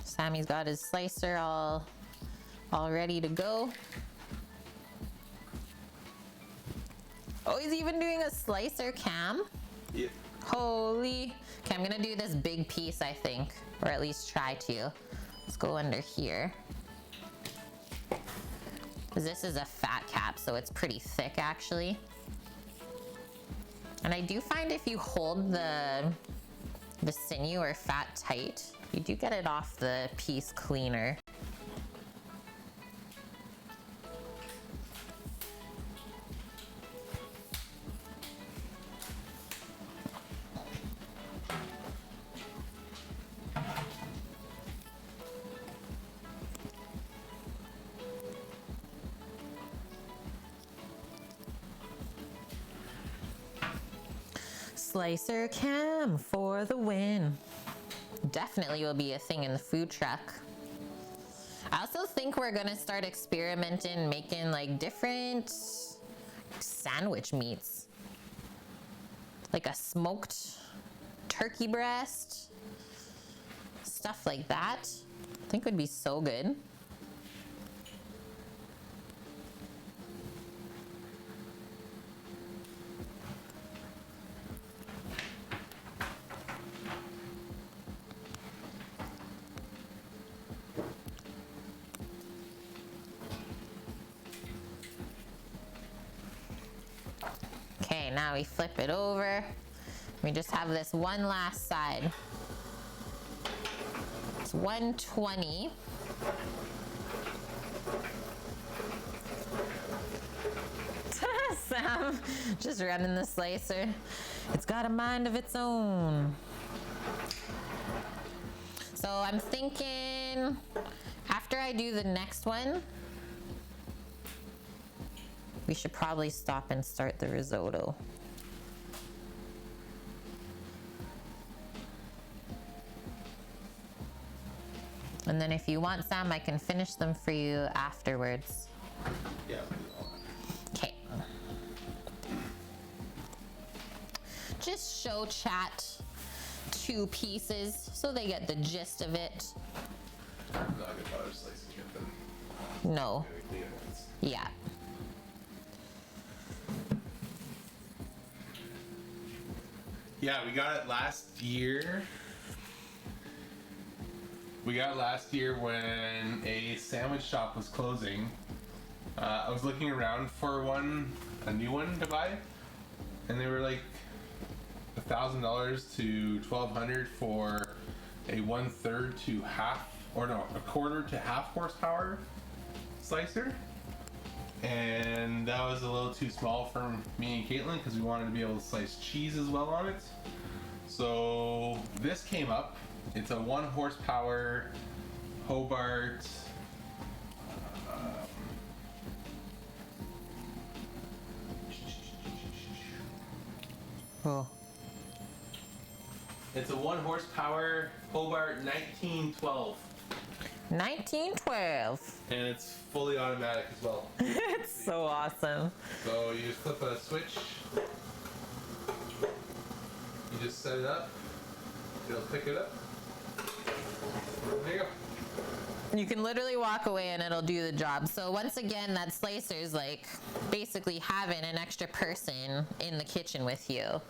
Sammy's got his slicer all ready to go. Oh, he's even doing a slicer cam? Yep. Holy. Okay, I'm gonna do this big piece, I think, or at least try to. Let's go under here. 'Cause this is a fat cap, so it's pretty thick actually. And I do find if you hold the sinew or fat tight, you do get it off the piece cleaner. Slicer cam for the win. Definitely will be a thing in the food truck. I also think we're gonna start experimenting making like different sandwich meats. Like a smoked turkey breast, stuff like that. I think would be so good. Okay, now we flip it over. We just have this one last side. It's 120. Sam, just running the slicer. It's got a mind of its own. So I'm thinking after I do the next one, we should probably stop and start the risotto. And then if you want, Sam, I can finish them for you afterwards. Yeah. Okay. Just show chat 2 pieces so they get the gist of it. I'm not gonna bother slicing it then. No. Yeah. Yeah, we got it last year. We got it last year when a sandwich shop was closing. I was looking around for a new one to buy, and they were like $1,000 to $1,200 for a 1/3 to half, or no, a 1/4 to half horsepower slicer. And that was a little too small for me and Caitlin because we wanted to be able to slice cheese as well on it. So this came up. It's a 1 horsepower Hobart. Oh. It's a 1 horsepower Hobart 1912. 1912. And it's fully automatic as well. It's so awesome. So you just flip a switch. You just set it up. It'll pick it up. There you go. You can literally walk away and it'll do the job. So once again, that slicer is like basically having an extra person in the kitchen with you.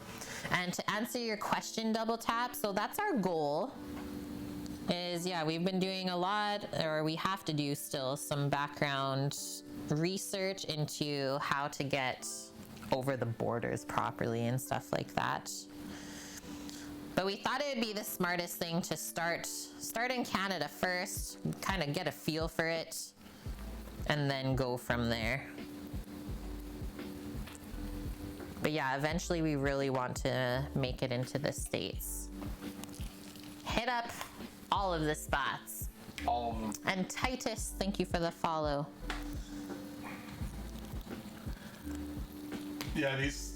And to answer your question, Double Tap, so that's our goal. Is, yeah, we've been doing a lot, or we have to do still some background research into how to get over the borders properly and stuff like that. But we thought it would be the smartest thing to start in Canada first, kind of get a feel for it, and then go from there. But yeah, eventually we really want to make it into the States. Hit up all of the spots. All of them. And Titus, thank you for the follow. Yeah,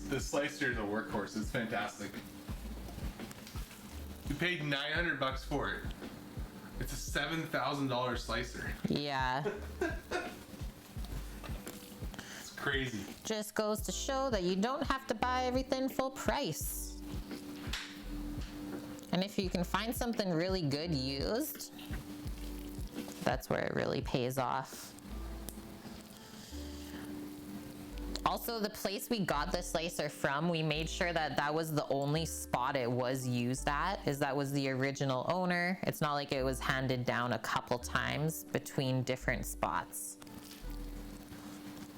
the slicer is a workhorse. It's fantastic. We paid $900 for it. It's a $7,000 slicer. Yeah. It's crazy. Just goes to show that you don't have to buy everything full price. And if you can find something really good used, that's where it really pays off. Also, the place we got the slicer from, we made sure that that was the only spot it was used at, is that was the original owner. It's not like it was handed down a couple times between different spots.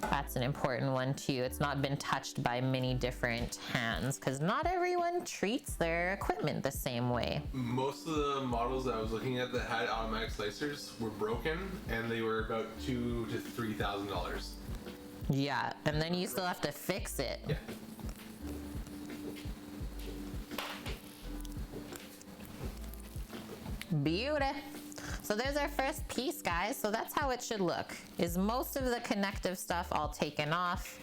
That's an important one too. It's not been touched by many different hands because not everyone treats their equipment the same way. Most of the models that I was looking at that had automatic slicers were broken, and they were about $2,000 to $3,000. Yeah, and then you still have to fix it. Yeah. Beauty. So there's our first piece, guys. So that's how it should look. Is most of the connective stuff all taken off.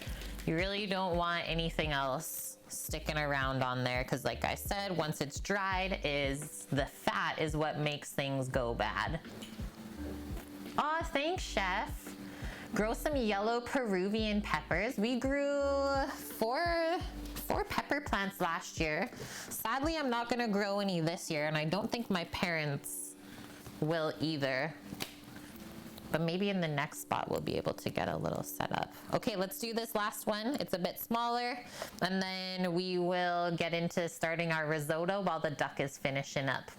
You really don't want anything else sticking around on there because, like I said, once it's dried, is the fat is what makes things go bad. Aw, thanks, chef. Grow some yellow Peruvian peppers. We grew four pepper plants last year. Sadly, I'm not gonna grow any this year, and I don't think my parents will either. But maybe in the next spot we'll be able to get a little setup. Okay, let's do this last one. It's a bit smaller, and then we will get into starting our risotto while the duck is finishing up.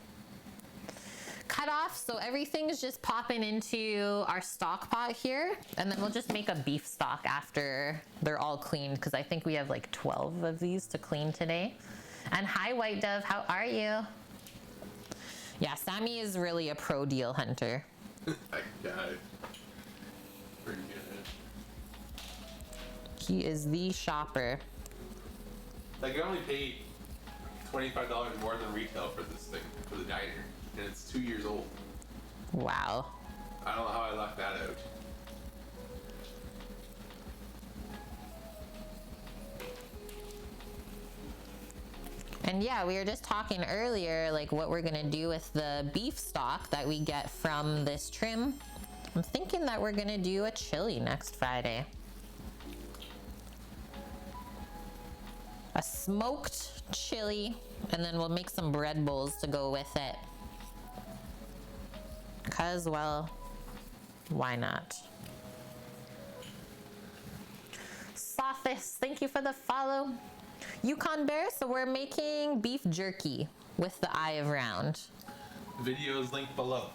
Cut off, so everything is just popping into our stock pot here, and then we'll just make a beef stock after they're all cleaned, because I think we have like 12 of these to clean today. And hi, White Dove, how are you? Yeah, Sammy is really a pro deal hunter. I got it. Pretty good. He is the shopper. Like, I only paid $25 more than retail for this thing, for the diner. And it's 2 years old. Wow. I don't know how I left that out. And yeah, we were just talking earlier, like what we're gonna do with the beef stock that we get from this trim. I'm thinking that we're gonna do a chili next Friday. A smoked chili, and then we'll make some bread bowls to go with it. Cause, well, why not? Sophis, thank you for the follow. Yukon Bear, so we're making beef jerky with the eye of round. The video is linked below.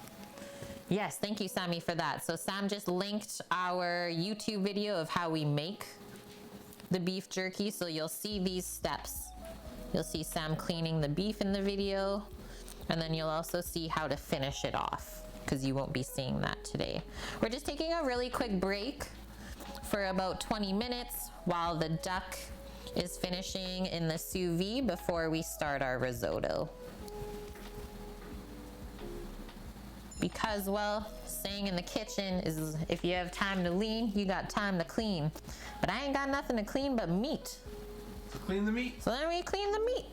Yes, thank you, Sammy, for that. So Sam just linked our YouTube video of how we make the beef jerky, so you'll see these steps. You'll see Sam cleaning the beef in the video, and then you'll also see how to finish it off, because you won't be seeing that today. We're just taking a really quick break for about 20 minutes while the duck is finishing in the sous vide before we start our risotto. Because, well, saying in the kitchen is if you have time to lean, you got time to clean. But I ain't got nothing to clean but meat. So clean the meat. So then we clean the meat.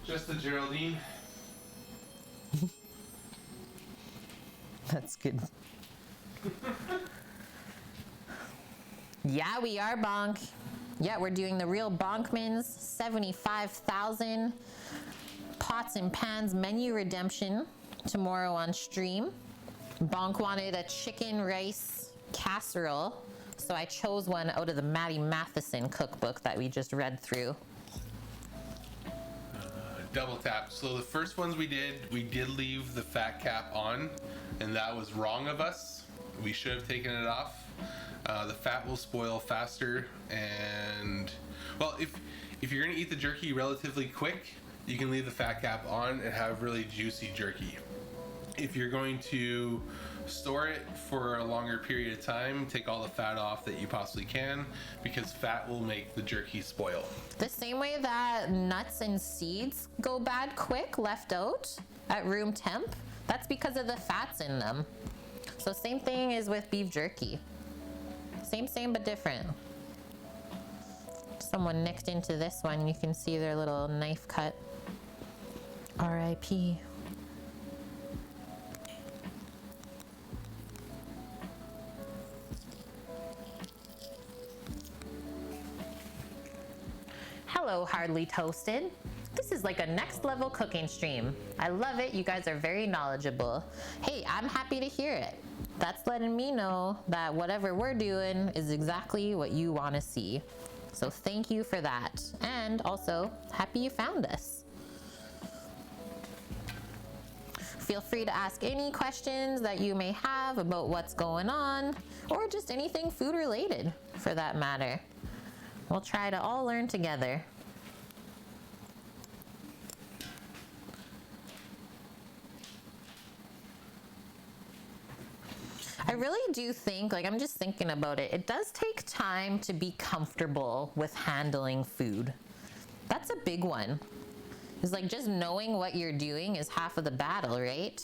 Just the Geraldine. That's good. Yeah, we are bonk. Yeah, we're doing the real Bonkmans 75,000 pots and pans menu redemption tomorrow on stream. Bonk wanted a chicken rice casserole, so I chose one out of the Maddie Matheson cookbook that we just read through. Double tap. So the first ones we did leave the fat cap on, and that was wrong of us. We should have taken it off. The fat will spoil faster, and well, if you're gonna eat the jerky relatively quick, you can leave the fat cap on and have really juicy jerky. If you're going to store it for a longer period of time, take all the fat off that you possibly can, because fat will make the jerky spoil. The same way that nuts and seeds go bad quick left out at room temp, that's because of the fats in them. So same thing is with beef jerky. Same but different. Someone nicked into this one. You can see their little knife cut. R.I.P. Hello, Hardly Toasted. This is like a next level cooking stream. I love it. You guys are very knowledgeable. Hey, I'm happy to hear it. That's letting me know that whatever we're doing is exactly what you want to see. So thank you for that. And also, happy you found us. Feel free to ask any questions that you may have about what's going on, or just anything food related for that matter. We'll try to all learn together. I really do think, like I'm just thinking about it, it does take time to be comfortable with handling food. That's a big one. It's like just knowing what you're doing is half of the battle, right?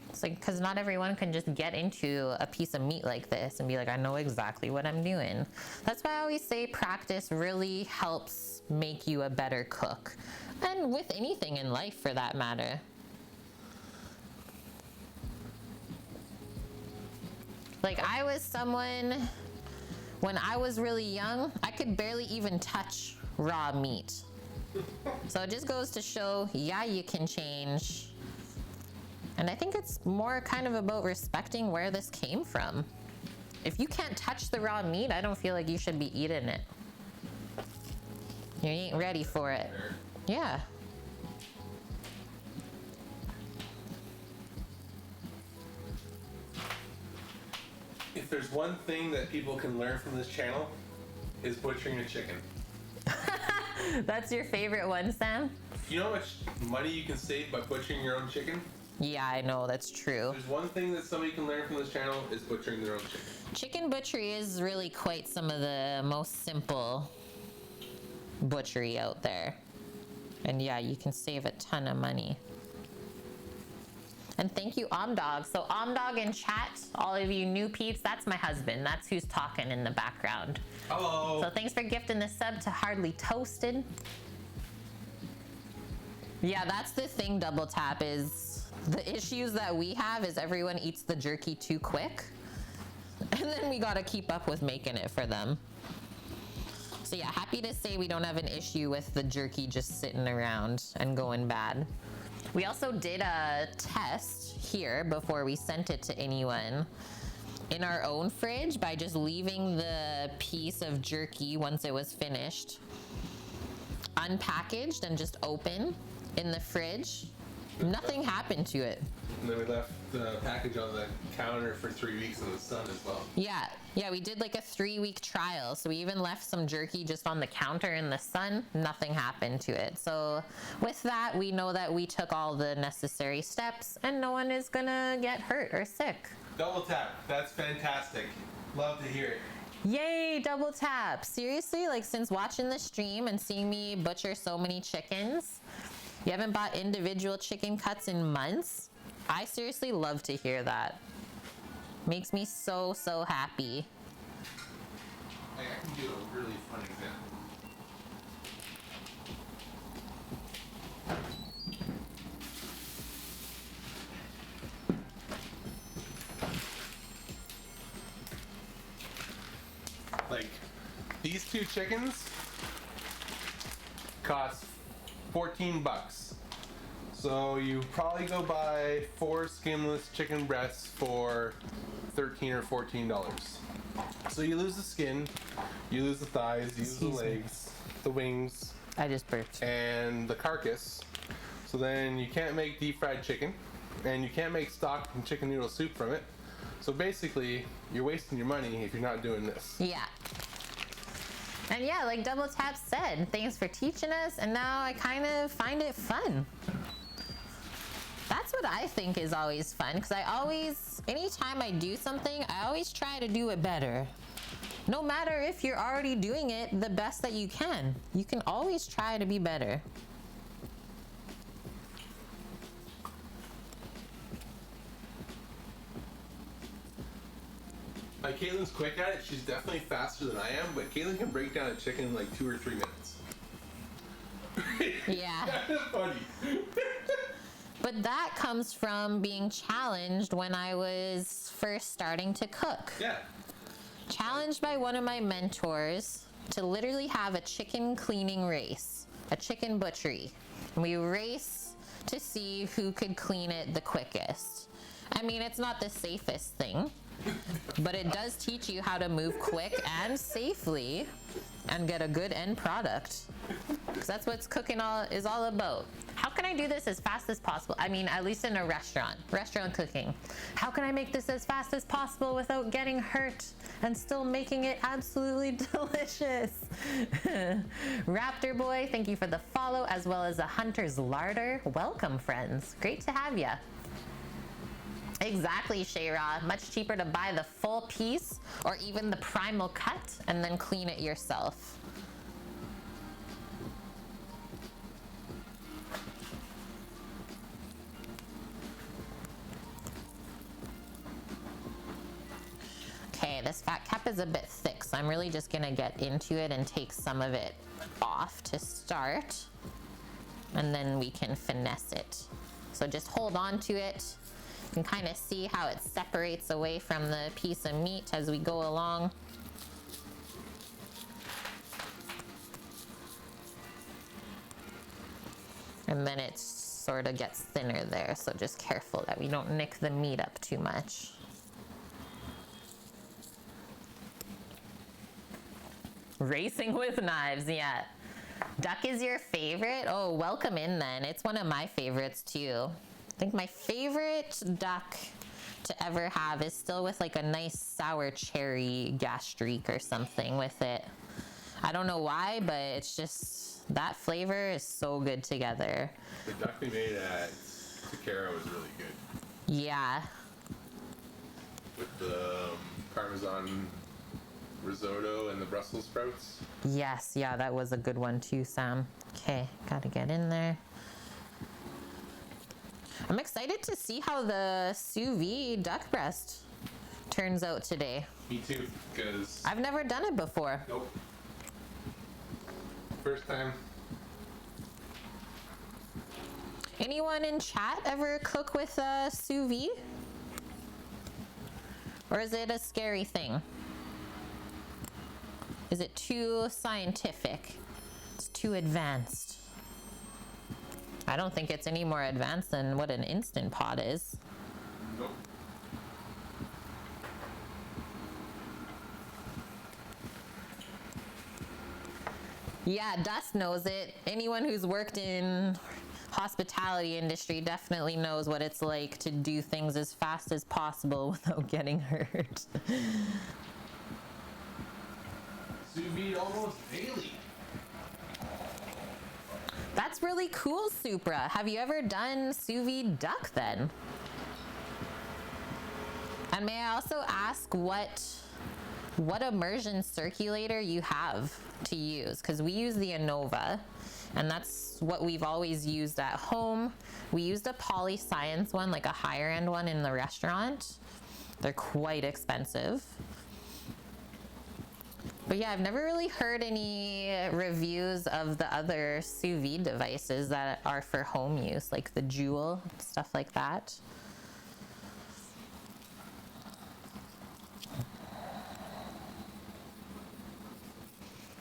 It's like, because not everyone can just get into a piece of meat like this and be like, I know exactly what I'm doing. That's why I always say practice really helps make you a better cook. And with anything in life for that matter. Like I was someone, when I was really young, I could barely even touch raw meat. So it just goes to show, yeah, you can change. And I think it's more kind of about respecting where this came from. If you can't touch the raw meat, I don't feel like you should be eating it. You ain't ready for it. Yeah. If there's one thing that people can learn from this channel, is butchering a chicken. That's your favorite one, Sam? You know how much money you can save by butchering your own chicken? Yeah, I know, that's true. There's one thing that somebody can learn from this channel is butchering their own chicken. Chicken butchery is really quite some of the most simple butchery out there. And yeah, you can save a ton of money. And thank you, Omdog. So Omdog in chat, all of you new peeps, that's my husband. That's who's talking in the background. Hello. So thanks for gifting the sub to Hardly Toasted. Yeah, that's the thing, Double Tap, is the issues that we have is everyone eats the jerky too quick. And then we gotta keep up with making it for them. So yeah, happy to say we don't have an issue with the jerky just sitting around and going bad. We also did a test here before we sent it to anyone in our own fridge by just leaving the piece of jerky once it was finished unpackaged and just open in the fridge. Nothing happened to it. And then we left the package on the counter for 3 weeks in the sun as well. Yeah, we did like a 3-week trial. So we even left some jerky just on the counter in the sun. Nothing happened to it. So with that, we know that we took all the necessary steps and no one is gonna get hurt or sick. Double Tap, that's fantastic. Love to hear it. Yay, Double Tap. Seriously, like since watching the stream and seeing me butcher so many chickens, you haven't bought individual chicken cuts in months? I seriously love to hear that. Makes me so, so happy. I can do a really fun example. Like, these 2 chickens cost 14 bucks. So you probably go buy 4 skinless chicken breasts for $13 or $14. So you lose the skin, you lose the thighs, you lose the legs, the wings. I just burped. And the carcass. So then you can't make deep fried chicken, and you can't make stock and chicken noodle soup from it. So basically, you're wasting your money if you're not doing this. Yeah. And yeah, like Double Tap said, thanks for teaching us, and now I kind of find it fun. That's what I think is always fun, because anytime I do something, I always try to do it better. No matter if you're already doing it the best that you can always try to be better. Like, Caitlin's quick at it, she's definitely faster than I am, but Caitlin can break down a chicken in like 2 or 3 minutes. Yeah. That's funny. But that comes from being challenged when I was first starting to cook. Yeah. Challenged by one of my mentors to literally have a chicken cleaning race, a chicken butchery. And we race to see who could clean it the quickest. I mean, it's not the safest thing, but it does teach you how to move quick and safely and get a good end product. Because that's what cooking is all about. How can I do this as fast as possible? I mean, at least in a restaurant cooking. How can I make this as fast as possible without getting hurt and still making it absolutely delicious? Raptor Boy, thank you for the follow, as well as a Hunter's Larder. Welcome, friends. Great to have ya. Exactly, Shayra. Much cheaper to buy the full piece or even the primal cut and then clean it yourself. Okay, this fat cap is a bit thick, so I'm really just gonna get into it and take some of it off to start, and then we can finesse it. So just hold on to it. You can kind of see how it separates away from the piece of meat as we go along. And then it sort of gets thinner there, so just careful that we don't nick the meat up too much. Racing with knives, yeah. Duck is your favorite? Oh, welcome in then. It's one of my favorites too. I think my favorite duck to ever have is still with like a nice sour cherry gastrique or something with it. I don't know why, but it's just, that flavor is so good together. The duck we made at Takara was really good. Yeah. With the Parmesan risotto and the Brussels sprouts. Yes, yeah, that was a good one too, Sam. Okay, gotta get in there. I'm excited to see how the sous vide duck breast turns out today. Me too, because I've never done it before. Nope. First time. Anyone in chat ever cook with a sous vide? Or is it a scary thing? Is it too scientific? It's too advanced. I don't think it's any more advanced than what an Instant Pot is. Nope. Yeah, Dust knows it. Anyone who's worked in hospitality industry definitely knows what it's like to do things as fast as possible without getting hurt. Sous vide almost daily. That's really cool, Supra. Have you ever done sous vide duck then? And may I also ask what immersion circulator you have to use? Because we use the Innova, and that's what we've always used at home. We used a Polyscience one, like a higher end one in the restaurant. They're quite expensive. But yeah, I've never really heard any reviews of the other sous vide devices that are for home use, like the Jewel, stuff like that.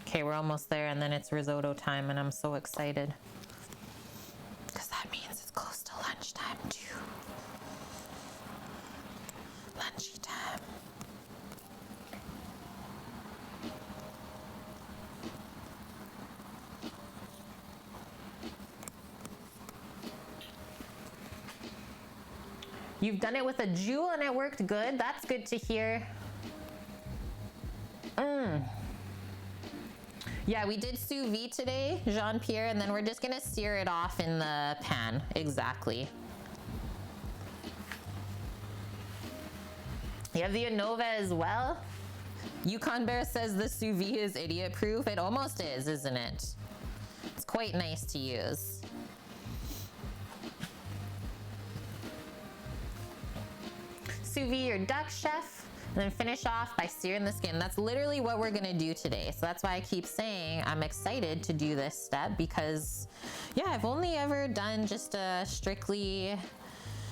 Okay, we're almost there, and then it's risotto time, and I'm so excited. Because that means it's close to lunchtime, too. Lunchy time. You've done it with a Jewel and it worked good? That's good to hear. Yeah, we did sous vide today, Jean-Pierre, and then we're just gonna sear it off in the pan. Exactly. You have the Innova as well? Yukon Bear says the sous vide is idiot proof. It almost is, isn't it? It's quite nice to use. Sous vide your duck, chef, and then finish off by searing the skin. That's literally what we're gonna do today. So that's why I keep saying I'm excited to do this step, because yeah, I've only ever done just a strictly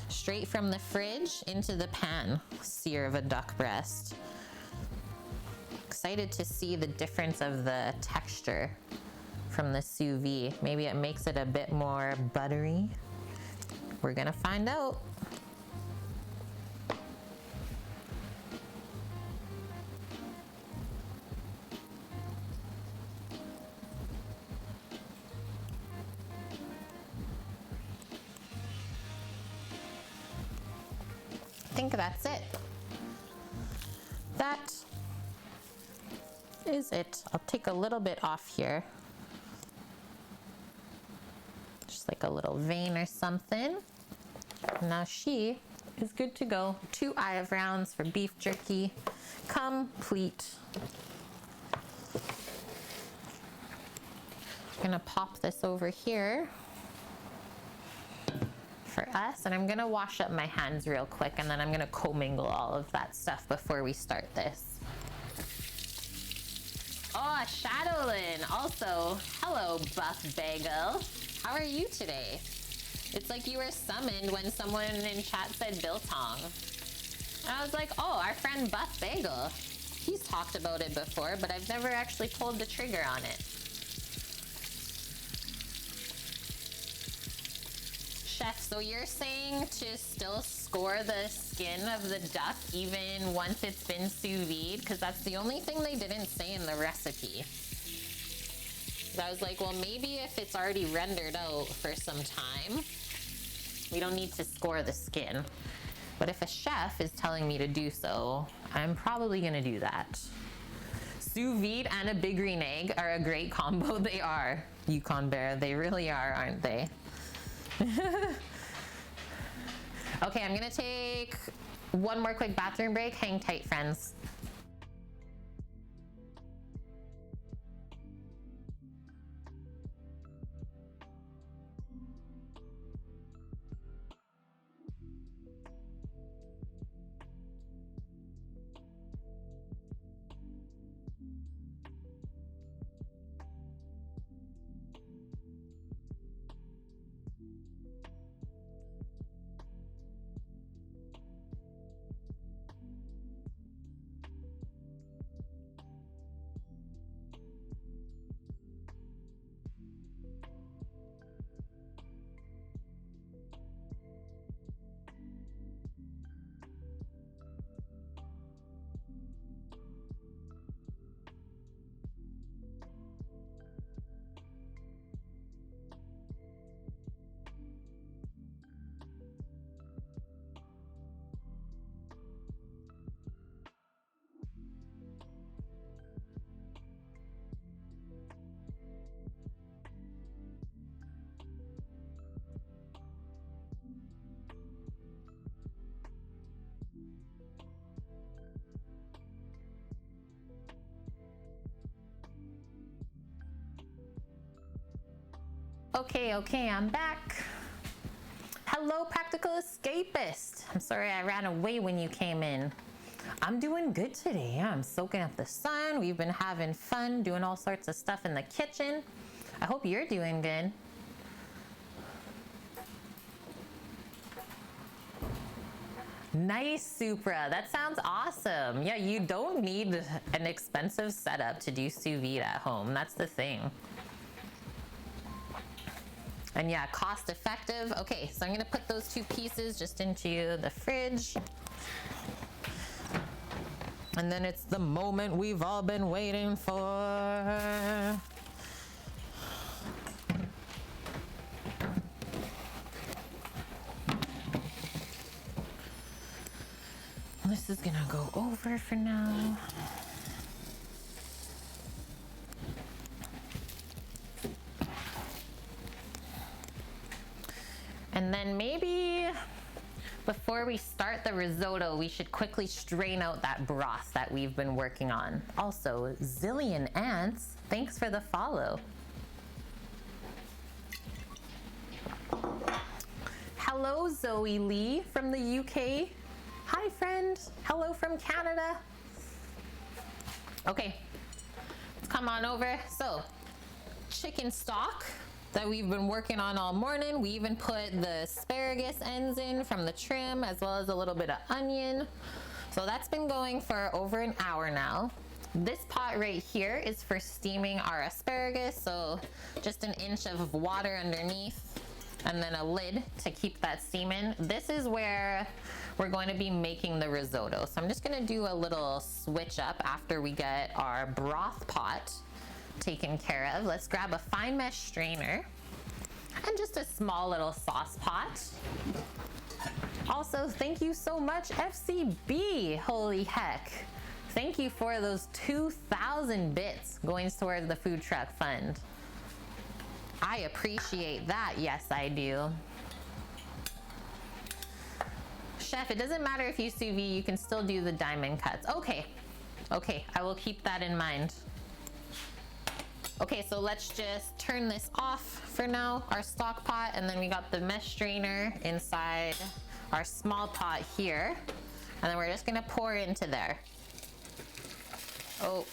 straight from the fridge into the pan sear of a duck breast. Excited to see the difference of the texture from the sous vide. Maybe it makes it a bit more buttery. We're gonna find out. I think that's it. That is it. I'll take a little bit off here. Just like a little vein or something. Now she is good to go. 2 olive rounds for beef jerky. Complete. I'm gonna pop this over here for us, and I'm gonna wash up my hands real quick, and then I'm gonna commingle all of that stuff before we start this. Oh, Shadowlin. Also, hello, Buff Bagel. How are you today? It's like you were summoned when someone in chat said biltong. And I was like, oh, our friend Buff Bagel. He's talked about it before, but I've never actually pulled the trigger on it. Chef, so you're saying to still score the skin of the duck even once it's been sous vide? Because that's the only thing they didn't say in the recipe. I was like, well, maybe if it's already rendered out for some time, we don't need to score the skin. But if a chef is telling me to do so, I'm probably gonna do that. Sous vide and a big green egg are a great combo. They are, Yukon Bear. They really are, aren't they? Okay, I'm gonna take one more quick bathroom break. Hang tight, friends. Okay, I'm back. Hello, Practical Escapist. I'm sorry I ran away when you came in. I'm doing good today. I'm soaking up the sun. We've been having fun doing all sorts of stuff in the kitchen. I hope you're doing good. Nice, Supra. That sounds awesome. Yeah, you don't need an expensive setup to do sous vide at home. That's the thing. And yeah, cost effective. Okay, so I'm gonna put those two pieces just into the fridge. And then it's the moment we've all been waiting for. This is gonna go over for now. And then maybe before we start the risotto, we should quickly strain out that broth that we've been working on. Also, Zillion Ants, thanks for the follow. Hello, Zoe Lee from the UK. Hi, friend. Hello from Canada. Okay, let's come on over. So, chicken stock that we've been working on all morning. We even put the asparagus ends in from the trim, as well as a little bit of onion. So that's been going for over an hour now. This pot right here is for steaming our asparagus. So just an inch of water underneath and then a lid to keep that steam in. This is where we're going to be making the risotto. So I'm just gonna do a little switch up after we get our broth pot taken care of. Let's grab a fine mesh strainer and just a small little sauce pot. Also, thank you so much, FCB. Holy heck. Thank you for those 2,000 bits going towards the food truck fund. I appreciate that. Yes, I do. Chef, it doesn't matter if you sous vide, you can still do the diamond cuts. Okay, I will keep that in mind. Okay, so let's just turn this off for now, our stock pot, and then we got the mesh strainer inside our small pot here. And then we're just gonna pour into there. Oh.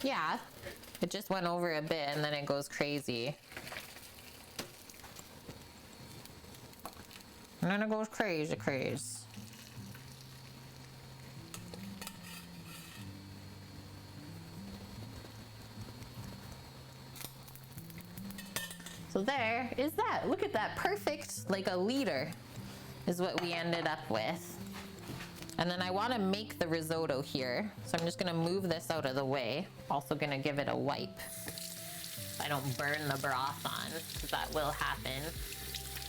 Yeah, it just went over a bit and then it goes crazy. And then it goes crazy. So there is that. Look at that, perfect, like a liter is what we ended up with. And then I want to make the risotto here. So I'm just going to move this out of the way. Also going to give it a wipe so I don't burn the broth on, because that will happen.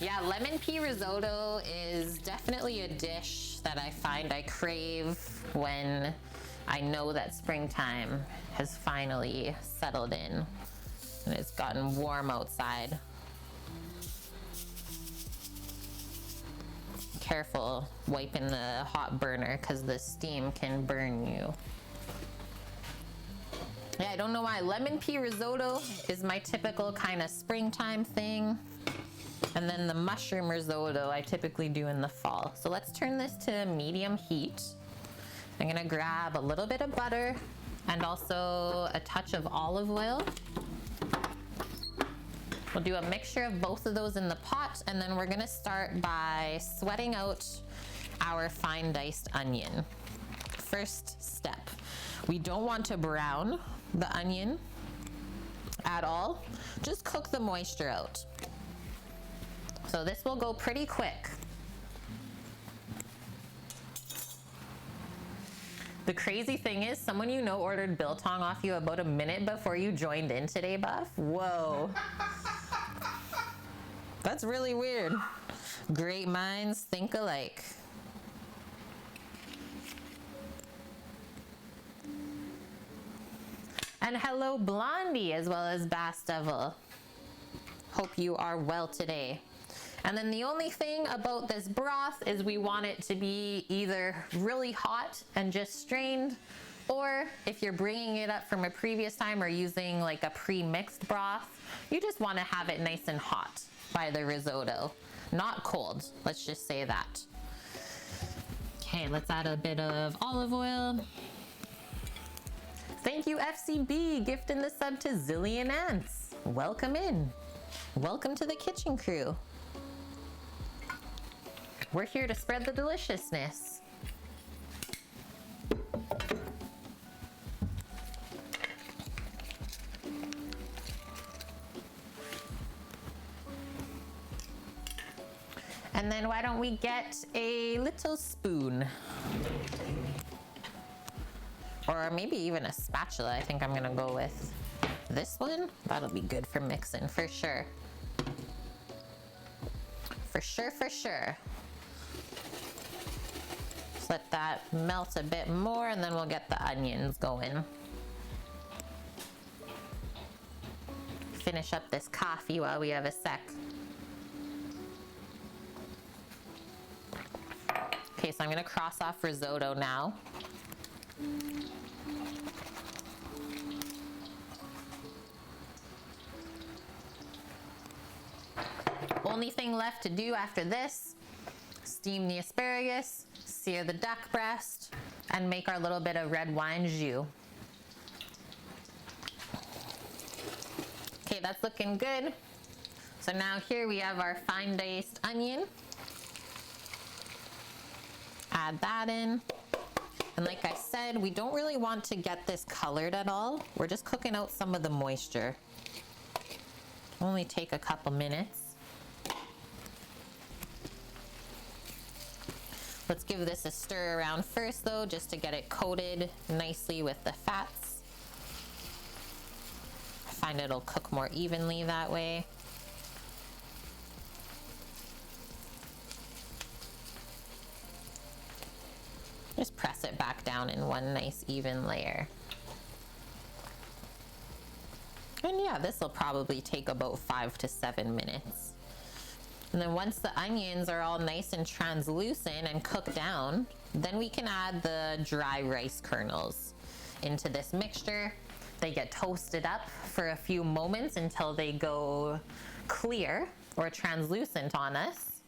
Yeah, lemon pea risotto is definitely a dish that I find I crave when I know that springtime has finally settled in and it's gotten warm outside. Careful wiping the hot burner because the steam can burn you. Yeah, I don't know why. Lemon pea risotto is my typical kind of springtime thing. And then the mushroom risotto I typically do in the fall. So let's turn this to medium heat. I'm gonna grab a little bit of butter and also a touch of olive oil. We'll do a mixture of both of those in the pot, and then we're gonna start by sweating out our fine diced onion. First step, we don't want to brown the onion at all. Just cook the moisture out. So this will go pretty quick. The crazy thing is, someone you know ordered biltong off you about a minute before you joined in today, Buff. Whoa. That's really weird. Great minds think alike. And hello, Blondie, as well as Bass Devil. Hope you are well today. And then the only thing about this broth is we want it to be either really hot and just strained, or if you're bringing it up from a previous time or using like a pre-mixed broth, you just want to have it nice and hot by the risotto, not cold. Let's just say that. Okay, let's add a bit of olive oil. Thank you, FCB, gifting the sub to Zillion Ants. Welcome in. Welcome to the kitchen crew. We're here to spread the deliciousness. And then why don't we get a little spoon? Or maybe even a spatula. I think I'm gonna go with this one. That'll be good for mixing, for sure. For sure. Just let that melt a bit more and then we'll get the onions going. Finish up this coffee while we have a sec. Okay, so I'm gonna cross off risotto now. Only thing left to do after this, steam the asparagus, sear the duck breast, and make our little bit of red wine jus. Okay, that's looking good. So now here we have our fine diced onion. Add that in. And like I said, we don't really want to get this colored at all. We're just cooking out some of the moisture. Only take a couple minutes. Let's give this a stir around first though, just to get it coated nicely with the fats. I find it'll cook more evenly that way. Just press it back down in one nice even layer. And yeah, this will probably take about 5 to 7 minutes. And then once the onions are all nice and translucent and cooked down, then we can add the dry rice kernels into this mixture. They get toasted up for a few moments until they go clear or translucent on us.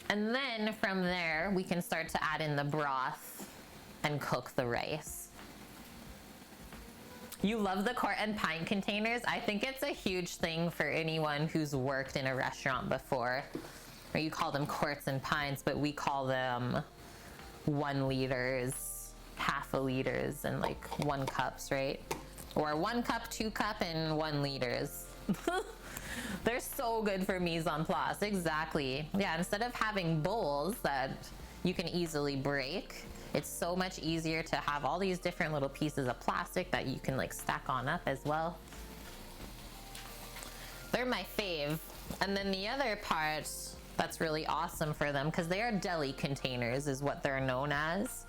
And then from there, we can start to add in the broth and cook the rice. You love the quart and pint containers. I think it's a huge thing for anyone who's worked in a restaurant before. Or you call them quarts and pints, but we call them 1 liters, half a liters, and like 1 cups, right? Or 1 cup, 2 cup, and 1 liters. They're so good for mise en place. Exactly. Yeah, instead of having bowls that you can easily break, it's so much easier to have all these different little pieces of plastic that you can like stack on up as well. They're my fave. And then the other part that's really awesome for them, because they are deli containers is what they're known as,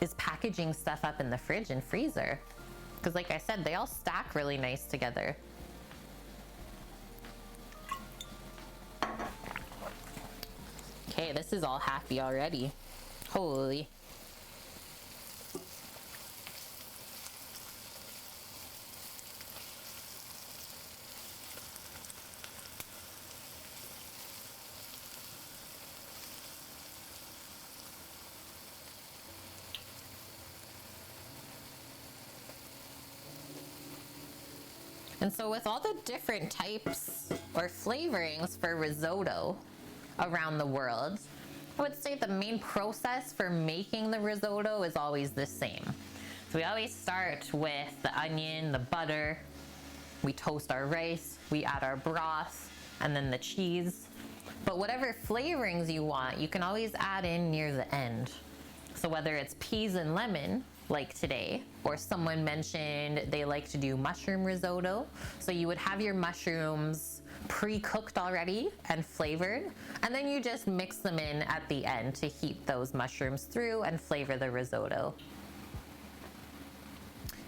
is packaging stuff up in the fridge and freezer. Because like I said, they all stack really nice together. Okay, this is all happy already. Holy. And so with all the different types or flavorings for risotto around the world, I would say the main process for making the risotto is always the same. So we always start with the onion, the butter, we toast our rice, we add our broth, and then the cheese. But whatever flavorings you want, you can always add in near the end. So whether it's peas and lemon, like today, or someone mentioned they like to do mushroom risotto. So you would have your mushrooms pre-cooked already and flavored, and then you just mix them in at the end to heat those mushrooms through and flavor the risotto.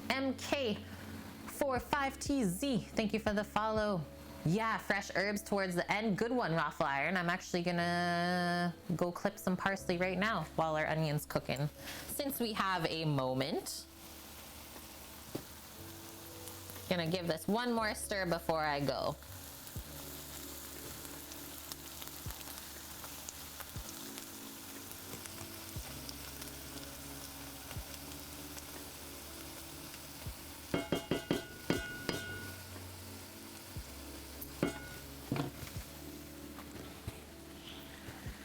MK45TZ, thank you for the follow. Yeah, fresh herbs towards the end. Good one, Raffle Iron. I'm actually gonna go clip some parsley right now while our onion's cooking, since we have a moment. Gonna give this one more stir before I go.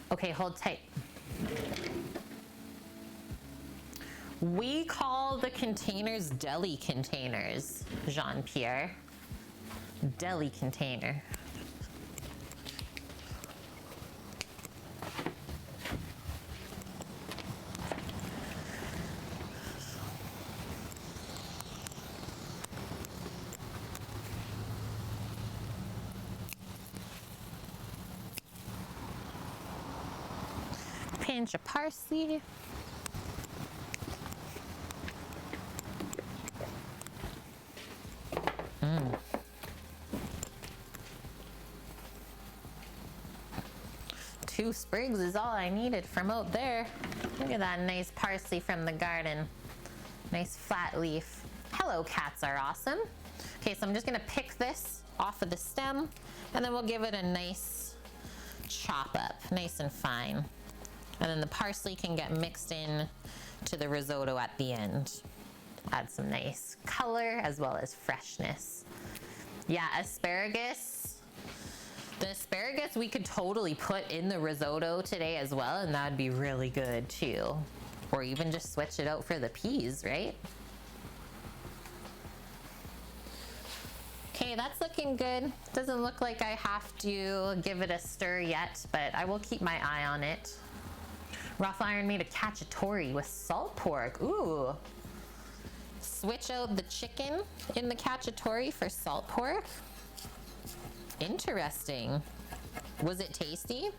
Okay, hold tight. We call the containers deli containers, Jean-Pierre. Deli container. Pinch of parsley. Two sprigs is all I needed from out there. Look at that nice parsley from the garden. Nice flat leaf. Hello, cats are awesome. Okay, so I'm just gonna pick this off of the stem, and then we'll give it a nice chop up, nice and fine. And then the parsley can get mixed in to the risotto at the end. Add some nice color as well as freshness. Yeah, asparagus. The asparagus we could totally put in the risotto today as well, and that'd be really good too. Or even just switch it out for the peas, right? Okay, that's looking good. Doesn't look like I have to give it a stir yet, but I will keep my eye on it. Raffle Iron made a cacciatore with salt pork. Ooh. Switch out the chicken in the cacciatore for salt pork. Interesting. Was it tasty?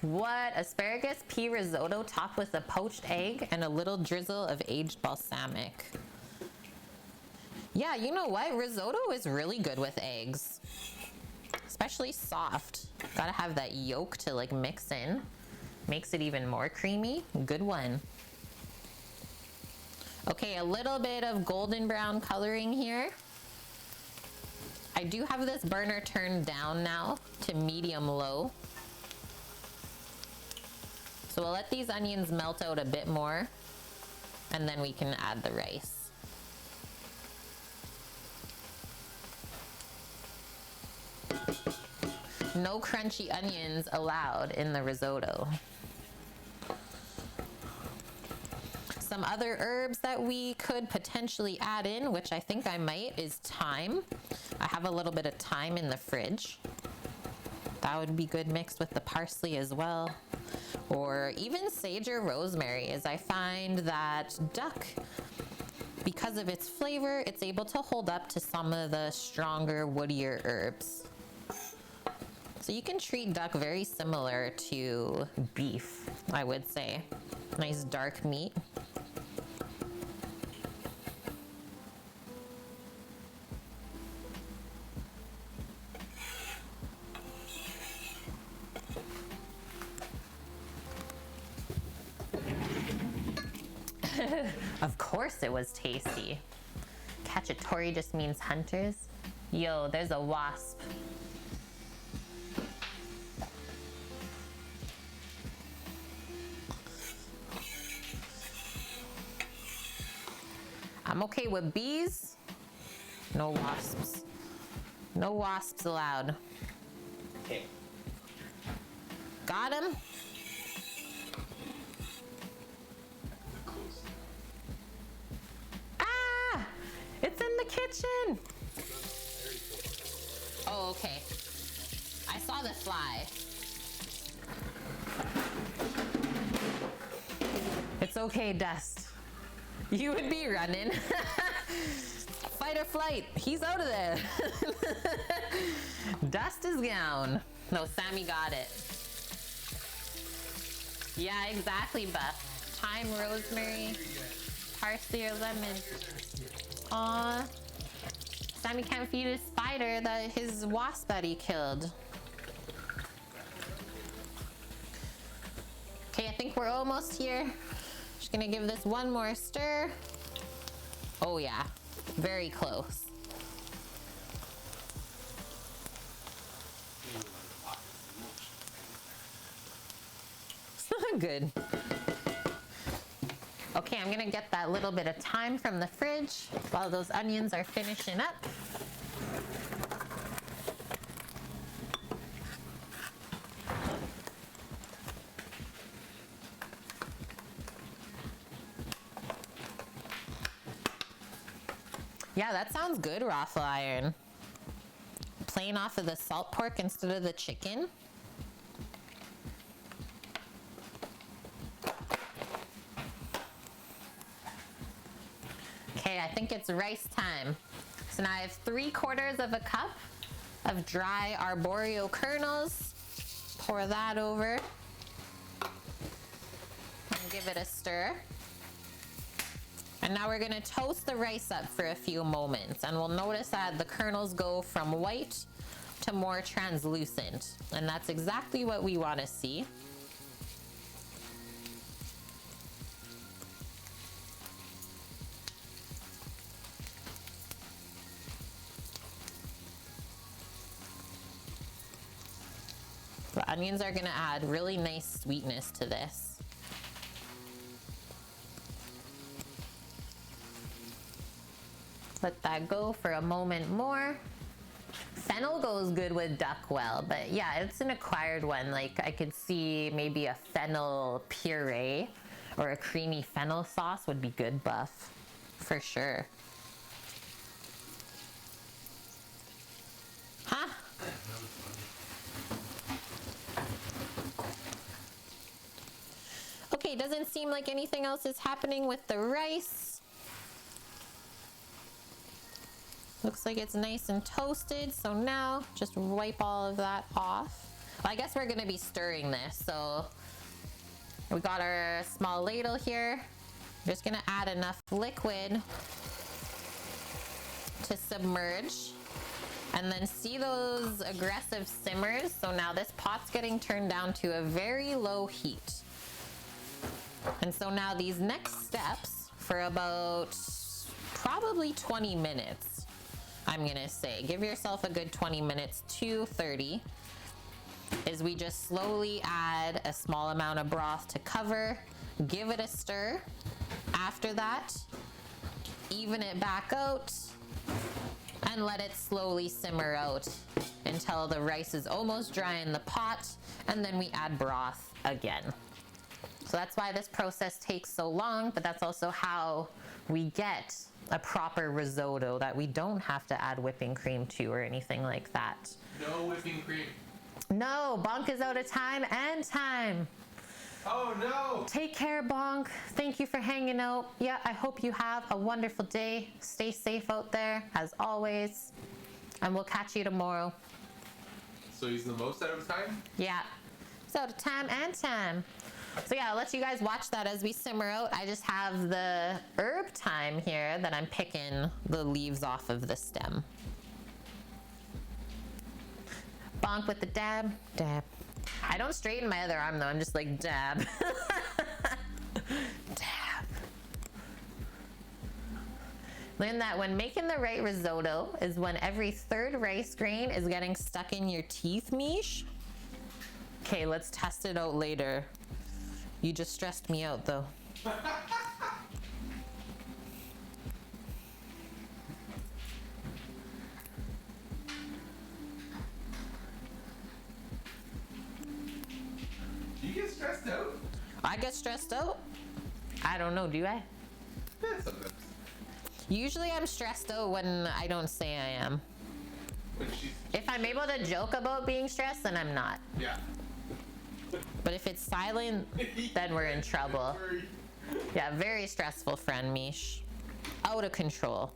What? Asparagus pea risotto topped with a poached egg and a little drizzle of aged balsamic. Yeah, you know what? Risotto is really good with eggs. Especially soft. Gotta have that yolk to like mix in. Makes it even more creamy. Good one. Okay, a little bit of golden brown coloring here. I do have this burner turned down now to medium low. So we'll let these onions melt out a bit more, and then we can add the rice. No crunchy onions allowed in the risotto. Some other herbs that we could potentially add in, which I think I might, is thyme. I have a little bit of thyme in the fridge. That would be good mixed with the parsley as well. Or even sage or rosemary, as I find that duck, because of its flavor, it's able to hold up to some of the stronger, woodier herbs. So you can treat duck very similar to beef, I would say. Nice dark meat. Of course it was tasty. Cacciatore just means hunters. Yo, there's a wasp. I'm okay with bees. No wasps. No wasps allowed. Okay. Got him? Ah! It's in the kitchen! Oh, okay. I saw the fly. It's okay, Dust. You would be running. Fight or flight. He's out of there. Dust is gone. No, Sammy got it. Yeah, exactly, Buff. Thyme, rosemary, parsley, or lemon. Aw. Sammy can't feed his spider that his wasp that he killed. Okay, I think we're almost here. Just gonna give this one more stir. Oh yeah, very close. Good. Okay, I'm gonna get that little bit of thyme from the fridge while those onions are finishing up. Yeah, that sounds good, Raffle Iron. Plain off of the salt pork instead of the chicken. Okay, I think it's rice time. So now I have 3/4 of a cup of dry arborio kernels. Pour that over and give it a stir. And now we're gonna toast the rice up for a few moments, and we'll notice that the kernels go from white to more translucent, and that's exactly what we wanna see. The onions are gonna add really nice sweetness to this. Let that go for a moment more. Fennel goes good with duck well, but yeah, it's an acquired one. Like I could see maybe a fennel puree or a creamy fennel sauce would be good, Buff, for sure. Huh? Okay, doesn't seem like anything else is happening with the rice. Looks like it's nice and toasted, so now just wipe all of that off. Well, I guess we're gonna be stirring this, so we got our small ladle here. Just gonna add enough liquid to submerge, and then see those aggressive simmers. So now this pot's getting turned down to a very low heat. And so now these next steps for about probably 20 minutes. I'm gonna say give yourself a good 20 minutes to 30, is we just slowly add a small amount of broth to cover, give it a stir. After that, even it back out and let it slowly simmer out until the rice is almost dry in the pot, and then we add broth again. So that's why this process takes so long, but that's also how we get a proper risotto that we don't have to add whipping cream to or anything like that. No whipping cream. No, Bonk is out of time and time. Oh no! Take care, Bonk. Thank you for hanging out. Yeah, I hope you have a wonderful day. Stay safe out there, as always. And we'll catch you tomorrow. So he's the most out of time? Yeah. It's out of time and time. So yeah, I'll let you guys watch that as we simmer out. I just have the herb thyme here that I'm picking the leaves off of the stem. Bonk with the dab, dab. I don't straighten my other arm though, I'm just like dab. Dab. Learn that when making the right risotto is when every third rice grain is getting stuck in your teeth, Mish. Okay, let's test it out later. You just stressed me out though. Do you get stressed out? I get stressed out? I don't know, do I? Yeah, sometimes. Usually I'm stressed out when I don't say I am. When she's... If I'm able to joke about being stressed, then I'm not. Yeah. But if it's silent, then we're in trouble. Yeah, very stressful friend, Mish. Out of control.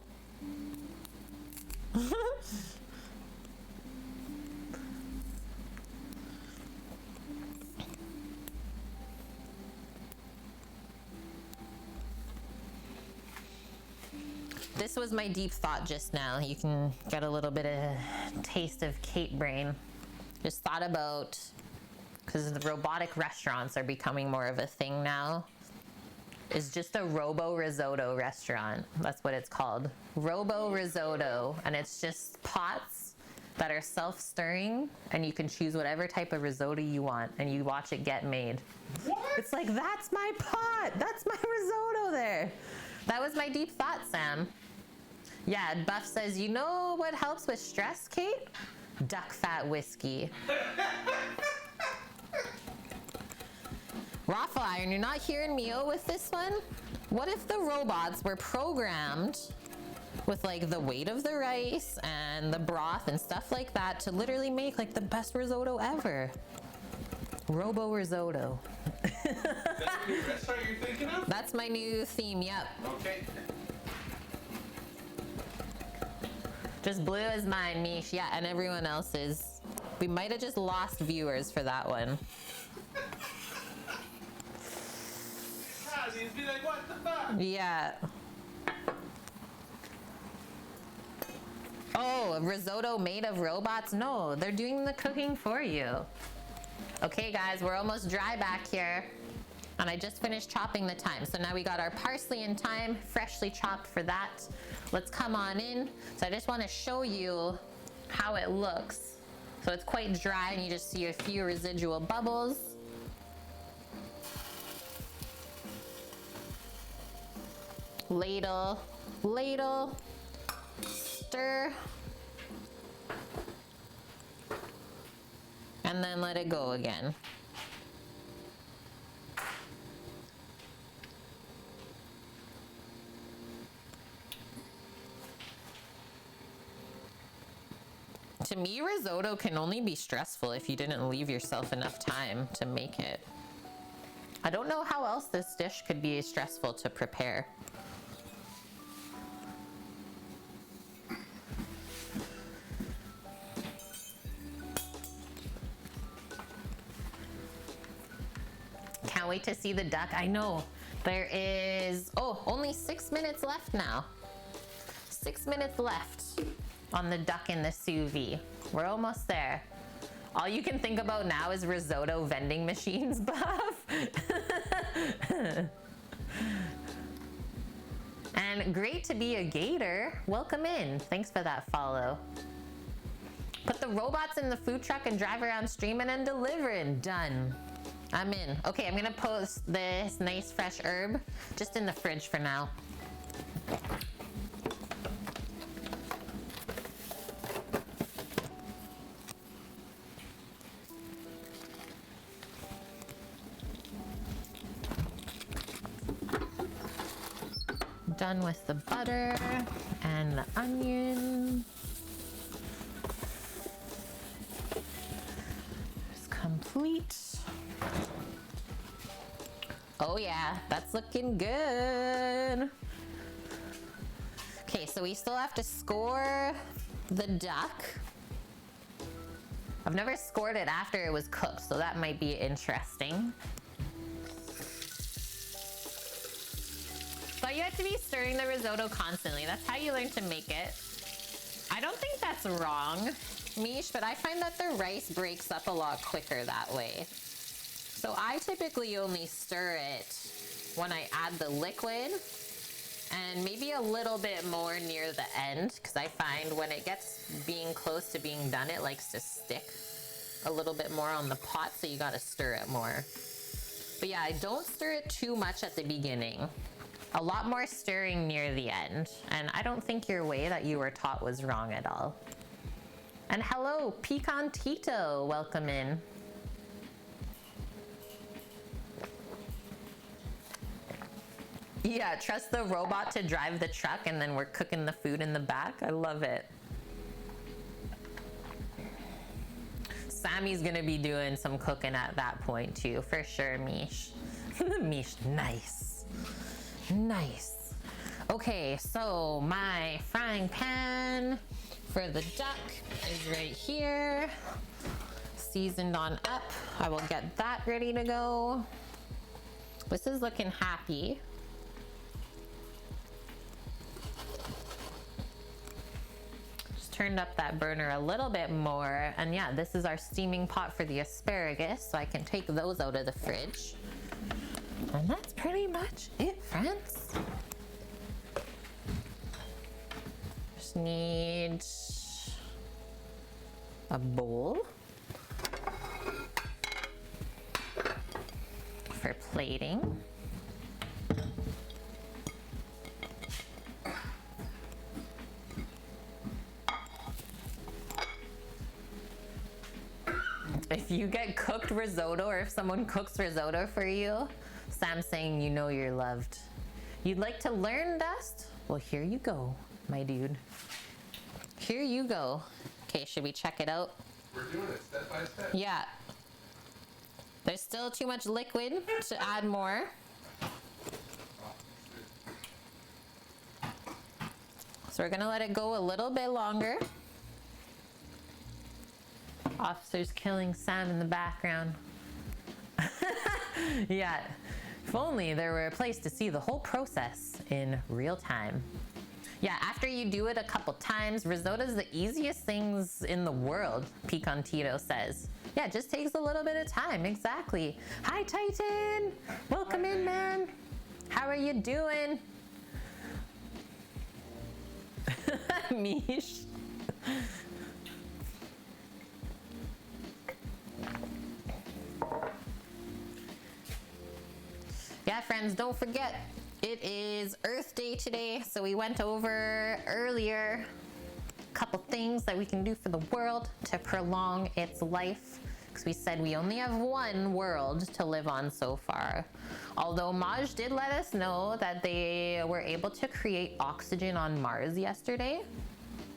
This was my deep thought just now. You can get a little bit of taste of Kate brain. Just thought about, because the robotic restaurants are becoming more of a thing now, is just a robo risotto restaurant. That's what it's called. Robo risotto. And it's just pots that are self-stirring, and you can choose whatever type of risotto you want, and you watch it get made. What? It's like, that's my pot. That's my risotto there. That was my deep thought, Sam. Yeah, Buff says, you know what helps with stress, Kate? Duck fat whiskey. Raffle Iron, you're not hearing me out with this one? What if the robots were programmed with like the weight of the rice and the broth and stuff like that to literally make like the best risotto ever? Robo risotto. That's the new restaurant you're thinking of? That's my new theme, yep. Okay. Just blue as mine, Mish. Yeah, and everyone else's. We might have just lost viewers for that one. He'd be like, what the fuck? Yeah. Oh, a risotto made of robots? No, they're doing the cooking for you. Okay, guys, we're almost dry back here. And I just finished chopping the thyme. So now we got our parsley and thyme freshly chopped for that. Let's come on in. So I just want to show you how it looks. So it's quite dry and you just see a few residual bubbles. Ladle, ladle, stir. And then let it go again. To me, risotto can only be stressful if you didn't leave yourself enough time to make it. I don't know how else this dish could be stressful to prepare. Can't wait to see the duck. I know. There is, oh, only 6 minutes left now. 6 minutes left on the duck in the sous vide. We're almost there. All you can think about now is risotto vending machines, Buff. And great to be a gator. Welcome in. Thanks for that follow. Put the robots in the food truck and drive around streaming and delivering. Done. I'm in. Okay, I'm gonna post this nice fresh herb just in the fridge for now. Done with the butter and the onion. It's complete. Oh yeah, that's looking good. Okay, so we still have to score the duck. I've never scored it after it was cooked, so that might be interesting. But you have to be stirring the risotto constantly. That's how you learn to make it. I don't think that's wrong, Mish, but I find that the rice breaks up a lot quicker that way. So I typically only stir it when I add the liquid and maybe a little bit more near the end, because I find when it gets being close to being done, it likes to stick a little bit more on the pot, so you gotta stir it more. But yeah, I don't stir it too much at the beginning. A lot more stirring near the end. And I don't think your way that you were taught was wrong at all. And hello, Pecan Tito, welcome in. Yeah, trust the robot to drive the truck and then we're cooking the food in the back. I love it. Sammy's gonna be doing some cooking at that point too, for sure, Mish. Mish, nice. Nice. Okay, so my frying pan for the duck is right here. Seasoned on up. I will get that ready to go. This is looking happy. Just turned up that burner a little bit more. And yeah, this is our steaming pot for the asparagus, so I can take those out of the fridge. And that's pretty much it, friends. Just need a bowl for plating. If you get cooked risotto, or if someone cooks risotto for you, Sam's saying you know you're loved. You'd like to learn, Dust? Well, here you go, my dude. Here you go. Okay, should we check it out? We're doing it step by step. Yeah. There's still too much liquid to add more. So we're gonna let it go a little bit longer. Officer's killing Sam in the background. Yeah. If only there were a place to see the whole process in real time. Yeah, after you do it a couple times, risotto's the easiest things in the world, Pecan Tito says. Yeah, it just takes a little bit of time, exactly. Hi, Titan! Welcome in, man. How are you doing? Mish. Yeah, friends, don't forget, it is Earth Day today, so we went over earlier a couple things that we can do for the world to prolong its life, because we said we only have one world to live on so far. Although Maj did let us know that they were able to create oxygen on Mars yesterday,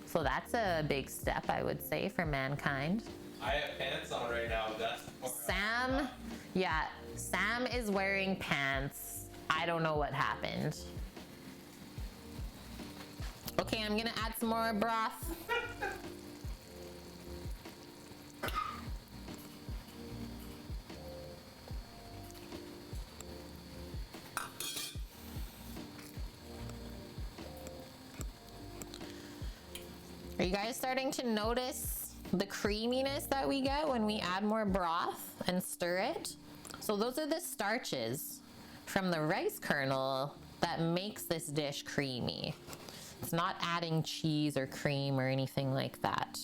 so that's a big step, I would say, for mankind. I have pants on right now. That's Sam, yeah, Sam is wearing pants. I don't know what happened. Okay, I'm gonna add some more broth. Are you guys starting to notice the creaminess that we get when we add more broth and stir it? So those are the starches from the rice kernel that makes this dish creamy. It's not adding cheese or cream or anything like that.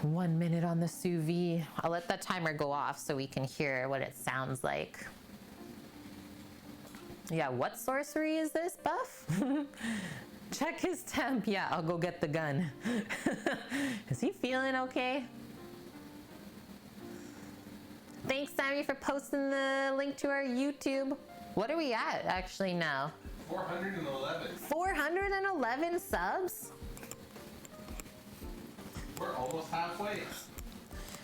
One minute on the sous vide. I'll let that timer go off so we can hear what it sounds like. Yeah, what sorcery is this, Buff? Check his temp. Yeah, I'll go get the gun. Is he feeling okay? Thanks, Sammy, for posting the link to our YouTube. What are we at actually now? 411. 411 subs? We're almost halfway.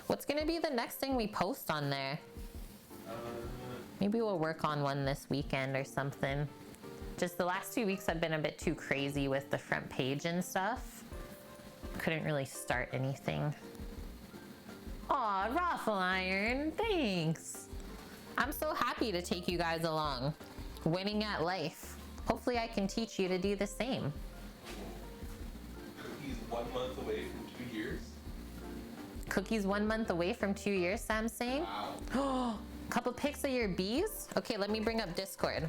What's gonna be the next thing we post on there? Maybe we'll work on one this weekend or something. Just the last 2 weeks have been a bit too crazy with the front page and stuff. Couldn't really start anything. Aw, Raffle Iron, thanks. I'm so happy to take you guys along. Winning at life. Hopefully I can teach you to do the same. Cookies 1 month away from 2 years. Cookies 1 month away from 2 years, Sam's saying? Wow. Couple pics of your bees? Okay, let me bring up Discord.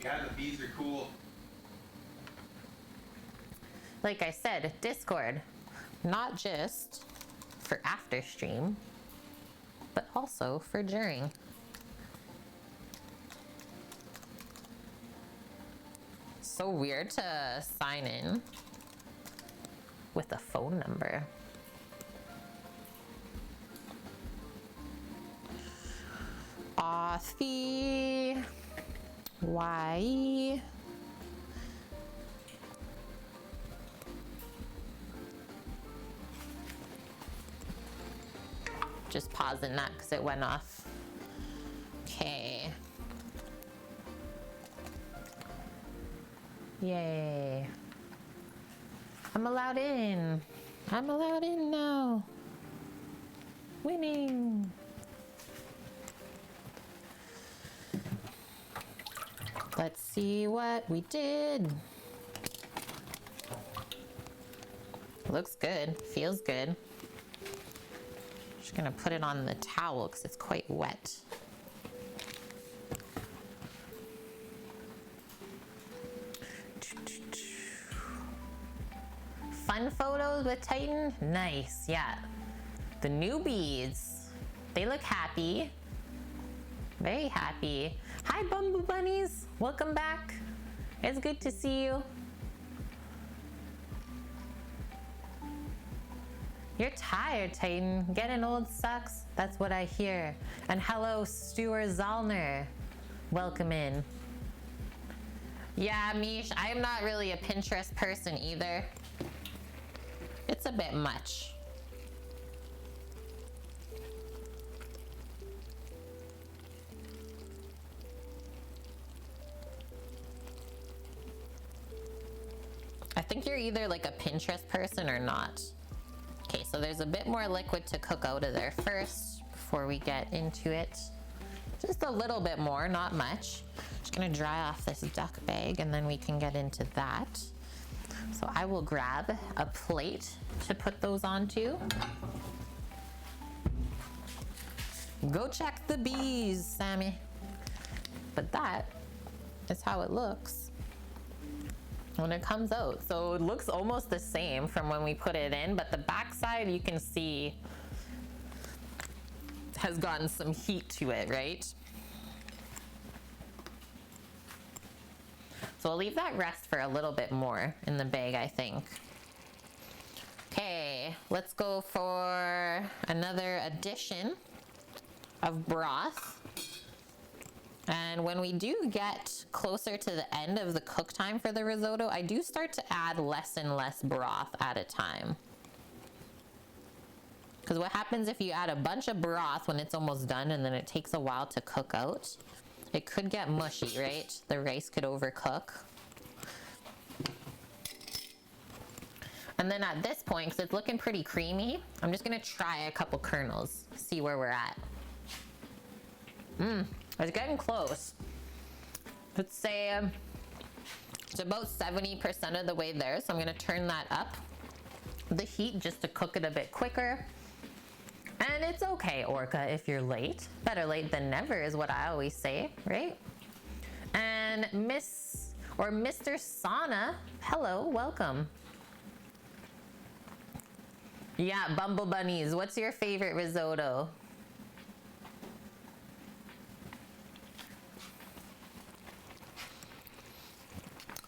Yeah, the bees are cool. Like I said, Discord. Not just for after stream, but also for during. So weird to sign in with a phone number. Authy. Why? Just pausing that because it went off. Okay. Yay. I'm allowed in. I'm allowed in now. Winning. Let's see what we did. Looks good, feels good. Just gonna put it on the towel because it's quite wet. Fun photos with Titan? Nice, yeah. The new beads, they look happy. Very happy. Hi, Bumble Bunnies. Welcome back. It's good to see you. You're tired, Titan. Getting old sucks. That's what I hear. And hello, Stuart Zollner. Welcome in. Yeah, Mish, I'm not really a Pinterest person either. It's a bit much. I think you're either like a Pinterest person or not. Okay, so there's a bit more liquid to cook out of there first before we get into it. Just a little bit more, not much. Just gonna dry off this duck bag and then we can get into that. So I will grab a plate to put those onto. Go check the bees, Sammy. But that is how it looks when it comes out. So it looks almost the same from when we put it in, but the backside you can see has gotten some heat to it, right? So I'll leave that rest for a little bit more in the bag, I think. Okay, let's go for another addition of broth. And when we do get closer to the end of the cook time for the risotto, I do start to add less and less broth at a time. Because what happens if you add a bunch of broth when it's almost done and then it takes a while to cook out? It could get mushy, right? The rice could overcook. And then at this point, because it's looking pretty creamy, I'm just gonna try a couple kernels, see where we're at. It's getting close. Let's say it's about 70% of the way there, so I'm gonna turn that up the heat just to cook it a bit quicker. And And it's okay, Orca, if you're late. Better late than never is what I always say, right? And Mr. Sauna, hello, welcome. Yeah, Bumble Bunnies, what's your favorite risotto?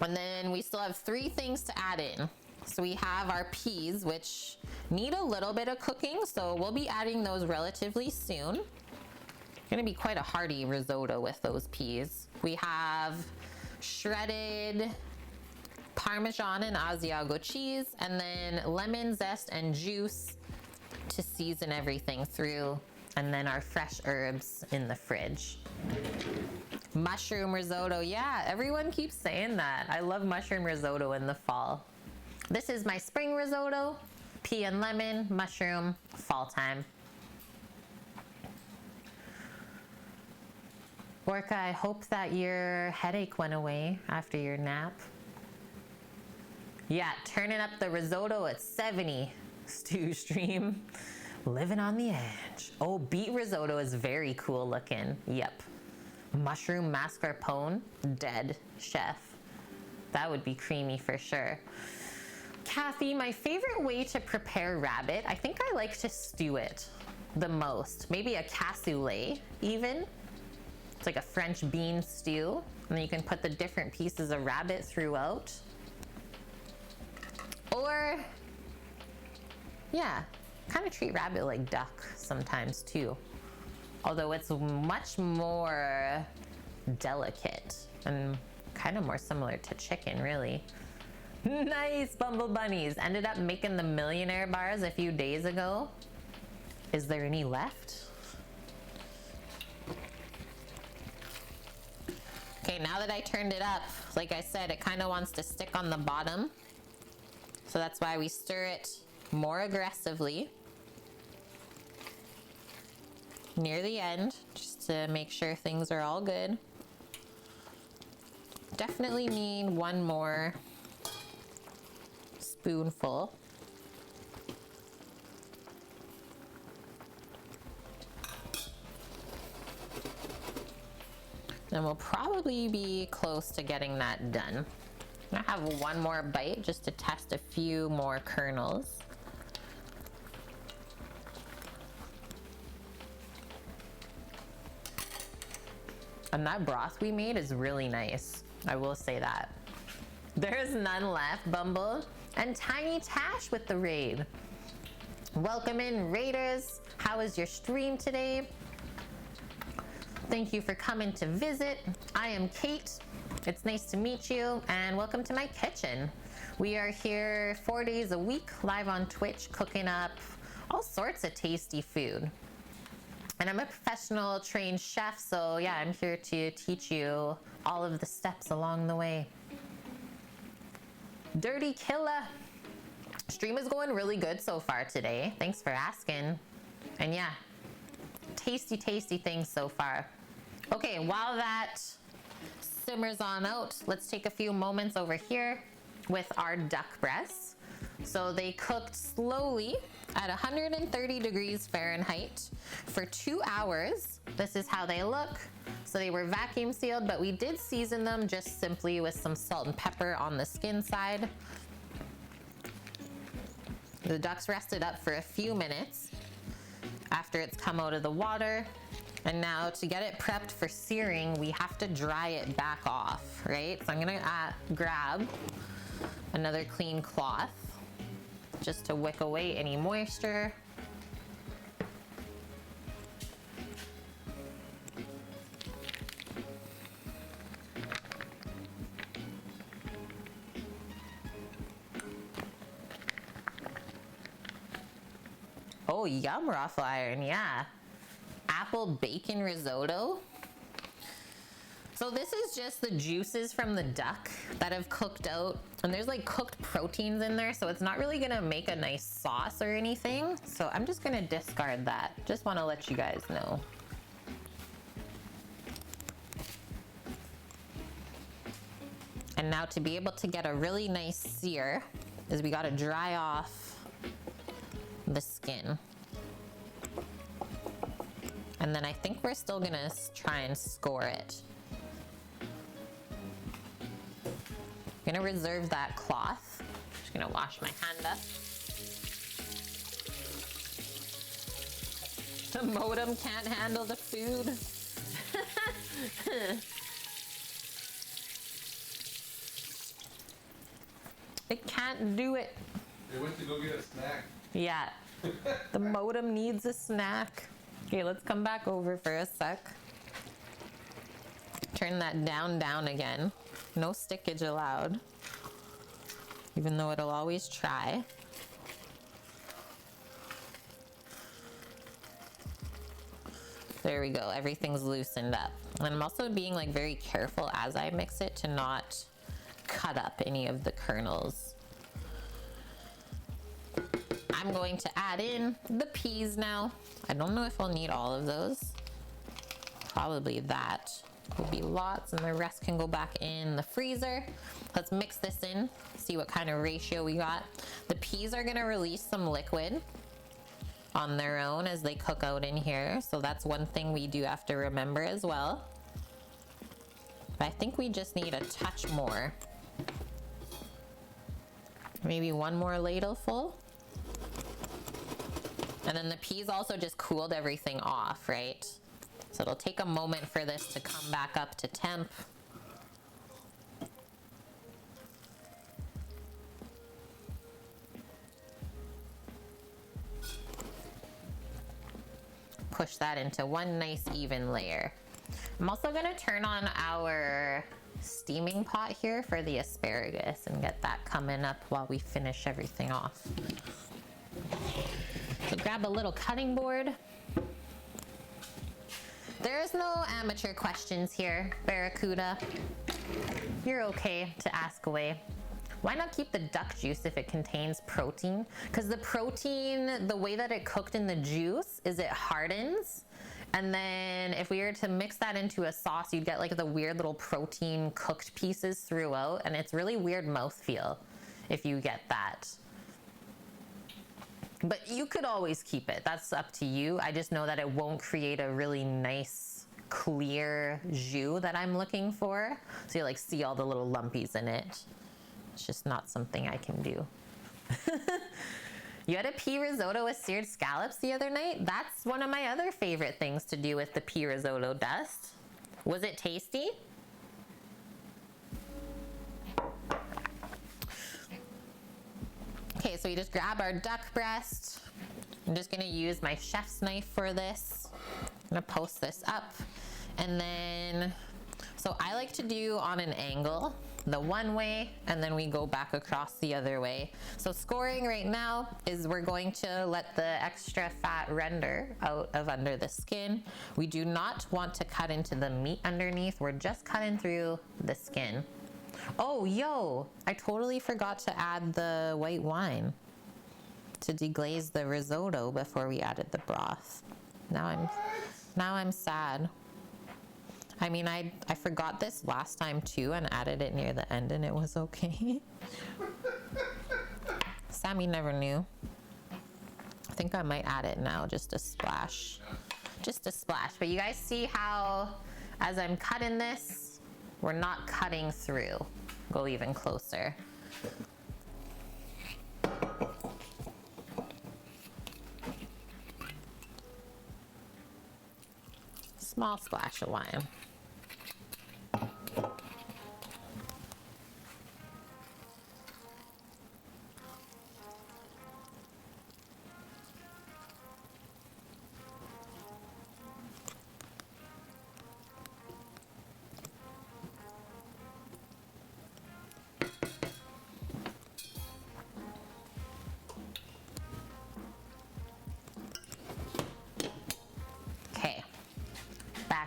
And then we still have 3 things to add in. So we have our peas, which need a little bit of cooking, so we'll be adding those relatively soon. Gonna be quite a hearty risotto with those peas. We have shredded Parmesan and Asiago cheese, and then lemon zest and juice to season everything through, and then our fresh herbs in the fridge. Mushroom risotto, yeah, everyone keeps saying that. I love mushroom risotto in the fall. This is my spring risotto, pea and lemon, mushroom, fall time. Orca, I hope that your headache went away after your nap. Yeah, turning up the risotto at 70, Stew Stream. Living on the edge. Oh, beet risotto is very cool looking. Yep. Mushroom mascarpone, dead, chef. That would be creamy for sure. Kathy, my favorite way to prepare rabbit, I think I like to stew it the most. Maybe a cassoulet even. It's like a French bean stew. And then you can put the different pieces of rabbit throughout. Or, yeah, kind of treat rabbit like duck sometimes too. Although it's much more delicate and kind of more similar to chicken, really. Nice, Bumble Bunnies. Ended up making the millionaire bars a few days ago. Is there any left? Okay, now that I turned it up, like I said, it kind of wants to stick on the bottom. So that's why we stir it more aggressively near the end, just to make sure things are all good. Definitely need one more spoonful. Then we'll probably be close to getting that done. I have one more bite just to test a few more kernels. And that broth we made is really nice. I will say that. There's none left, Bumble. And Tiny Tash with the raid. Welcome in, Raiders. How was your stream today? Thank you for coming to visit. I am Kate. It's nice to meet you, and welcome to my kitchen. We are here 4 days a week, live on Twitch, cooking up all sorts of tasty food. And I'm a professional trained chef, so yeah, I'm here to teach you all of the steps along the way. Dirty Killa. Stream is going really good so far today. Thanks for asking. And yeah, tasty, tasty things so far. Okay, while that simmers on out, let's take a few moments over here with our duck breasts. So they cooked slowly at 130 degrees Fahrenheit for 2 hours. This is how they look. So they were vacuum sealed, but we did season them just simply with some salt and pepper on the skin side. The ducks rested up for a few minutes after it's come out of the water. And now to get it prepped for searing, we have to dry it back off, right? So I'm gonna grab another clean cloth just to wick away any moisture. Oh, yum, Raffle Iron, yeah. Apple bacon risotto. So this is just the juices from the duck that have cooked out, and there's like cooked proteins in there, so it's not really gonna make a nice sauce or anything. So I'm just gonna discard that. Just wanna let you guys know. And now to be able to get a really nice sear is we gotta dry off the skin. And then I think we're still gonna try and score it. I'm gonna reserve that cloth. Just gonna wash my hand up. The modem can't handle the food. It can't do it. They went to go get a snack. Yeah, the modem needs a snack. Okay, let's come back over for a sec. Turn that down again. No stickage allowed, even though it'll always try. There we go, everything's loosened up. And I'm also being like very careful as I mix it to not cut up any of the kernels. I'm going to add in the peas now. I don't know if I'll need all of those. Probably that will be lots, and the rest can go back in the freezer. Let's mix this in, see what kind of ratio we got. The peas are gonna release some liquid on their own as they cook out in here, so that's one thing we do have to remember as well. But I think we just need a touch more. Maybe one more ladle full. And then the peas also just cooled everything off, right? So it'll take a moment for this to come back up to temp. Push that into one nice even layer. I'm also gonna turn on our steaming pot here for the asparagus and get that coming up while we finish everything off. So grab a little cutting board. There's no amateur questions here, Barracuda. You're okay to ask away. Why not keep the duck juice if it contains protein? Because the protein, the way that it cooked in the juice is it hardens. And then if we were to mix that into a sauce, you'd get like the weird little protein cooked pieces throughout. And it's really weird mouthfeel if you get that. But you could always keep it. That's up to you. I just know that it won't create a really nice, clear jus that I'm looking for. So you like see all the little lumpies in it. It's just not something I can do. You had a pea risotto with seared scallops the other night? That's one of my other favorite things to do with the pea risotto dust. Was it tasty? Okay, so we just grab our duck breast. I'm just gonna use my chef's knife for this. I'm gonna post this up. And then, so I like to do on an angle, the one way, and then we go back across the other way. So scoring right now is we're going to let the extra fat render out of under the skin. We do not want to cut into the meat underneath. We're just cutting through the skin. Oh, yo, I totally forgot to add the white wine to deglaze the risotto before we added the broth. Now I'm sad. I mean, I forgot this last time too and added it near the end and it was okay. Sammy never knew. I think I might add it now, just a splash. Just a splash. But you guys see how, as I'm cutting this, we're not cutting through. Go even closer. Small splash of wine.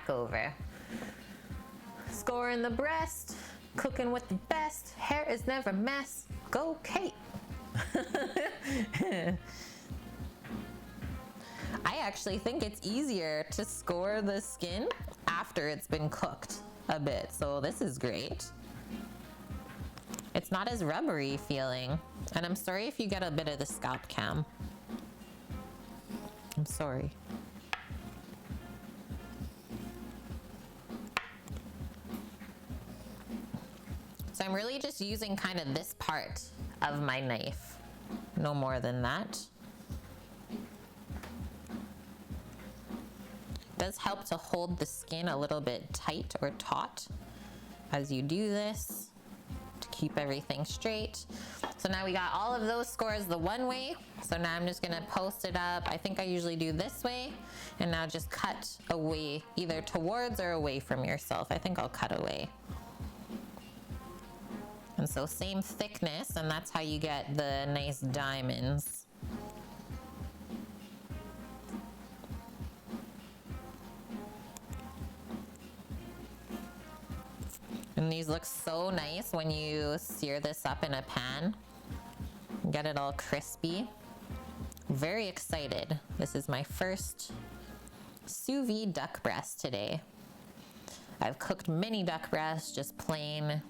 Over. Scoring the breast, cooking with the best, hair is never mess. Go Kate. I actually think it's easier to score the skin after it's been cooked a bit, so this is great. It's not as rubbery feeling, and I'm sorry if you get a bit of the scalp cam. I'm sorry. I'm really just using kind of this part of my knife, no more than that. It does help to hold the skin a little bit tight or taut as you do this to keep everything straight. So now we got all of those scores the one way. So now I'm just gonna post it up. I think I usually do this way, and now just cut away, either towards or away from yourself. I think I'll cut away. And so same thickness, and that's how you get the nice diamonds. And these look so nice when you sear this up in a pan. Get it all crispy. Very excited. This is my first sous vide duck breast today. I've cooked mini duck breasts just plain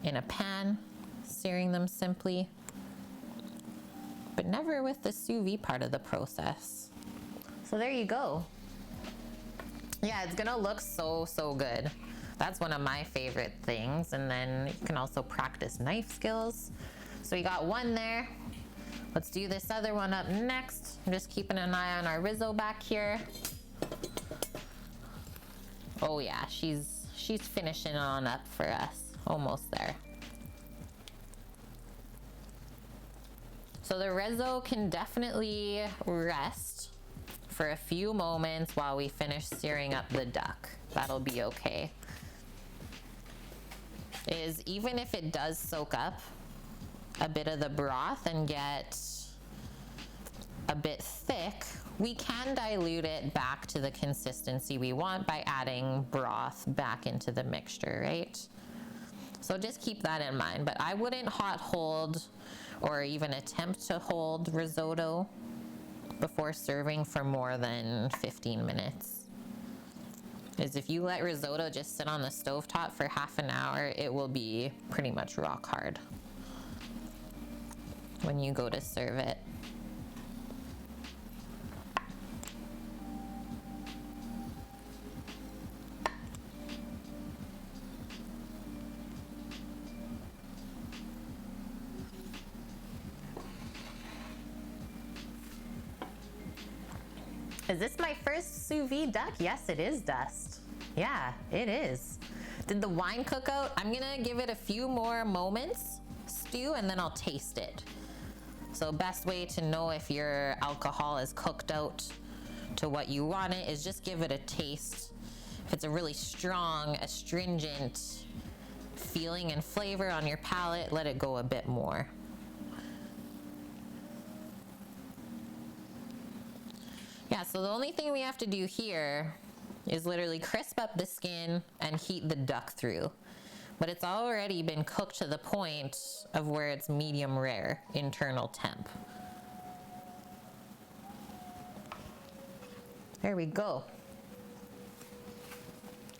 in a pan, searing them simply, but never with the sous vide part of the process. So there you go. Yeah, it's gonna look so good. That's one of my favorite things. And then you can also practice knife skills. So we got one there. Let's do this other one up next. I'm just keeping an eye on our Rizzo back here. Oh yeah, she's finishing on up for us. Almost there. So the Rizzo can definitely rest for a few moments while we finish searing up the duck. That'll be okay. Is even if it does soak up a bit of the broth and get a bit thick, we can dilute it back to the consistency we want by adding broth back into the mixture, right? So just keep that in mind. But I wouldn't hot hold or even attempt to hold risotto before serving for more than 15 minutes. Is if you let risotto just sit on the stovetop for half an hour, it will be pretty much rock hard when you go to serve it. Is this my first sous vide duck? Yes, it is, Dust. Yeah, it is. Did the wine cook out? I'm gonna give it a few more moments, stew, and then I'll taste it. So best way to know if your alcohol is cooked out to what you want it is just give it a taste. If it's a really strong, astringent feeling and flavor on your palate, let it go a bit more. Yeah, so the only thing we have to do here is literally crisp up the skin and heat the duck through. But it's already been cooked to the point of where it's medium rare, internal temp. There we go.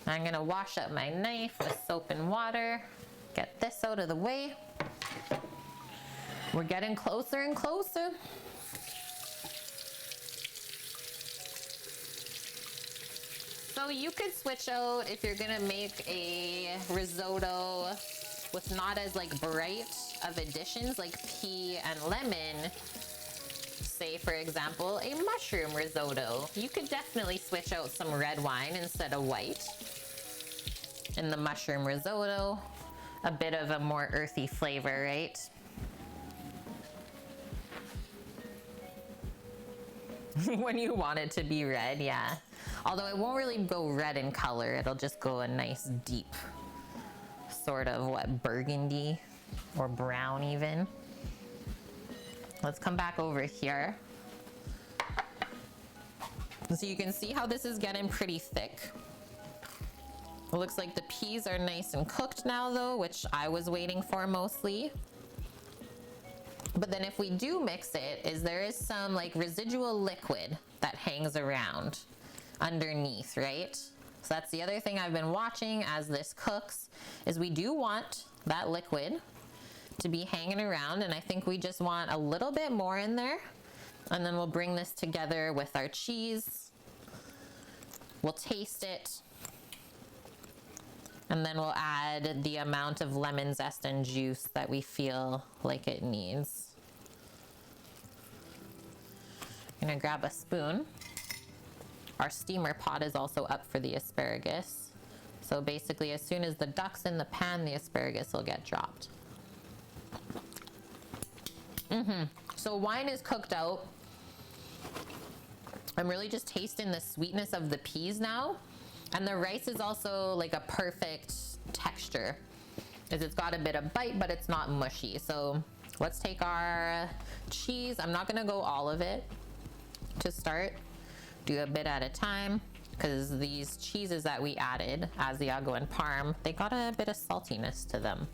I'm gonna wash up my knife with soap and water, get this out of the way. We're getting closer and closer. So you could switch out if you're gonna make a risotto with not as like bright of additions like pea and lemon. Say for example, a mushroom risotto. You could definitely switch out some red wine instead of white. In the mushroom risotto, a bit of a more earthy flavor, right? When you want it to be red, yeah. Although it won't really go red in color, it'll just go a nice deep sort of what, burgundy or brown even. Let's come back over here. So you can see how this is getting pretty thick. It looks like the peas are nice and cooked now though, which I was waiting for mostly. But then if we do mix it, there is some like residual liquid that hangs around underneath, right? So that's the other thing I've been watching as this cooks, is we do want that liquid to be hanging around, and I think we just want a little bit more in there, and then we'll bring this together with our cheese. We'll taste it. And then we'll add the amount of lemon zest and juice that we feel like it needs. I'm gonna grab a spoon. Our steamer pot is also up for the asparagus. So basically, as soon as the duck's in the pan, the asparagus will get dropped. So wine is cooked out. I'm really just tasting the sweetness of the peas now. And the rice is also like a perfect texture, because it's got a bit of bite, but it's not mushy. So let's take our cheese. I'm not gonna go all of it to start. Do a bit at a time, because these cheeses that we added, Asiago and Parm, they got a bit of saltiness to them.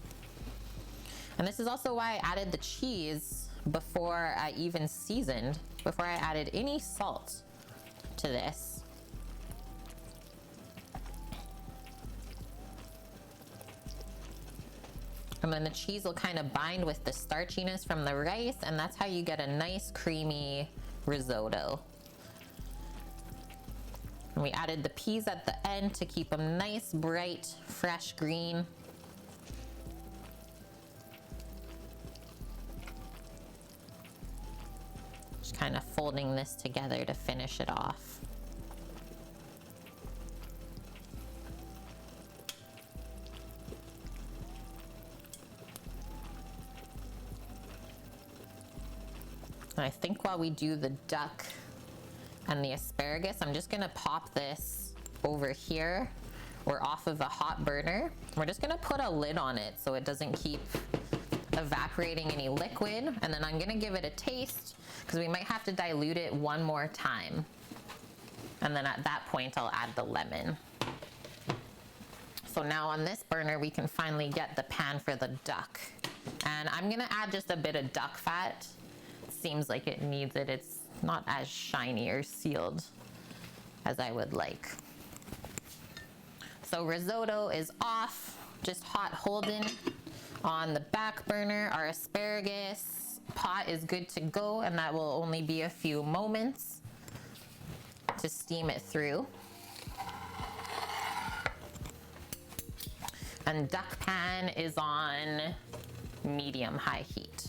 And this is also why I added the cheese before I even seasoned, before I added any salt to this. And then the cheese will kind of bind with the starchiness from the rice, and that's how you get a nice creamy risotto. And we added the peas at the end to keep them nice, bright, fresh green. Just kind of folding this together to finish it off. And I think while we do the duck and the asparagus, I'm just gonna pop this over here. We're off of a hot burner. We're just gonna put a lid on it so it doesn't keep evaporating any liquid. And then I'm gonna give it a taste, because we might have to dilute it one more time. And then at that point, I'll add the lemon. So now on this burner, we can finally get the pan for the duck. And I'm gonna add just a bit of duck fat. Seems like it needs it. It's not as shiny or sealed as I would like. So risotto is off, just hot holding on the back burner. Our asparagus pot is good to go, and that will only be a few moments to steam it through. And duck pan is on medium-high heat.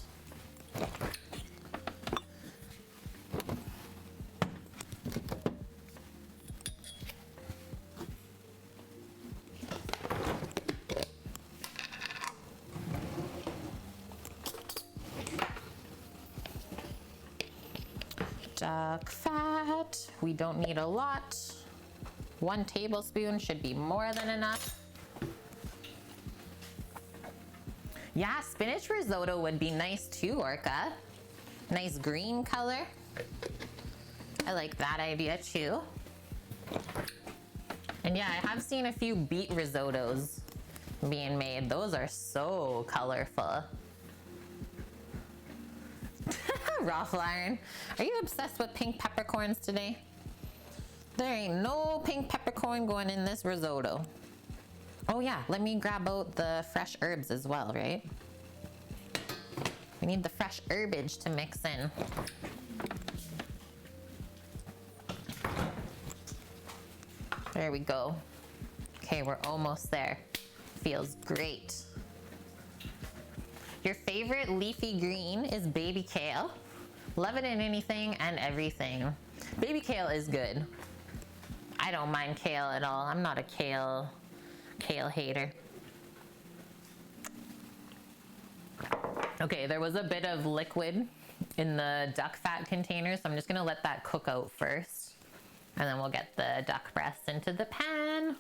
Duck fat, we don't need a lot. 1 tablespoon should be more than enough. Yeah, spinach risotto would be nice too, Orca. Nice green color. I like that idea too. And yeah, I have seen a few beet risottos being made. Those are so colorful. Raffle iron. Are you obsessed with pink peppercorns today? There ain't no pink peppercorn going in this risotto. Oh yeah, let me grab out the fresh herbs as well, right? We need the fresh herbage to mix in. There we go. Okay, we're almost there. Feels great. Your favorite leafy green is baby kale. Love it in anything and everything. Baby kale is good. I don't mind kale at all. I'm not a kale hater. Okay, there was a bit of liquid in the duck fat container, so I'm just gonna let that cook out first. And then we'll get the duck breasts into the pan.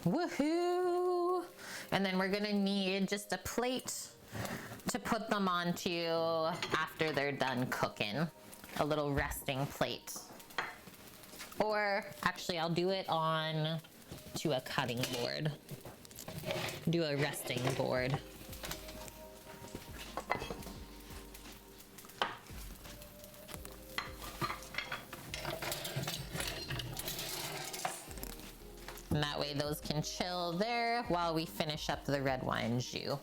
Woohoo! And then we're gonna need just a plate to put them onto after they're done cooking. A little resting plate. Or actually, I'll do it on to a cutting board. Do a resting board. And that way those can chill there while we finish up the red wine jus.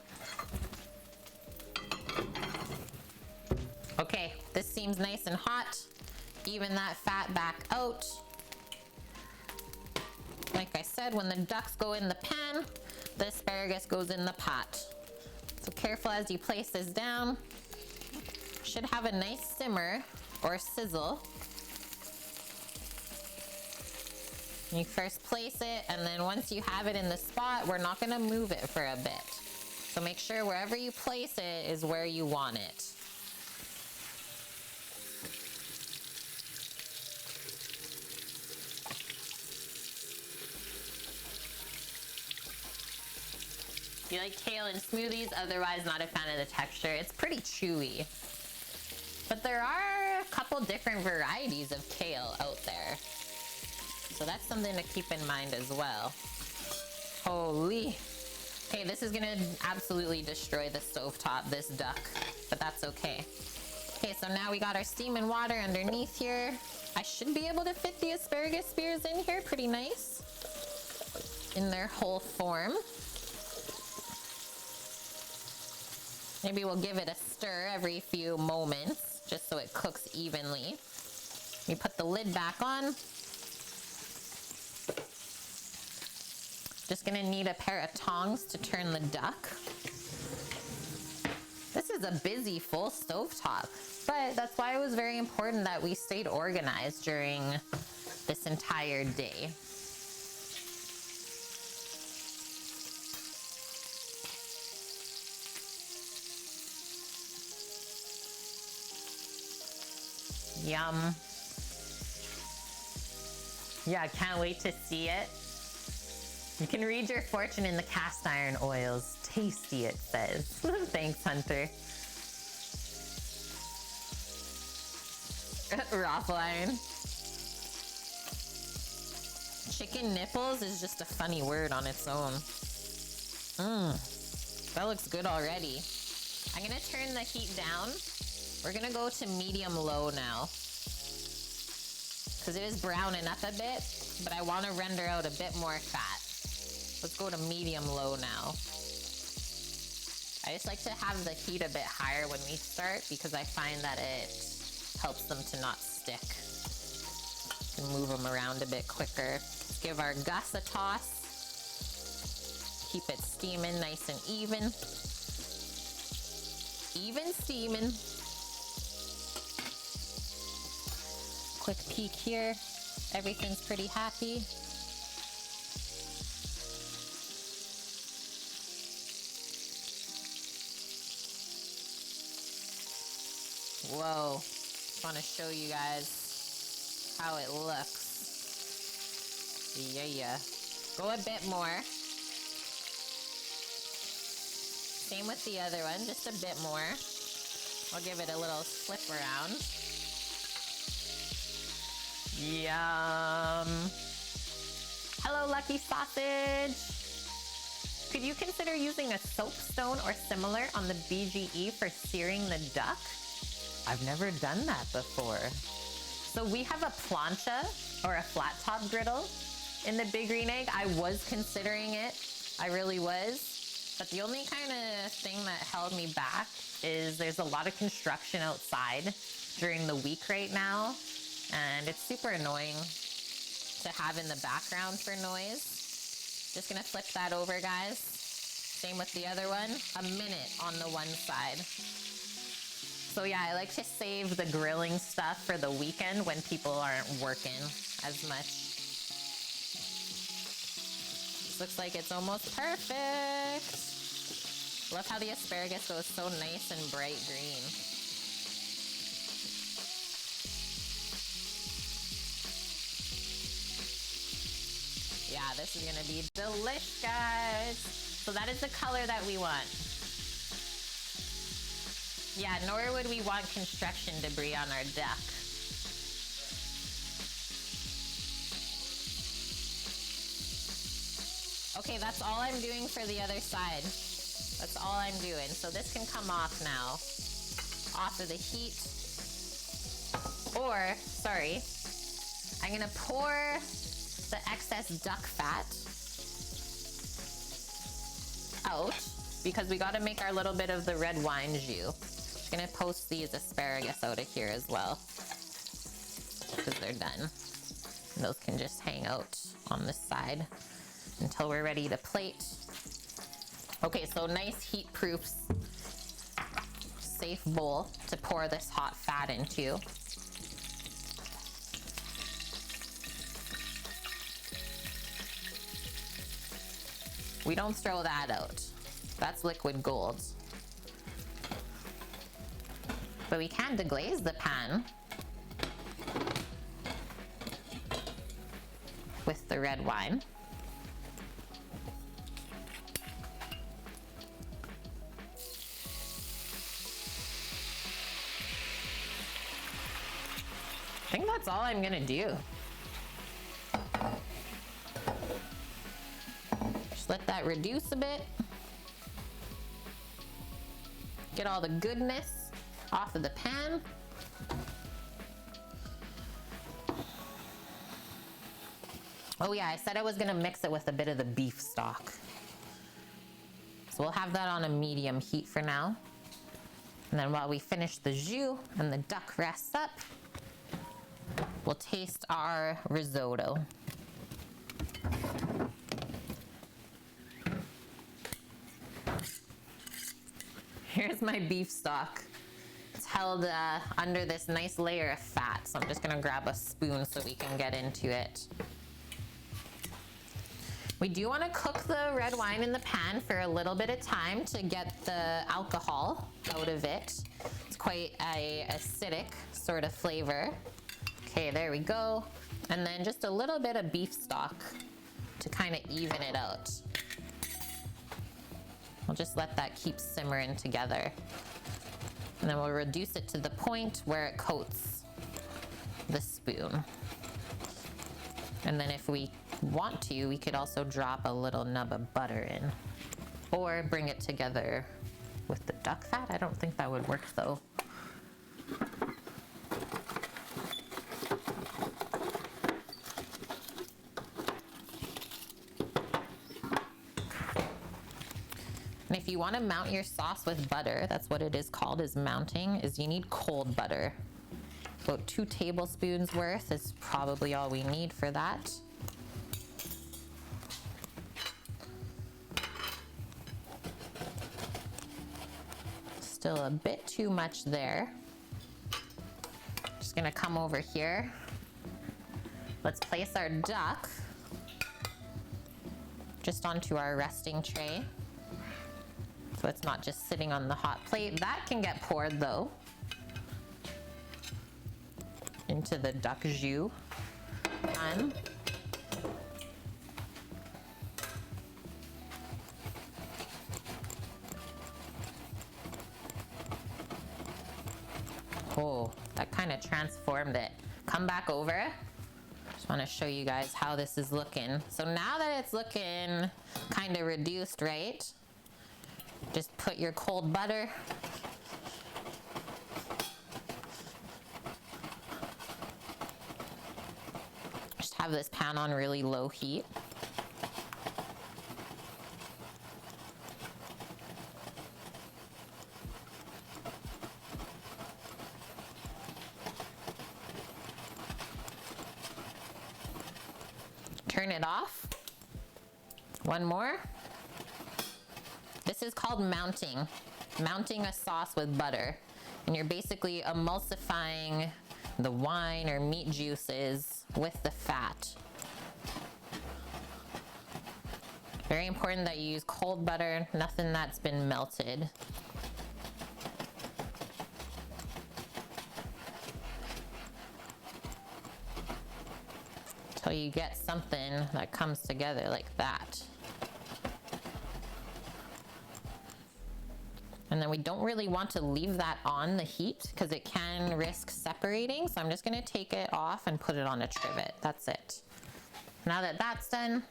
Okay, this seems nice and hot. Even that fat back out. Like I said, when the ducks go in the pan, the asparagus goes in the pot. So careful as you place this down. Should have a nice simmer or sizzle. You first place it, and then once you have it in the spot, we're not gonna move it for a bit. So make sure wherever you place it is where you want it. You like kale in smoothies, otherwise not a fan of the texture. It's pretty chewy. But there are a couple different varieties of kale out there. So that's something to keep in mind as well. Holy. Okay, this is gonna absolutely destroy the stovetop, this duck, but that's okay. Okay, so now we got our steaming water underneath here. I should be able to fit the asparagus spears in here pretty nice in their whole form. Maybe we'll give it a stir every few moments just so it cooks evenly. We put the lid back on. Just gonna need a pair of tongs to turn the duck. This is a busy full stovetop, but that's why it was very important that we stayed organized during this entire day. Yum. Yeah, I can't wait to see it. You can read your fortune in the cast iron oils. Tasty, it says. Thanks, Hunter. Raffle iron. Chicken nipples is just a funny word on its own. That looks good already. I'm gonna turn the heat down. We're gonna go to medium-low now. Because it is browning up a bit, but I want to render out a bit more fat. Let's go to medium-low now. I just like to have the heat a bit higher when we start because I find that it helps them to not stick. You can move them around a bit quicker. Let's give our Gus a toss. Keep it steaming nice and even. Even steaming. Quick peek here. Everything's pretty happy. Whoa. Just want to show you guys how it looks. Yeah. Go a bit more. Same with the other one, just a bit more. I'll give it a little flip around. Yum. Hello, Lucky Sausage. Could you consider using a soapstone or similar on the BGE for searing the duck? I've never done that before. So we have a plancha or a flat top griddle in the Big Green Egg. I was considering it. I really was. But the only kind of thing that held me back is there's a lot of construction outside during the week right now. And it's super annoying to have in the background for noise. Just gonna flip that over, guys. Same with the other one. A minute on the one side. So yeah, I like to save the grilling stuff for the weekend when people aren't working as much. This looks like it's almost perfect. Love how the asparagus goes so nice and bright green. Yeah, this is gonna be delish, guys. So that is the color that we want. Yeah, nor would we want construction debris on our duck. Okay, that's all I'm doing for the other side. That's all I'm doing. So this can come off now. Off of the heat. Or, sorry, I'm gonna pour the excess duck fat out because we gotta make our little bit of the red wine jus. I'm gonna post these asparagus out of here as well because they're done. Those can just hang out on this side until we're ready to plate. Okay, so nice heat-proof, safe bowl to pour this hot fat into. We don't throw that out. That's liquid gold. But we can deglaze the pan with the red wine. I think that's all I'm gonna do. Just let that reduce a bit. Get all the goodness off of the pan. Oh yeah, I said I was gonna mix it with a bit of the beef stock. So we'll have that on a medium heat for now. And then while we finish the jus and the duck rests up, we'll taste our risotto. Here's my beef stock. It's held under this nice layer of fat, so I'm just gonna grab a spoon so we can get into it. We do want to cook the red wine in the pan for a little bit of time to get the alcohol out of it. It's quite a acidic sort of flavor. Okay, there we go. And then just a little bit of beef stock to kind of even it out. We'll just let that keep simmering together. And then we'll reduce it to the point where it coats the spoon. And then if we want to, we could also drop a little nub of butter in. Or bring it together with the duck fat. I don't think that would work though. And if you want to mount your sauce with butter, that's what it is called, is mounting, is you need cold butter. About 2 tablespoons worth is probably all we need for that. Still a bit too much there. Just gonna come over here. Let's place our duck just onto our resting tray, so it's not just sitting on the hot plate. That can get poured though into the duck jus. Oh, that kind of transformed it. Come back over. Just want to show you guys how this is looking. So now that it's looking kind of reduced, right? Just put your cold butter just have this pan on really low heat. Turn it off. One more. This is called mounting. Mounting a sauce with butter. And you're basically emulsifying the wine or meat juices with the fat. Very important that you use cold butter, nothing that's been melted. Until you get something that comes together like that. And then we don't really want to leave that on the heat because it can risk separating. So I'm just gonna take it off and put it on a trivet. That's it. Now that that's done,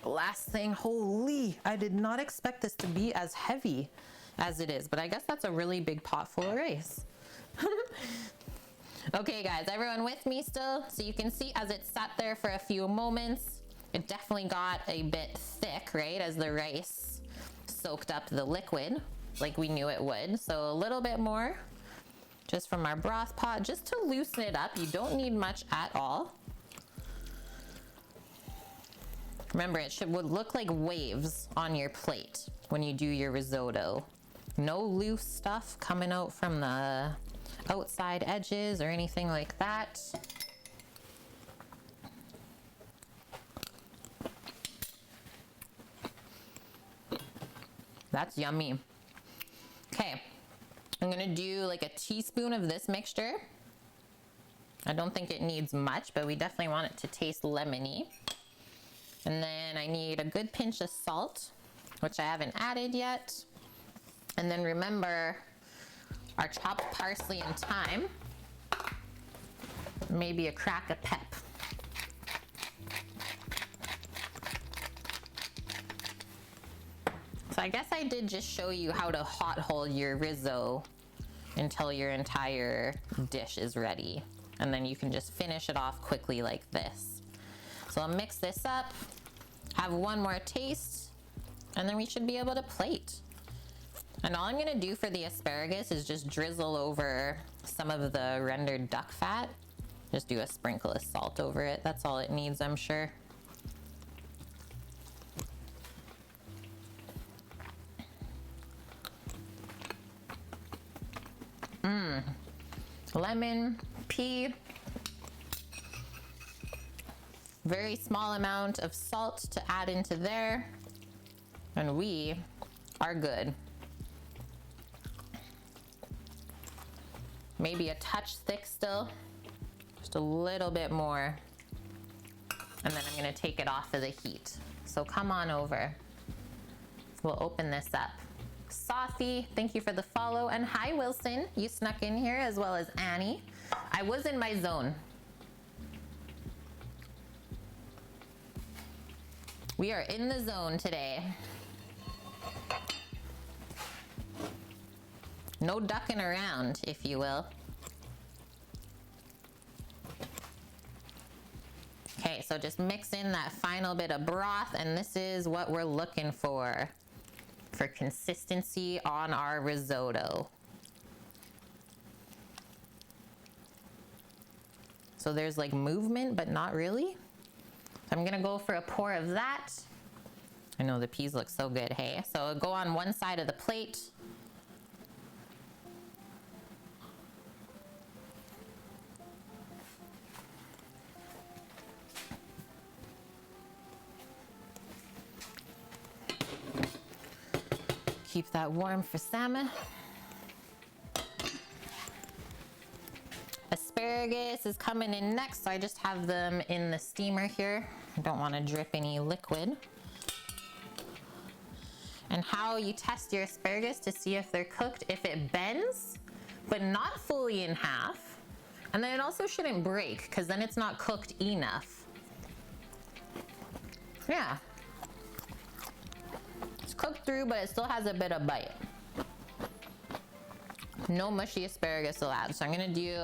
last thing, holy, I did not expect this to be as heavy as it is, but I guess that's a really big pot full of rice. Okay guys, everyone with me still? So you can see as it sat there for a few moments, it definitely got a bit thick, right? As the rice soaked up the liquid like we knew it would. So a little bit more just from our broth pot, just to loosen it up. You don't need much at all. Remember, would look like waves on your plate when you do your risotto. No loose stuff coming out from the outside edges or anything like that. That's yummy. Okay, I'm gonna do like a teaspoon of this mixture. I don't think it needs much, but we definitely want it to taste lemony. And then I need a good pinch of salt, which I haven't added yet. And then remember our chopped parsley and thyme, maybe a crack of pep. So I guess I did just show you how to hot hold your risotto until your entire dish is ready. And then you can just finish it off quickly like this. So I'll mix this up, have one more taste, and then we should be able to plate. And all I'm gonna do for the asparagus is just drizzle over some of the rendered duck fat. Just do a sprinkle of salt over it. That's all it needs, I'm sure. Lemon, pea, very small amount of salt to add into there, and we are good. Maybe a touch thick still, just a little bit more, and then I'm gonna take it off of the heat. So come on over. We'll open this up. Saucy, thank you for the follow. And hi, Wilson. You snuck in here, as well as Annie. I was in my zone. We are in the zone today. No ducking around, if you will. Okay, so just mix in that final bit of broth, and this is what we're looking for consistency on our risotto. So there's like movement, but not really. I'm gonna go for a pour of that. I know the peas look so good, hey? So go on one side of the plate. Keep that warm for salmon. Asparagus is coming in next, so I just have them in the steamer here. I don't want to drip any liquid. And how you test your asparagus to see if they're cooked, if it bends, but not fully in half. And then it also shouldn't break, because then it's not cooked enough. Yeah. Cooked through, but it still has a bit of bite. No mushy asparagus allowed. So I'm gonna do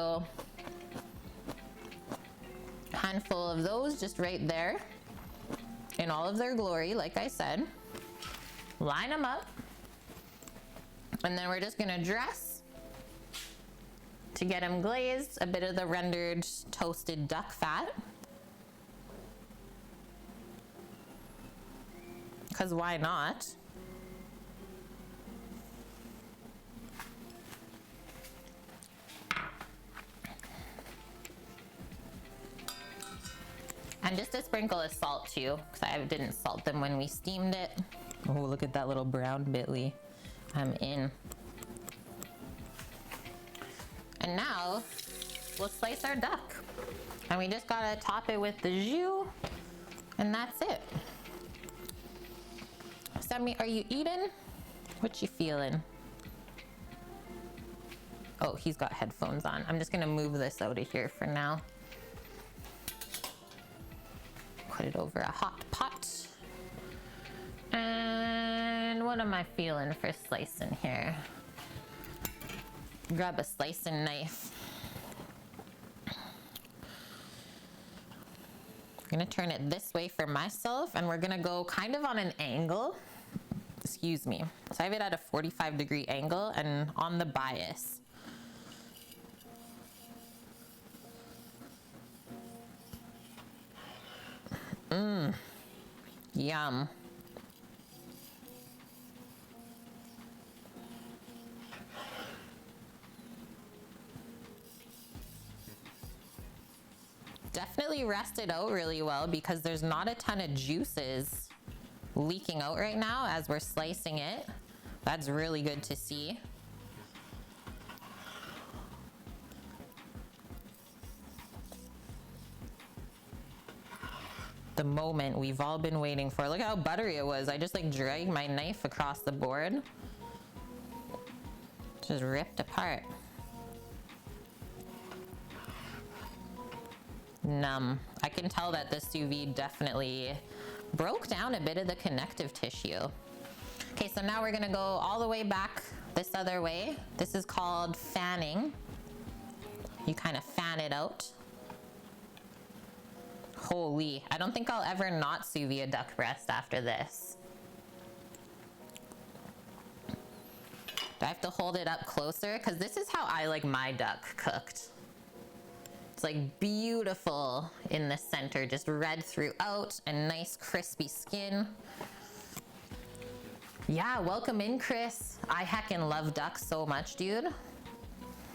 a handful of those just right there in all of their glory, like I said. Line them up. And then we're just gonna dress to get them glazed, a bit of the rendered toasted duck fat. Because why not? And just a sprinkle of salt too, because I didn't salt them when we steamed it. Oh, look at that little brown bitly. I'm in. And now we'll slice our duck. And we just gotta top it with the jus, and that's it. Sammy, are you eating? What you feeling? Oh, he's got headphones on. I'm just gonna move this out of here for now. Put it over a hot pot. And what am I feeling for slicing here? Grab a slicing knife. I'm gonna turn it this way for myself, and we're gonna go kind of on an angle. Excuse me. So I have it at a 45-degree angle and on the bias. Yum. Definitely rested out really well because there's not a ton of juices leaking out right now as we're slicing it. That's really good to see. The moment we've all been waiting for. Look how buttery it was. I just like dragged my knife across the board. Just ripped apart. Numb. I can tell that the sous vide definitely broke down a bit of the connective tissue. Okay, so now we're gonna go all the way back this other way. This is called fanning. You kind of fan it out. Holy, I don't think I'll ever not sous vide a duck breast after this. Do I have to hold it up closer? Because this is how I like my duck cooked. It's like beautiful in the center, just red throughout and nice crispy skin. Yeah, welcome in, Chris. I heckin' love duck so much, dude.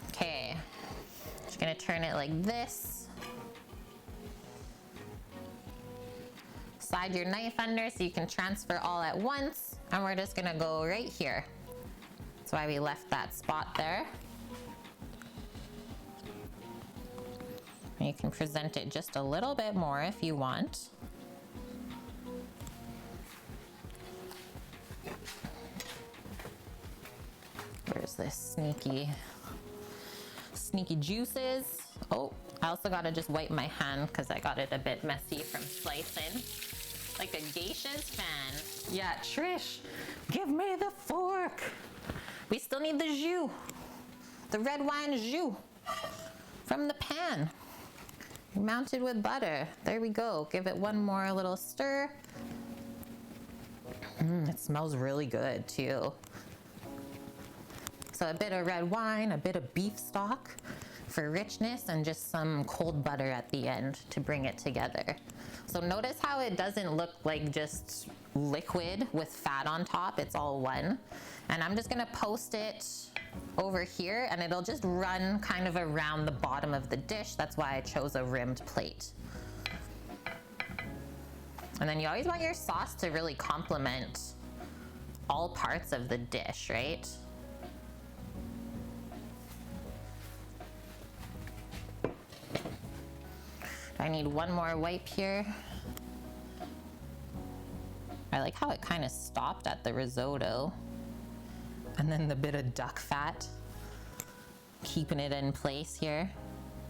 Okay, just gonna turn it like this. Slide your knife under so you can transfer all at once. And we're just gonna go right here. That's why we left that spot there. And you can present it just a little bit more if you want. Where's this sneaky juices? Oh, I also gotta just wipe my hand because I got it a bit messy from slicing. Like a geisha's fan. Yeah, Trish, give me the fork. We still need the jus. The red wine jus from the pan. Mounted with butter. There we go. Give it one more little stir. It smells really good too. So a bit of red wine, a bit of beef stock for richness, and just some cold butter at the end to bring it together. So notice how it doesn't look like just liquid with fat on top. It's all one. And I'm just gonna post it over here and it'll just run kind of around the bottom of the dish. That's why I chose a rimmed plate. And then you always want your sauce to really complement all parts of the dish, right? I need one more wipe here. I like how it kind of stopped at the risotto. And then the bit of duck fat, keeping it in place here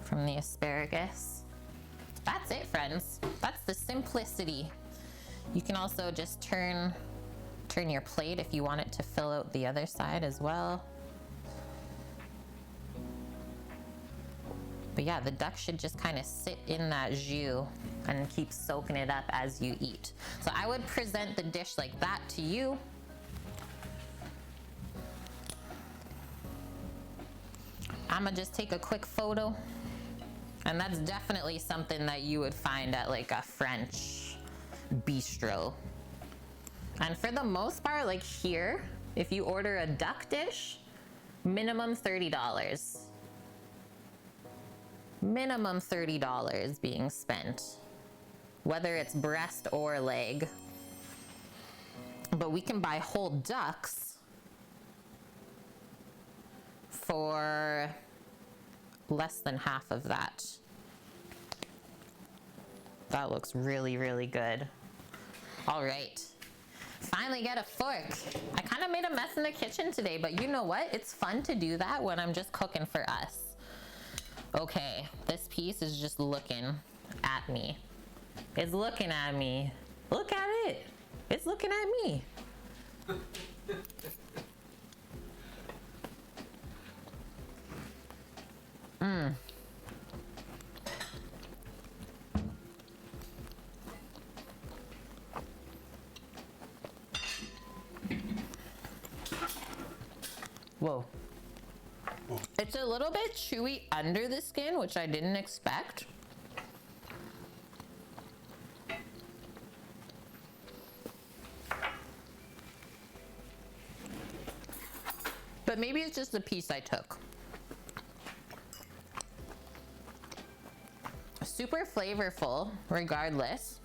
from the asparagus. That's it, friends. That's the simplicity. You can also just turn your plate if you want it to fill out the other side as well. But yeah, the duck should just kind of sit in that jus and keep soaking it up as you eat. So I would present the dish like that to you. I'ma just take a quick photo. And that's definitely something that you would find at like a French bistro. And for the most part, like here, if you order a duck dish, minimum $30. Minimum $30 being spent, whether it's breast or leg. But we can buy whole ducks for less than half of that. That looks really, really good. All right, finally get a fork. I kind of made a mess in the kitchen today, but you know what? It's fun to do that when I'm just cooking for us. Okay, this piece is just looking at me. It's looking at me. Look at it. It's looking at me. Whoa. It's a little bit chewy under the skin, which I didn't expect. But maybe it's just the piece I took. Super flavorful, regardless.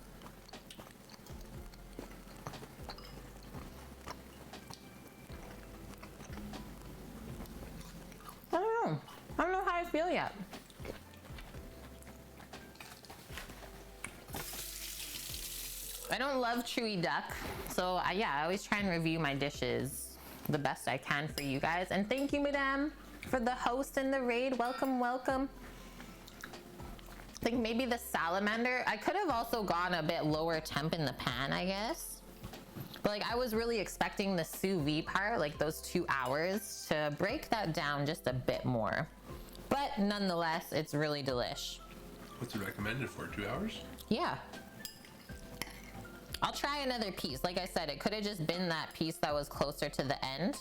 I don't know. I don't know how I feel yet. I don't love chewy duck, so yeah, I always try and review my dishes the best I can for you guys. And thank you, Madame, for the host and the raid. Welcome, welcome. I think maybe the salamander, I could have also gone a bit lower temp in the pan, I guess. But like I was really expecting the sous vide part, like those 2 hours, to break that down just a bit more. But nonetheless, it's really delish. What's it recommended for, 2 hours? Yeah. I'll try another piece. Like I said, it could have just been that piece that was closer to the end.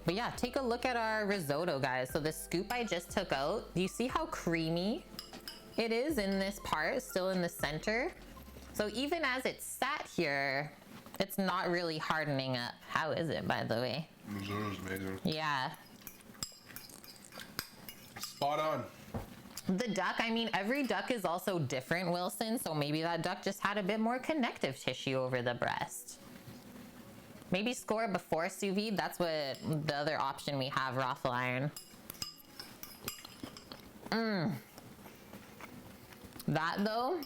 But yeah, take a look at our risotto, guys. So the scoop I just took out, do you see how creamy it is in this part, still in the center? So even as it's sat here, it's not really hardening up. How is it, by the way? Risotto's amazing. Yeah. Spot on. The duck, I mean, every duck is also different, Wilson, so maybe that duck just had a bit more connective tissue over the breast. Maybe score before sous vide. That's what the other option we have, raffle iron. That though,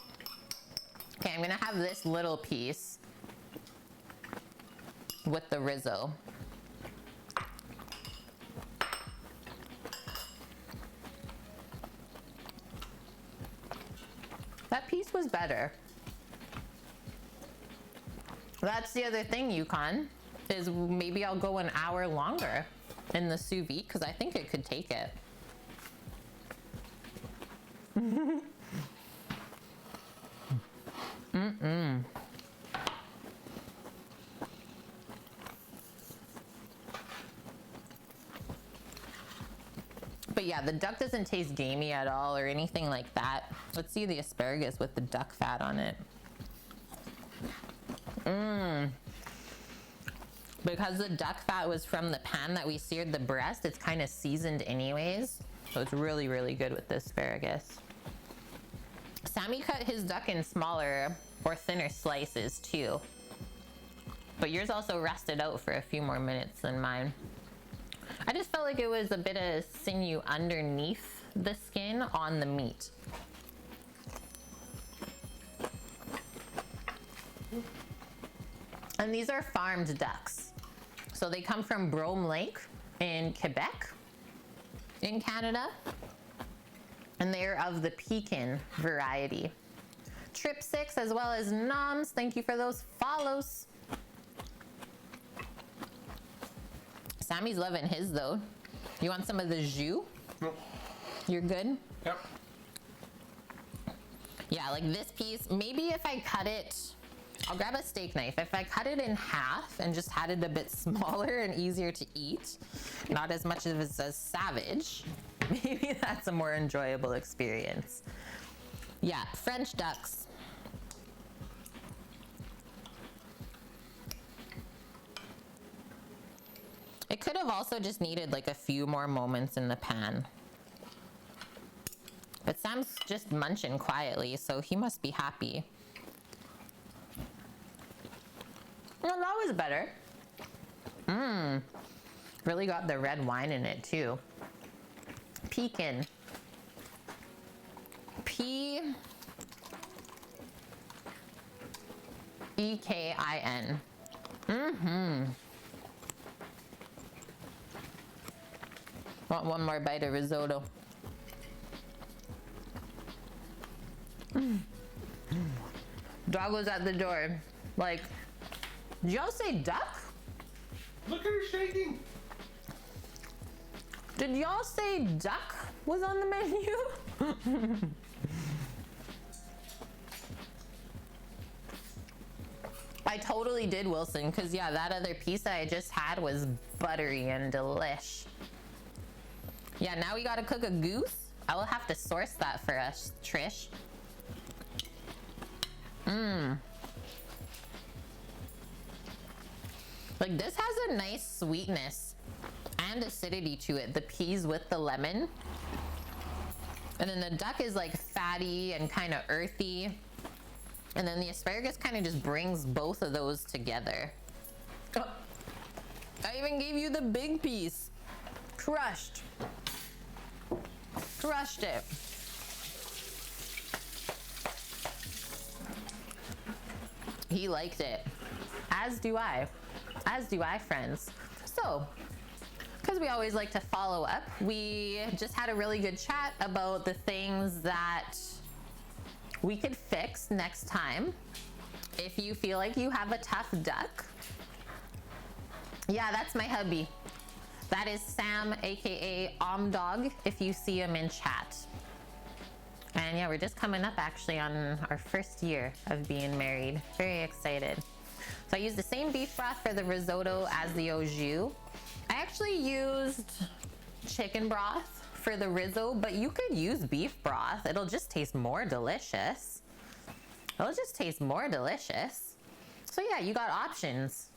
okay, I'm gonna have this little piece with the Rizzo. That piece was better. That's the other thing, Yukon, is maybe I'll go an hour longer in the sous vide because I think it could take it. But yeah, the duck doesn't taste gamey at all or anything like that. Let's see the asparagus with the duck fat on it. Because the duck fat was from the pan that we seared the breast, it's kind of seasoned anyways. So it's really, really good with the asparagus. Sammy cut his duck in smaller or thinner slices too. But yours also rested out for a few more minutes than mine. I just felt like it was a bit of sinew underneath the skin on the meat. And these are farmed ducks. So they come from Brome Lake in Quebec, in Canada. And they're of the Pekin variety. Trip 6 as well as Noms, thank you for those follows. Sammy's loving his though. You want some of the jus? Nope. You're good? Yep. Yeah, like this piece, maybe if I cut it, I'll grab a steak knife. If I cut it in half and just had it a bit smaller and easier to eat, not as much of as a savage, maybe that's a more enjoyable experience. Yeah, French ducks. It could have also just needed like a few more moments in the pan. But Sam's just munching quietly, so he must be happy. Well, that was better. Really got the red wine in it too. Pekin. P-E-K-I-N. Want one more bite of risotto. Dog was at the door. Like, did y'all say duck? Look at her shaking. Did y'all say duck was on the menu? I totally did, Wilson, because yeah, that other piece that I just had was buttery and delish. Yeah, now we gotta cook a goose. I will have to source that for us, Trish. Like this has a nice sweetness and acidity to it. The peas with the lemon. And then the duck is like fatty and kind of earthy. And then the asparagus kind of just brings both of those together. Oh, I even gave you the big piece. Crushed. Crushed it. He liked it. As do I. As do I, friends. So, because we always like to follow up, we just had a really good chat about the things that we could fix next time if you feel like you have a tough duck. Yeah, that's my hubby. That is Sam, aka Dog, if you see him in chat. And yeah, we're just coming up actually on our first year of being married. Very excited. So I used the same beef broth for the risotto as the au jus. I actually used chicken broth for the risotto, but you could use beef broth. It'll just taste more delicious. It'll just taste more delicious. So yeah, you got options.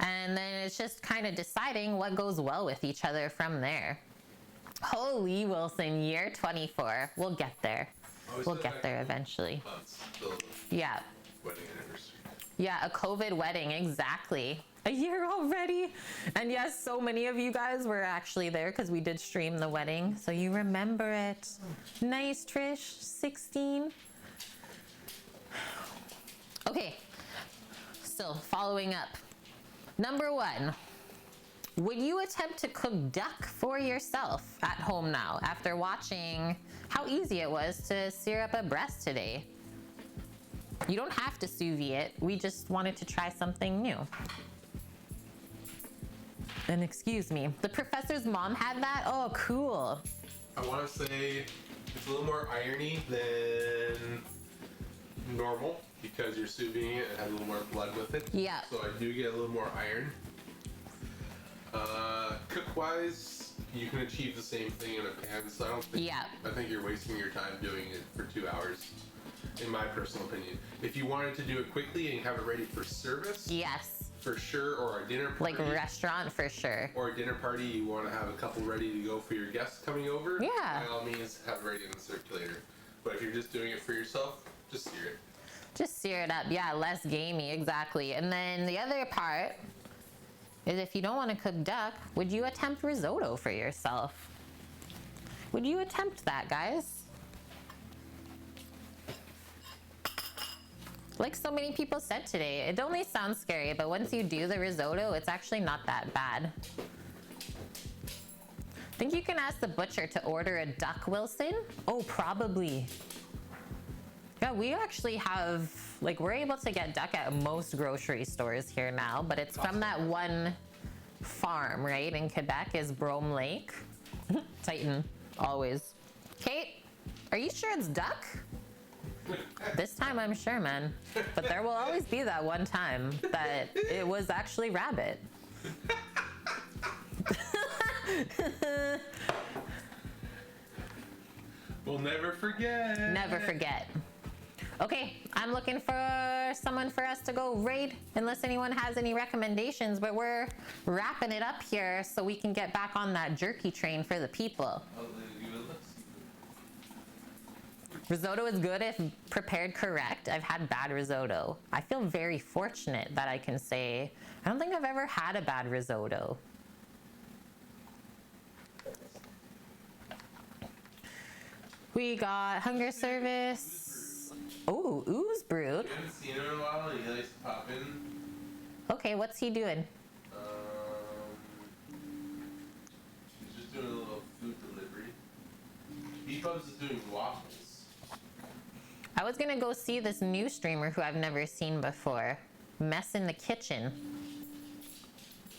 And then it's just kind of deciding what goes well with each other from there. Holy Wilson, year 24. We'll get there. We'll get there eventually. Yeah. Wedding anniversary. Yeah, a COVID wedding, exactly. A year already. And yes, so many of you guys were actually there because we did stream the wedding. So you remember it. Nice, Trish. 16. Okay. Still following up. Number 1. Would you attempt to cook duck for yourself at home now after watching how easy it was to sear up a breast today? You don't have to sous vide it. We just wanted to try something new. And excuse me, the professor's mom had that? Oh, cool. I want to say it's a little more irony than normal because you're sous vide it and has a little more blood with it. Yeah. So I do get a little more iron. Cook-wise, you can achieve the same thing in a pan, so I don't think. Yeah. I think you're wasting your time doing it for 2 hours, in my personal opinion. If you wanted to do it quickly and have it ready for service, Yes. for sure, or a dinner party, Like a restaurant for sure. or a dinner party, you want to have a couple ready to go for your guests coming over. Yeah. By all means, have it ready in the circulator. But if you're just doing it for yourself, just sear it. Just sear it up. Yeah, less gamey, exactly. And then the other part is if you don't want to cook duck, would you attempt risotto for yourself? Would you attempt that, guys? Like so many people said today, it only sounds scary, but once you do the risotto, it's actually not that bad. I think you can ask the butcher to order a duck, Wilson. Oh, probably. Yeah, we actually have, like, we're able to get duck at most grocery stores here now, but it's from that one farm, right, in Quebec, is Brome Lake. Titan, always. Kate, are you sure it's duck? This time I'm sure, man. But there will always be that one time that it was actually rabbit. We'll never forget. Never forget. Okay, I'm looking for someone for us to go raid, unless anyone has any recommendations, but we're wrapping it up here so we can get back on that jerky train for the people. Risotto is good if prepared correct. I've had bad risotto. I feel very fortunate that I can say, I don't think I've ever had a bad risotto. We got hunger service. Oh, ooze brewed. I haven't seen him in a while and he likes to pop in. Okay, what's he doing? He's just doing a little food delivery. Beefubs is doing waffles. I was gonna go see this new streamer who I've never seen before. Mess in the Kitchen.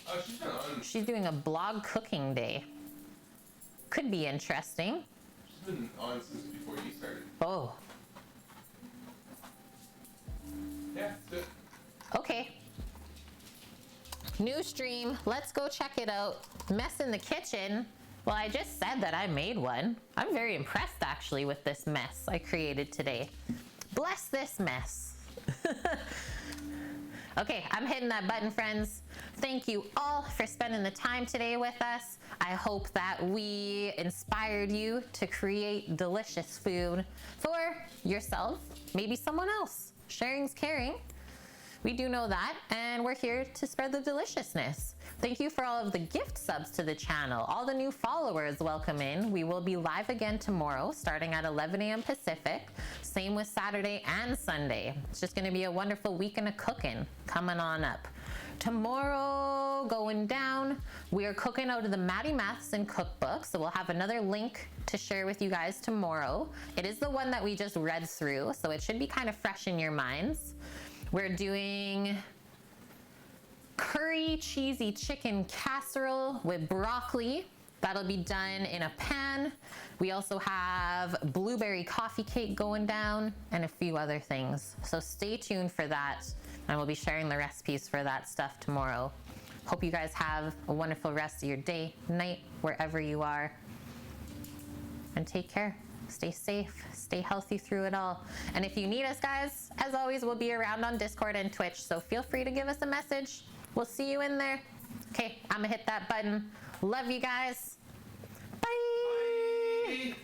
Oh, she's been on. She's doing a blog cooking day. Could be interesting. She's been on since before you started. Oh, Yeah, it's good. okay. New stream, let's go check it out. Mess in the Kitchen. Well, I just said that I made one. I'm very impressed actually with this mess I created today. Bless this mess. Okay, I'm hitting that button, friends. Thank you all for spending the time today with us. I hope that we inspired you to create delicious food for yourself, maybe someone else. Sharing's caring. We do know that, and we're here to spread the deliciousness. Thank you for all of the gift subs to the channel. All the new followers, welcome in. We will be live again tomorrow, starting at 11 a.m. Pacific. Same with Saturday and Sunday. It's just gonna be a wonderful weekend of cooking coming on up. Tomorrow, going down, we are cooking out of the Maddie Matheson cookbook, so we'll have another link to share with you guys tomorrow. It is the one that we just read through, so it should be kind of fresh in your minds. We're doing curry cheesy chicken casserole with broccoli. That'll be done in a pan. We also have blueberry coffee cake going down and a few other things. So stay tuned for that, and we'll be sharing the recipes for that stuff tomorrow. Hope you guys have a wonderful rest of your day, night, wherever you are. And take care. Stay safe, stay healthy through it all. And if you need us, guys, as always, we'll be around on Discord and Twitch, so feel free to give us a message. We'll see you in there. Okay, I'm gonna hit that button. Love you guys. Bye. Bye.